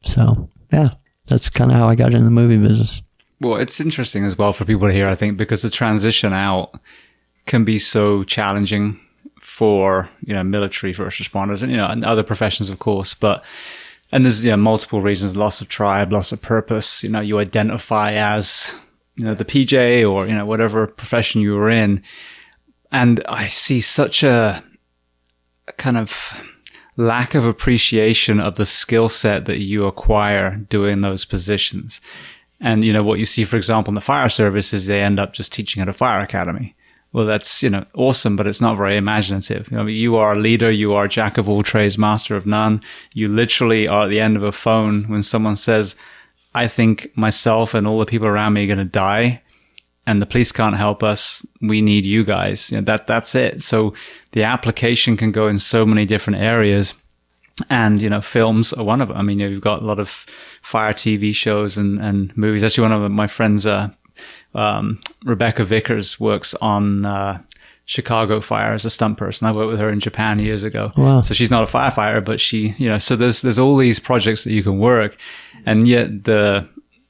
So, yeah, that's kind of how I got into the movie business. Well, it's interesting as well for people to hear, I think, because the transition out can be so challenging for, military first responders and other professions, of course, and there's multiple reasons: loss of tribe, loss of purpose. You identify as the PJ or whatever profession you were in, and I see such a kind of lack of appreciation of the skill set that you acquire doing those positions. And what you see, for example, in the fire service is they end up just teaching at a fire academy. Well, that's, awesome, but it's not very imaginative. You are a leader. You are jack of all trades, master of none. You literally are at the end of a phone when someone says, I think myself and all the people around me are going to die and the police can't help us. We need you guys. That's it. So the application can go in so many different areas. And, films are one of them. I mean, you've got a lot of fire TV shows and movies. Actually, one of my friends, Rebecca Vickers, works on Chicago Fire as a stunt person. I worked with her in Japan years ago. Wow. So she's not a firefighter, but she, so there's all these projects that you can work, and yet the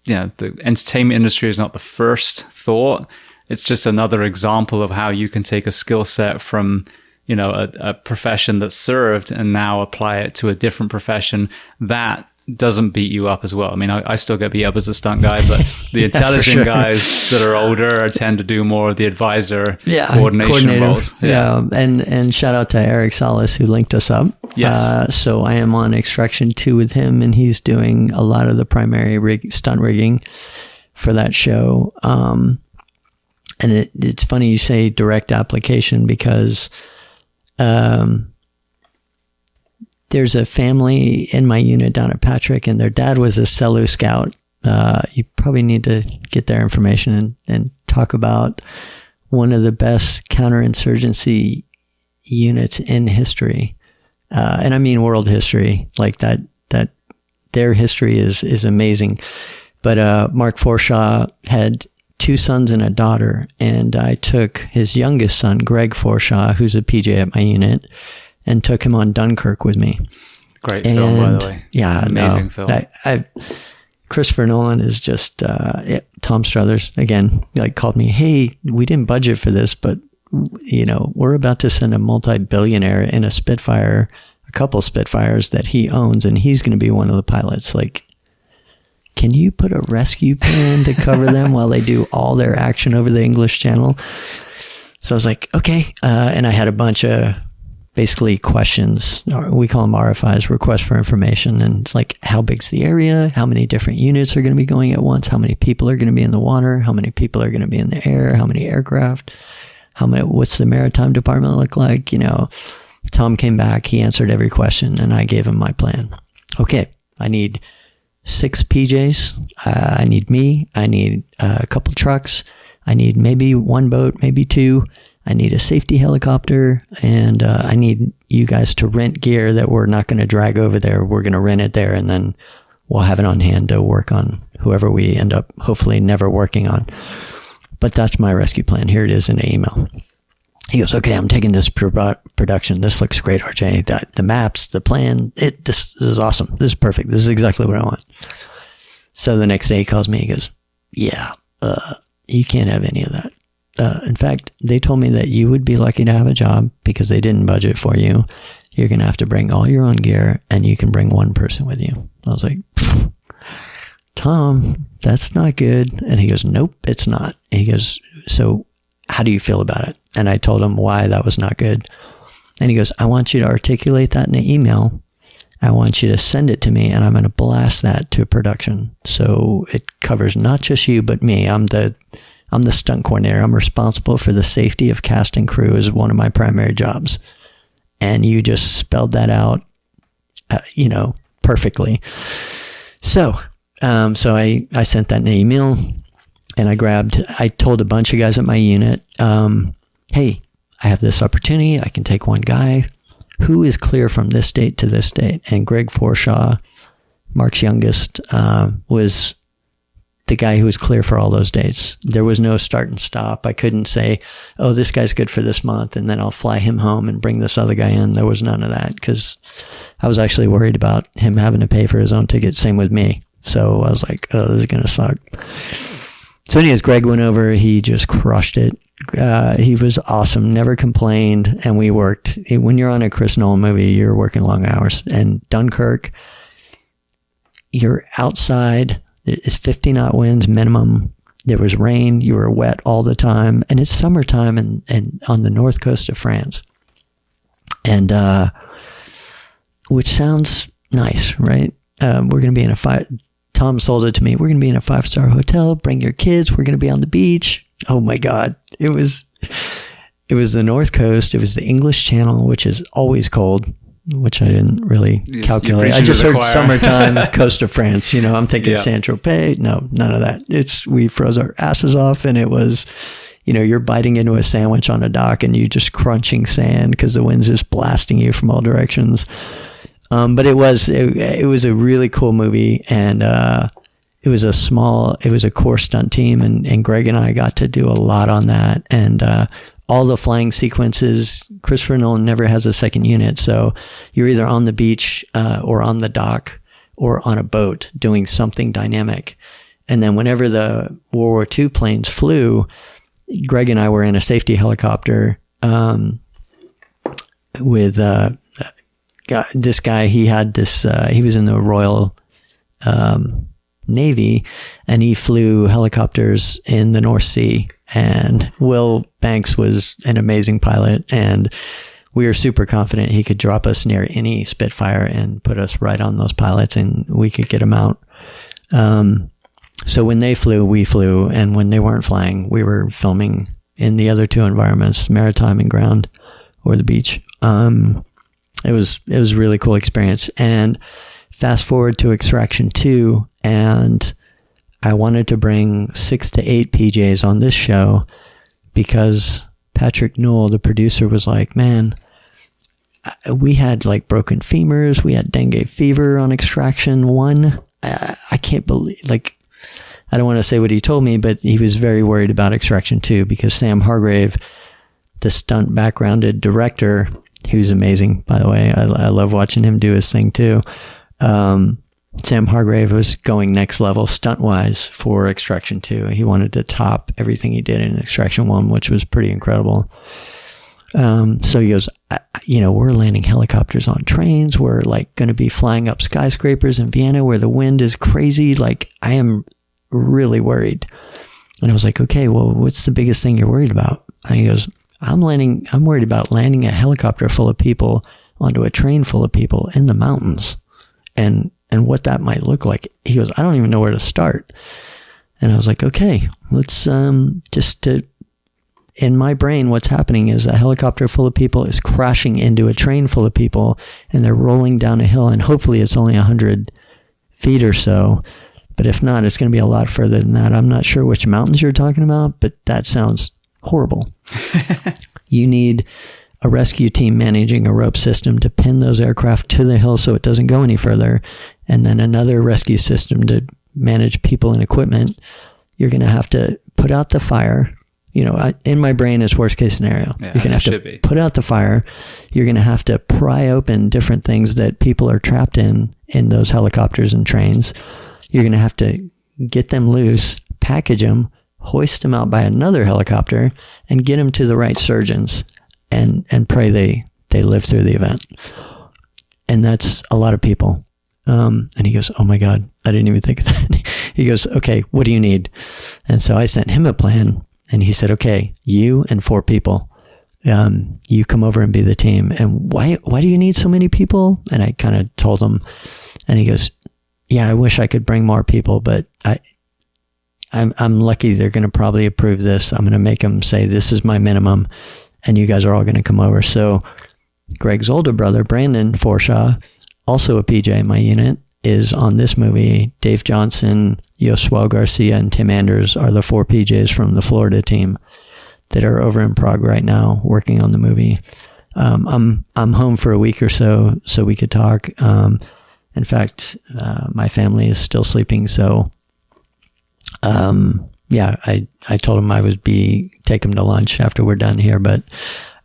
entertainment industry is not the first thought. It's just another example of how you can take a skill set from a profession that served and now apply it to a different profession that doesn't beat you up as well. I mean, I still get beat up as a stunt guy, but the intelligent guys that are older tend to do more of the advisor coordination roles. Yeah. And shout out to Eric Salas, who linked us up. Yes. So I am on Extraction 2 with him, and he's doing a lot of the primary stunt rigging for that show. And it's funny you say direct application, because there's a family in my unit down at Patrick, and their dad was a Selu scout. You probably need to get their information and talk about one of the best counterinsurgency units in history. And I mean world history, like that their history is amazing. But Mark Forshaw had 2 sons and a daughter, and I took his youngest son, Greg Forshaw, who's a PJ at my unit, and took him on Dunkirk with me. Great film, by the way. Yeah. Amazing film. Christopher Nolan is just, Tom Struthers, again, called me, hey, we didn't budget for this, but, we're about to send a multi-billionaire in a Spitfire, a couple Spitfires that he owns, and he's going to be one of the pilots. Can you put a rescue plan to cover them while they do all their action over the English Channel? So I was like, okay. And I had a bunch of basically questions, we call them RFIs, requests for information. And it's like, how big's the area? How many different units are going to be going at once? How many people are going to be in the water? How many people are going to be in the air? How many aircraft? What's the maritime department look like? Tom came back, he answered every question, and I gave him my plan. Okay, I need 6 PJs. I need me. I need a couple trucks. I need maybe one boat, maybe two. I need a safety helicopter, and I need you guys to rent gear that we're not going to drag over there. We're going to rent it there, and then we'll have it on hand to work on whoever we end up hopefully never working on. But that's my rescue plan. Here it is in an email. He goes, okay, I'm taking this production. This looks great, RJ. The maps, the plan, this is awesome. This is perfect. This is exactly what I want. So the next day he calls me. He goes, yeah, you can't have any of that. In fact, they told me that you would be lucky to have a job because they didn't budget for you. You're going to have to bring all your own gear, and you can bring one person with you. I was like, Tom, that's not good. And he goes, nope, it's not. And he goes, so how do you feel about it? And I told him why that was not good. And he goes, I want you to articulate that in an email. I want you to send it to me, and I'm going to blast that to production. So it covers not just you, but me. I'm the stunt coordinator. I'm responsible for the safety of cast and crew as one of my primary jobs. And you just spelled that out, perfectly. So I sent that in an email, and I told a bunch of guys at my unit, hey, I have this opportunity. I can take one guy who is clear from this date to this date. And Greg Forshaw, Mark's youngest, was the guy who was clear for all those dates. There was no start and stop. I couldn't say, oh, this guy's good for this month, and then I'll fly him home and bring this other guy in. There was none of that because I was actually worried about him having to pay for his own ticket. Same with me. So I was like, oh, this is going to suck. So anyways, Greg went over. He just crushed it. He was awesome. Never complained. And we worked. When you're on a Chris Nolan movie, you're working long hours. And Dunkirk, you're outside. It's 50 knot winds minimum. There was rain. You were wet all the time. And it's summertime and on the north coast of France. And which sounds nice, right? We're going to be in Tom sold it to me. We're going to be in a 5-star hotel. Bring your kids. We're going to be on the beach. Oh my God. It was the North Coast. It was the English Channel, which is always cold, which I didn't really calculate. I just heard summertime, coast of France. I'm thinking Saint-Tropez. No, none of that. We froze our asses off, and it was, you're biting into a sandwich on a dock and you just crunching sand because the wind's just blasting you from all directions. But it was a really cool movie, and it was a core stunt team, and Greg and I got to do a lot on that, and all the flying sequences. Christopher Nolan never has a second unit, so you're either on the beach or on the dock or on a boat doing something dynamic. And then whenever the World War II planes flew, Greg and I were in a safety helicopter with this guy. He had this. He was in the Royal Navy, and he flew helicopters in the North Sea. And Will Banks was an amazing pilot, and we were super confident he could drop us near any Spitfire and put us right on those pilots, and we could get them out. So when they flew, we flew, and when they weren't flying, we were filming in the other two environments, maritime and ground, or the beach. It was a really cool experience. And fast forward to Extraction 2, and I wanted to bring 6 to 8 PJs on this show because Patrick Newell, the producer, was like, man, we had like broken femurs. We had dengue fever on Extraction 1. I can't believe, I don't want to say what he told me, but he was very worried about Extraction 2 because Sam Hargrave, the stunt backgrounded director, who's amazing, by the way. I love watching him do his thing too. Sam Hargrave was going next level stunt-wise for Extraction 2. He wanted to top everything he did in Extraction 1, which was pretty incredible. So he goes, we're landing helicopters on trains. We're going to be flying up skyscrapers in Vienna where the wind is crazy. I am really worried. And I was like, okay, well, what's the biggest thing you're worried about? And he goes, I'm worried about landing a helicopter full of people onto a train full of people in the mountains and what that might look like. He goes, I don't even know where to start. And I was like, okay, let's in my brain, what's happening is a helicopter full of people is crashing into a train full of people, and they're rolling down a hill, and hopefully it's only 100 feet or so, But if not, it's going to be a lot further than that. I'm not sure which mountains you're talking about, but that sounds horrible. You need a rescue team managing a rope system to pin those aircraft to the hill so it doesn't go any further, and then another rescue system to manage people and equipment. You're going to have to put out the fire. In my brain, it's worst case scenario. Yeah, you're going to have to put out the fire. You're going to have to pry open different things that people are trapped in those helicopters and trains. You're going to have to get them loose, package them, hoist them out by another helicopter, and get them to the right surgeons and pray they live through the event. And that's a lot of people. And he goes, oh my God, I didn't even think of that. He goes, okay, what do you need? And so I sent him a plan, and he said, okay, you and 4 people, you come over and be the team. And why do you need so many people? And I kind of told him, and he goes, yeah, I wish I could bring more people, but I'm lucky they're going to probably approve this. I'm going to make them say, this is my minimum, and you guys are all going to come over. So Greg's older brother, Brandon Forshaw, also a PJ in my unit, is on this movie. Dave Johnson, Josué Garcia, and Tim Anders are the 4 PJs from the Florida team that are over in Prague right now working on the movie. I'm home for a week or so we could talk. In fact, my family is still sleeping, so I told him I would take him to lunch after we're done here, but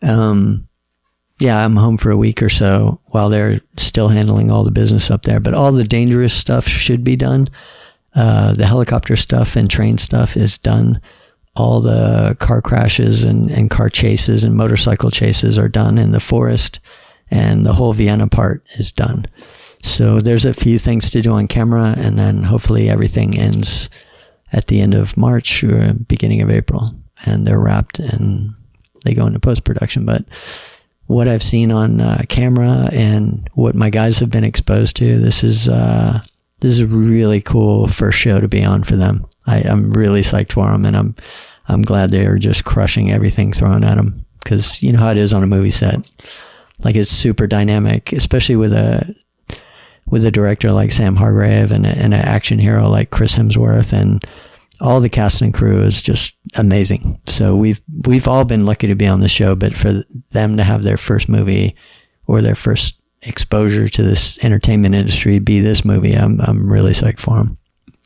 I'm home for a week or so while they're still handling all the business up there. But all the dangerous stuff should be done. The helicopter stuff and train stuff is done. All the car crashes and car chases and motorcycle chases are done in the forest, and the whole Vienna part is done. So there's a few things to do on camera, and then hopefully everything ends at the end of March or beginning of April, and they're wrapped and they go into post-production. But what I've seen on camera and what my guys have been exposed to, this is a really cool first show to be on for them. I'm really psyched for them, and I'm glad they're just crushing everything thrown at them, because you know how it is on a movie set. Like, it's super dynamic, especially with a director like Sam Hargrave and an action hero like Chris Hemsworth, and all the cast and crew is just amazing. So we've all been lucky to be on the show, but for them to have their first movie or their first exposure to this entertainment industry be this movie, I'm really psyched for them.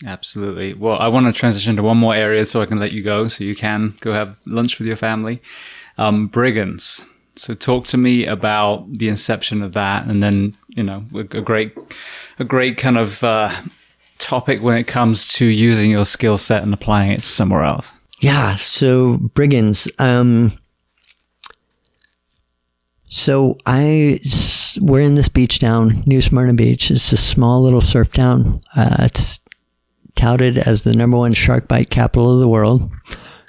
Absolutely. Well, I want to transition to one more area so I can let you go, so you can go have lunch with your family. Brigands. So talk to me about the inception of that, and then, a great kind of topic when it comes to using your skill set and applying it somewhere else. Yeah. So Brigands. We're in this beach town, New Smyrna Beach. It's a small little surf town. It's touted as the #1 shark bite capital of the world.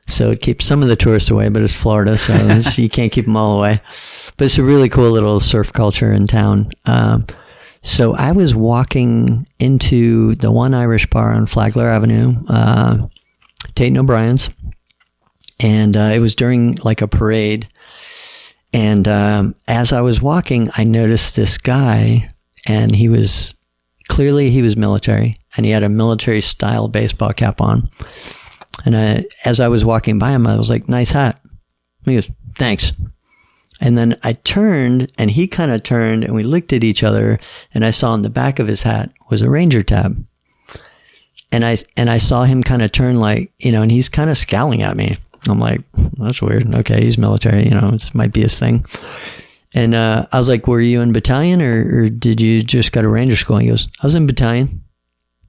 So it keeps some of the tourists away, but it's Florida, so you can't keep them all away. But it's a really cool little surf culture in town. So I was walking into the one Irish bar on Flagler Avenue, Tate & O'Brien's, and it was during like a parade. And as I was walking, I noticed this guy, and he was military, and he had a military-style baseball cap on. And as I was walking by him, I was like, nice hat. He goes, thanks. And then I turned, and he kind of turned, and we looked at each other, and I saw on the back of his hat was a Ranger tab. And I saw him kind of turn, like, and he's kind of scowling at me. I'm like, that's weird. Okay, he's military, it might be his thing. And I was like, were you in battalion, or did you just go to Ranger school? And he goes, I was in battalion.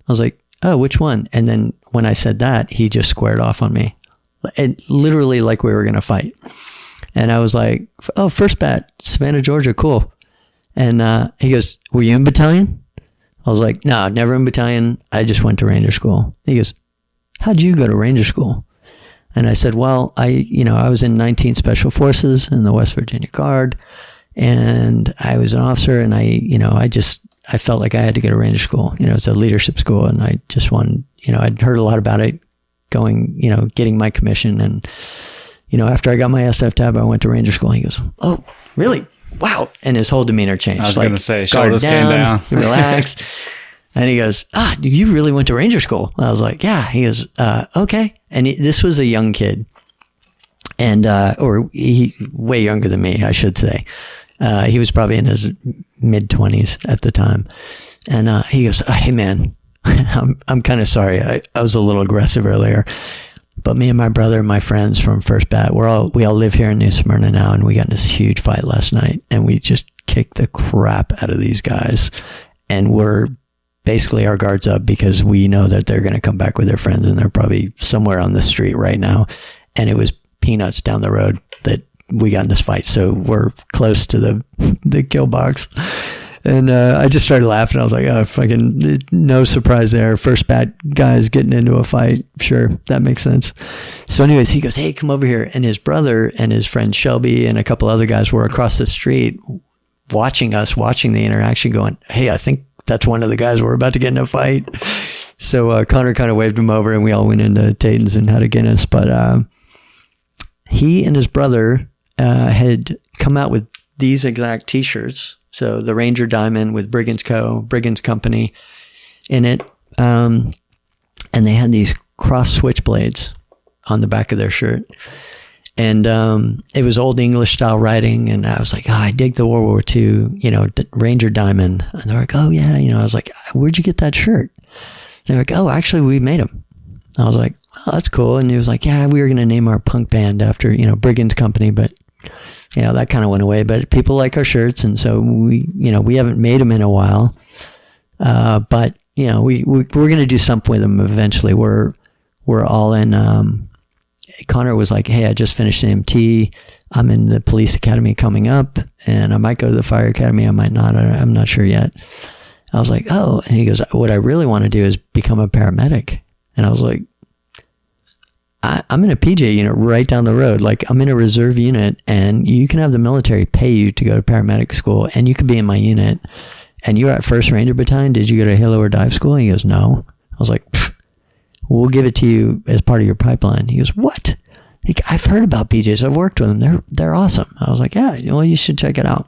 I was like, oh, which one? And then when I said that, he just squared off on me. It, literally like we were going to fight. And I was like, oh, first bat, Savannah, Georgia, cool. And he goes, were you in battalion? I was like, no, never in battalion. I just went to Ranger school. He goes, how'd you go to Ranger school? And I said, well, I was in 19th Special Forces in the West Virginia Guard, and I was an officer, and I felt like I had to go to Ranger school. It's a leadership school, and I just wanted, I'd heard a lot about it going, getting my commission. And, after I got my SF tab, I went to Ranger school. And he goes, oh, really? Wow. And his whole demeanor changed. I was going to say, shoulders came down. Relaxed. And he goes, you really went to Ranger school? I was like, yeah. He goes, okay. And this was a young kid. And, or he way younger than me, I should say. He was probably in his mid-20s at the time. And he goes, hey, man, I'm kind of sorry. I was a little aggressive earlier. But me and my brother and my friends from First Bat, we all live here in New Smyrna now, and we got in this huge fight last night. And we just kicked the crap out of these guys. And we're basically our guards up because we know that they're going to come back with their friends, and they're probably somewhere on the street right now. And it was peanuts down the road that we got in this fight. So we're close to the kill box. And I just started laughing. I was like, oh, fucking no surprise there. First Bat guys getting into a fight. Sure, that makes sense. So anyways, he goes, hey, come over here. And his brother and his friend Shelby and a couple other guys were across the street watching the interaction going, hey, I think that's one of the guys we're about to get in a fight. So Connor kind of waved him over, and we all went into Taten's and had a Guinness. But he and his brother had come out with these exact T-shirts. So the Ranger Diamond with Brigand's Company in it. And they had these cross switchblades on the back of their shirt. And it was old English style writing. And I was like, I dig the World War II, Ranger Diamond. And they're like, oh, yeah. I was like, where'd you get that shirt? And they're like, oh, actually, we made them. I was like, oh, that's cool. And he was like, yeah, we were going to name our punk band after, Brigand's Company, but that kind of went away. But people like our shirts, and so we haven't made them in a while. But we're going to do something with them eventually. We're all in. Connor was like, hey, I just finished the MT. I'm in the police academy coming up, and I might go to the fire academy. I might not. I'm not sure yet. I was like, oh, and he goes, what I really want to do is become a paramedic. And I was like, I'm in a PJ unit right down the road. Like, I'm in a reserve unit, and you can have the military pay you to go to paramedic school, and you could be in my unit. And you're at 1st Ranger Battalion. Did you go to Halo or Dive School? And he goes, no. I was like, we'll give it to you as part of your pipeline. He goes, what? Like, I've heard about PJs. I've worked with them. They're awesome. I was like, yeah, well, you should check it out.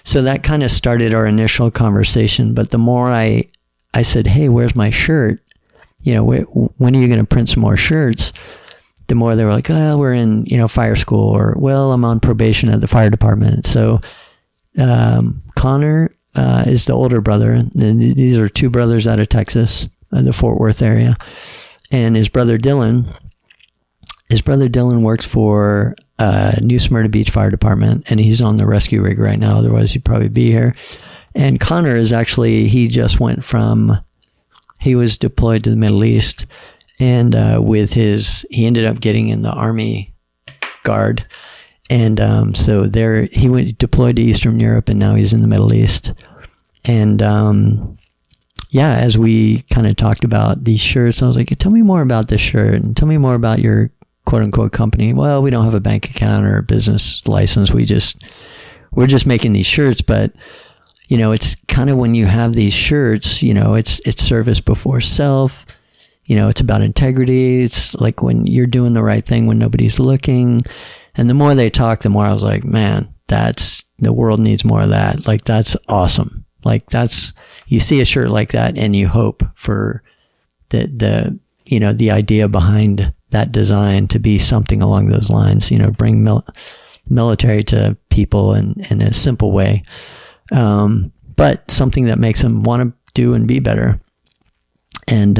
So that kind of started our initial conversation. But the more I said, hey, where's my shirt? When are you going to print some more shirts? The more they were like, oh, we're in, fire school, or, well, I'm on probation at the fire department. So Connor is the older brother. These are two brothers out of Texas, the Fort Worth area. And his brother Dylan works for New Smyrna Beach Fire Department, and he's on the rescue rig right now. Otherwise, he'd probably be here. And Connor is actually, he was deployed to the Middle East, and he ended up getting in the Army Guard. And so there, he went deployed to Eastern Europe, and now he's in the Middle East. And as we kind of talked about these shirts, I was like, tell me more about this shirt, and tell me more about your quote unquote company. Well, we don't have a bank account or a business license. We're just making these shirts. But it's kind of, when you have these shirts, it's service before self. It's about integrity. It's like when you're doing the right thing when nobody's looking. And the more they talk, the more I was like, man, the world needs more of that. Like, that's awesome. Like, you see a shirt like that, and you hope for the idea behind that design to be something along those lines, bring military to people in a simple way. But something that makes them want to do and be better. And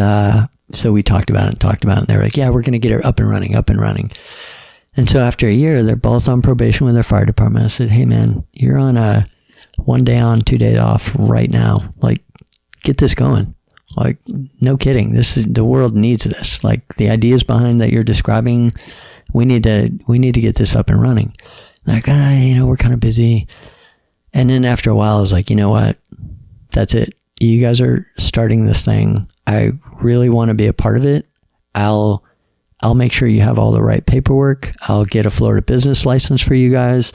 so we talked about it, and they were like, yeah, we're going to get her up and running. And so after a year, they're both on probation with their fire department. I said, hey, man, you're on a 1 day on, 2 days off right now. Like, get this going. Like, no kidding. The world needs this. Like, the ideas behind that you're describing, we need to get this up and running. Like, we're kind of busy. And then after a while, I was like, you know what? That's it. You guys are starting this thing. I really want to be a part of it. I'll make sure you have all the right paperwork. I'll get a Florida business license for you guys.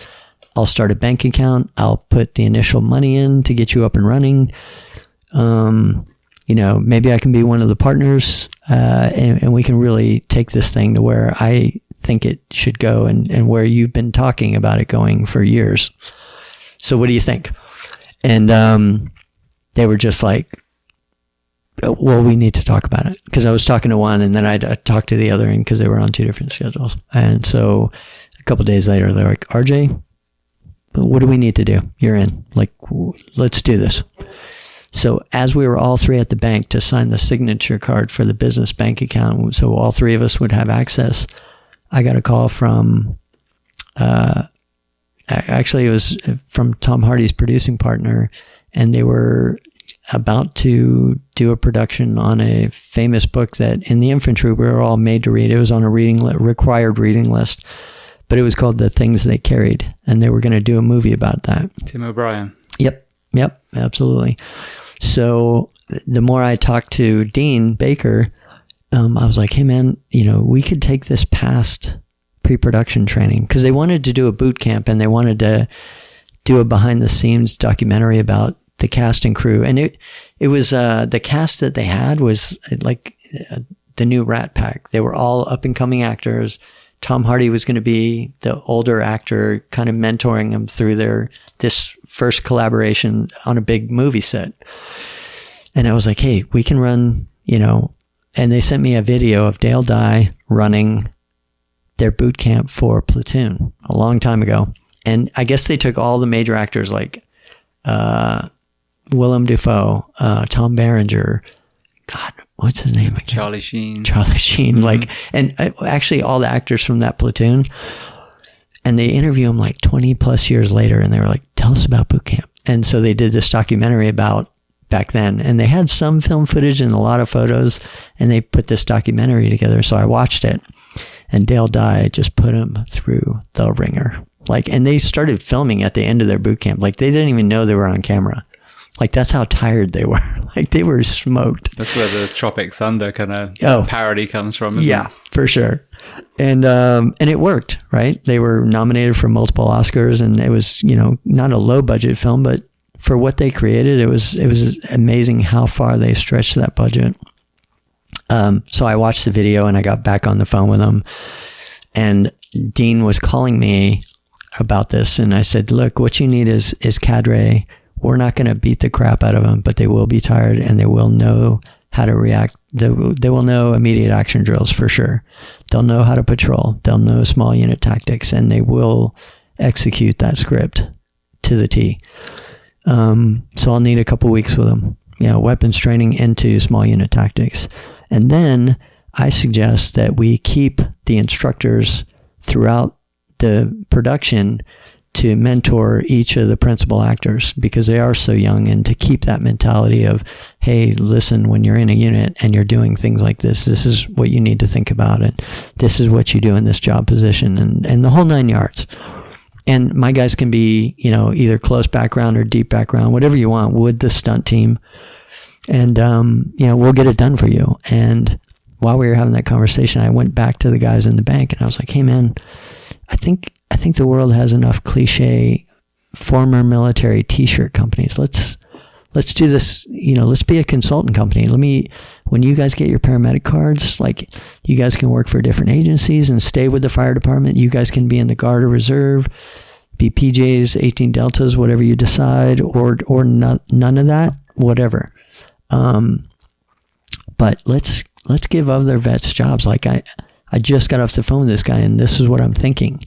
I'll start a bank account. I'll put the initial money in to get you up and running. Maybe I can be one of the partners, and we can really take this thing to where I think it should go, and where you've been talking about it going for years. So what do you think? And they were just like, well, we need to talk about it, because I was talking to one and then I'd talk to the other, and because they were on two different schedules. And so a couple of days later, they're like, RJ, what do we need to do? You're in. Like, let's do this. So as we were all three at the bank to sign the signature card for the business bank account, so all three of us would have access, I got a call from, actually it was from Tom Hardy's producing partner, and they were about to do a production on a famous book that in the infantry we were all made to read. It was on a required reading list, but it was called The Things They Carried, and they were going to do a movie about that. Tim O'Brien. Yep, absolutely. So the more I talked to Dean Baker, I was like, hey man, we could take this past pre-production training, because they wanted to do a boot camp and they wanted to do a behind the scenes documentary about the cast and crew. And it was, the cast that they had was like the new Rat Pack. They were all up and coming actors. Tom Hardy was going to be the older actor, kind of mentoring them through this first collaboration on a big movie set. And I was like, hey, we can run, and they sent me a video of Dale Dye running their boot camp for Platoon a long time ago. And I guess they took all the major actors like Willem Dafoe, Tom Berenger, God, what's his name again? Charlie Sheen. Mm-hmm. And actually all the actors from that platoon. And they interview them like 20 plus years later, and they were like, tell us about boot camp. And so they did this documentary about back then, and they had some film footage and a lot of photos, and they put this documentary together. So I watched it, and Dale Dye just put him through the ringer. And they started filming at the end of their boot camp. Like, they didn't even know they were on camera. Like, that's how tired they were. Like, they were smoked. That's where the Tropic Thunder kind of parody comes from, isn't it? For sure. And it worked, right? They were nominated for multiple Oscars, and it was, not a low budget film, but for what they created, it was amazing how far they stretched that budget. So I watched the video and I got back on the phone with them, and Dean was calling me about this. And I said, look, what you need is cadre. We're not going to beat the crap out of them, but they will be tired and they will know how to react. They will know immediate action drills for sure. They'll know how to patrol. They'll know small unit tactics, and they will execute that script to the T. So I'll need a couple weeks with them, weapons training into small unit tactics. And then I suggest that we keep the instructors throughout the production to mentor each of the principal actors, because they are so young, and to keep that mentality of, hey, listen, when you're in a unit and you're doing things like this is what you need to think about, and this is what you do in this job position, and the whole 9 yards. And my guys can be, either close background or deep background, whatever you want, with the stunt team. And, we'll get it done for you. And while we were having that conversation, I went back to the guys in the bank and I was like, hey man, I think the world has enough cliche former military t-shirt companies. Let's do this, let's be a consultant company. When you guys get your paramedic cards, like, you guys can work for different agencies and stay with the fire department. You guys can be in the Guard or Reserve, be PJs, 18 Deltas, whatever you decide, or none of that, whatever. But let's give other vets jobs. Like, I just got off the phone with this guy, and this is what I'm thinking.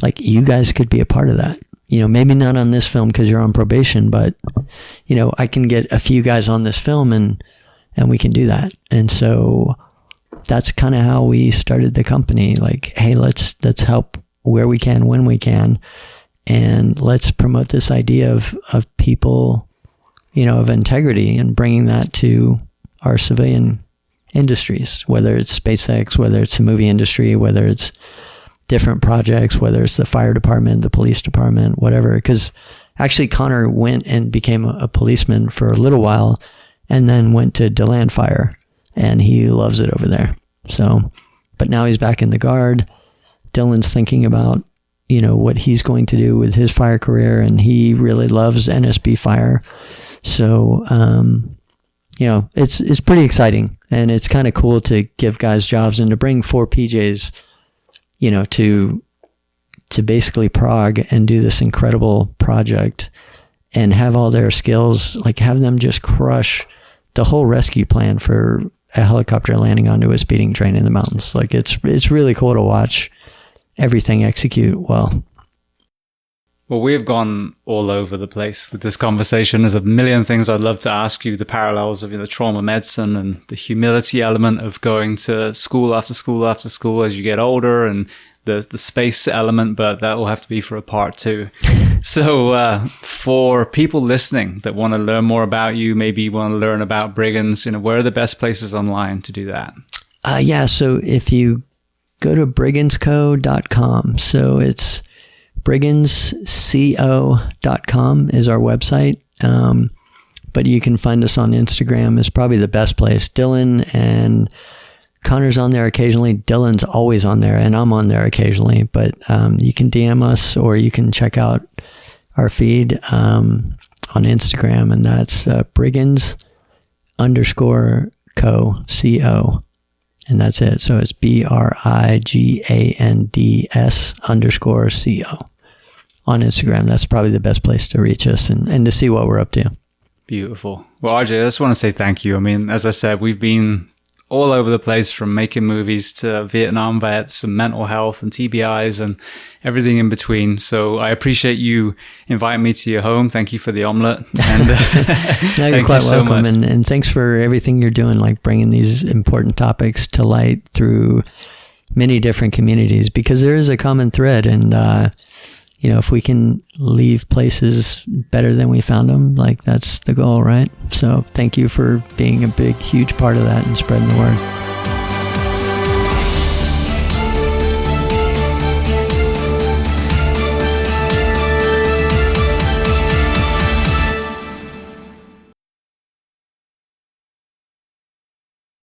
Like, you guys could be a part of that. Maybe not on this film because you're on probation, but, I can get a few guys on this film and we can do that. And so that's kind of how we started the company. Like, hey, let's help where we can, when we can. And let's promote this idea of people, of integrity, and bringing that to our civilian industries, whether it's SpaceX, whether it's the movie industry, whether it's different projects, whether it's the fire department, the police department, whatever. Because actually Connor went and became a policeman for a little while, and then went to DeLand Fire, and he loves it over there. So, but now he's back in the Guard. Dylan's thinking about, what he's going to do with his fire career, and he really loves NSB fire. So, it's pretty exciting, and it's kind of cool to give guys jobs and to bring 4 PJs, to basically Prague and do this incredible project and have all their skills, like have them just crush the whole rescue plan for a helicopter landing onto a speeding train in the mountains. Like it's really cool to watch everything execute well. Well, we've gone all over the place with this conversation. There's a million things I'd love to ask you, the parallels of trauma medicine and the humility element of going to school after school after school as you get older, and the space element, but that will have to be for a part 2. So for people listening that want to learn more about you, maybe want to learn about Brigands, where are the best places online to do that? So if you go to brigandsco.com, so it's brigandsco.com is our website. But you can find us on Instagram is probably the best place. Dylan and Connor's on there occasionally. Dylan's always on there, and I'm on there occasionally. But you can DM us, or you can check out our feed on Instagram, and that's Brigands_co, and that's it. So it's BRIGANDS_CO on Instagram. That's probably the best place to reach us and to see what we're up to. Beautiful. Well, RJ, I just want to say thank you. I mean, as I said, we've been all over the place, from making movies to Vietnam vets and mental health and TBIs and everything in between. So I appreciate you inviting me to your home. Thank you for the omelet. And no, you're quite welcome. And thanks for everything you're doing, like bringing these important topics to light through many different communities, because there is a common thread. And, if we can leave places better than we found them, like that's the goal, right? So thank you for being a big, huge part of that and spreading the word.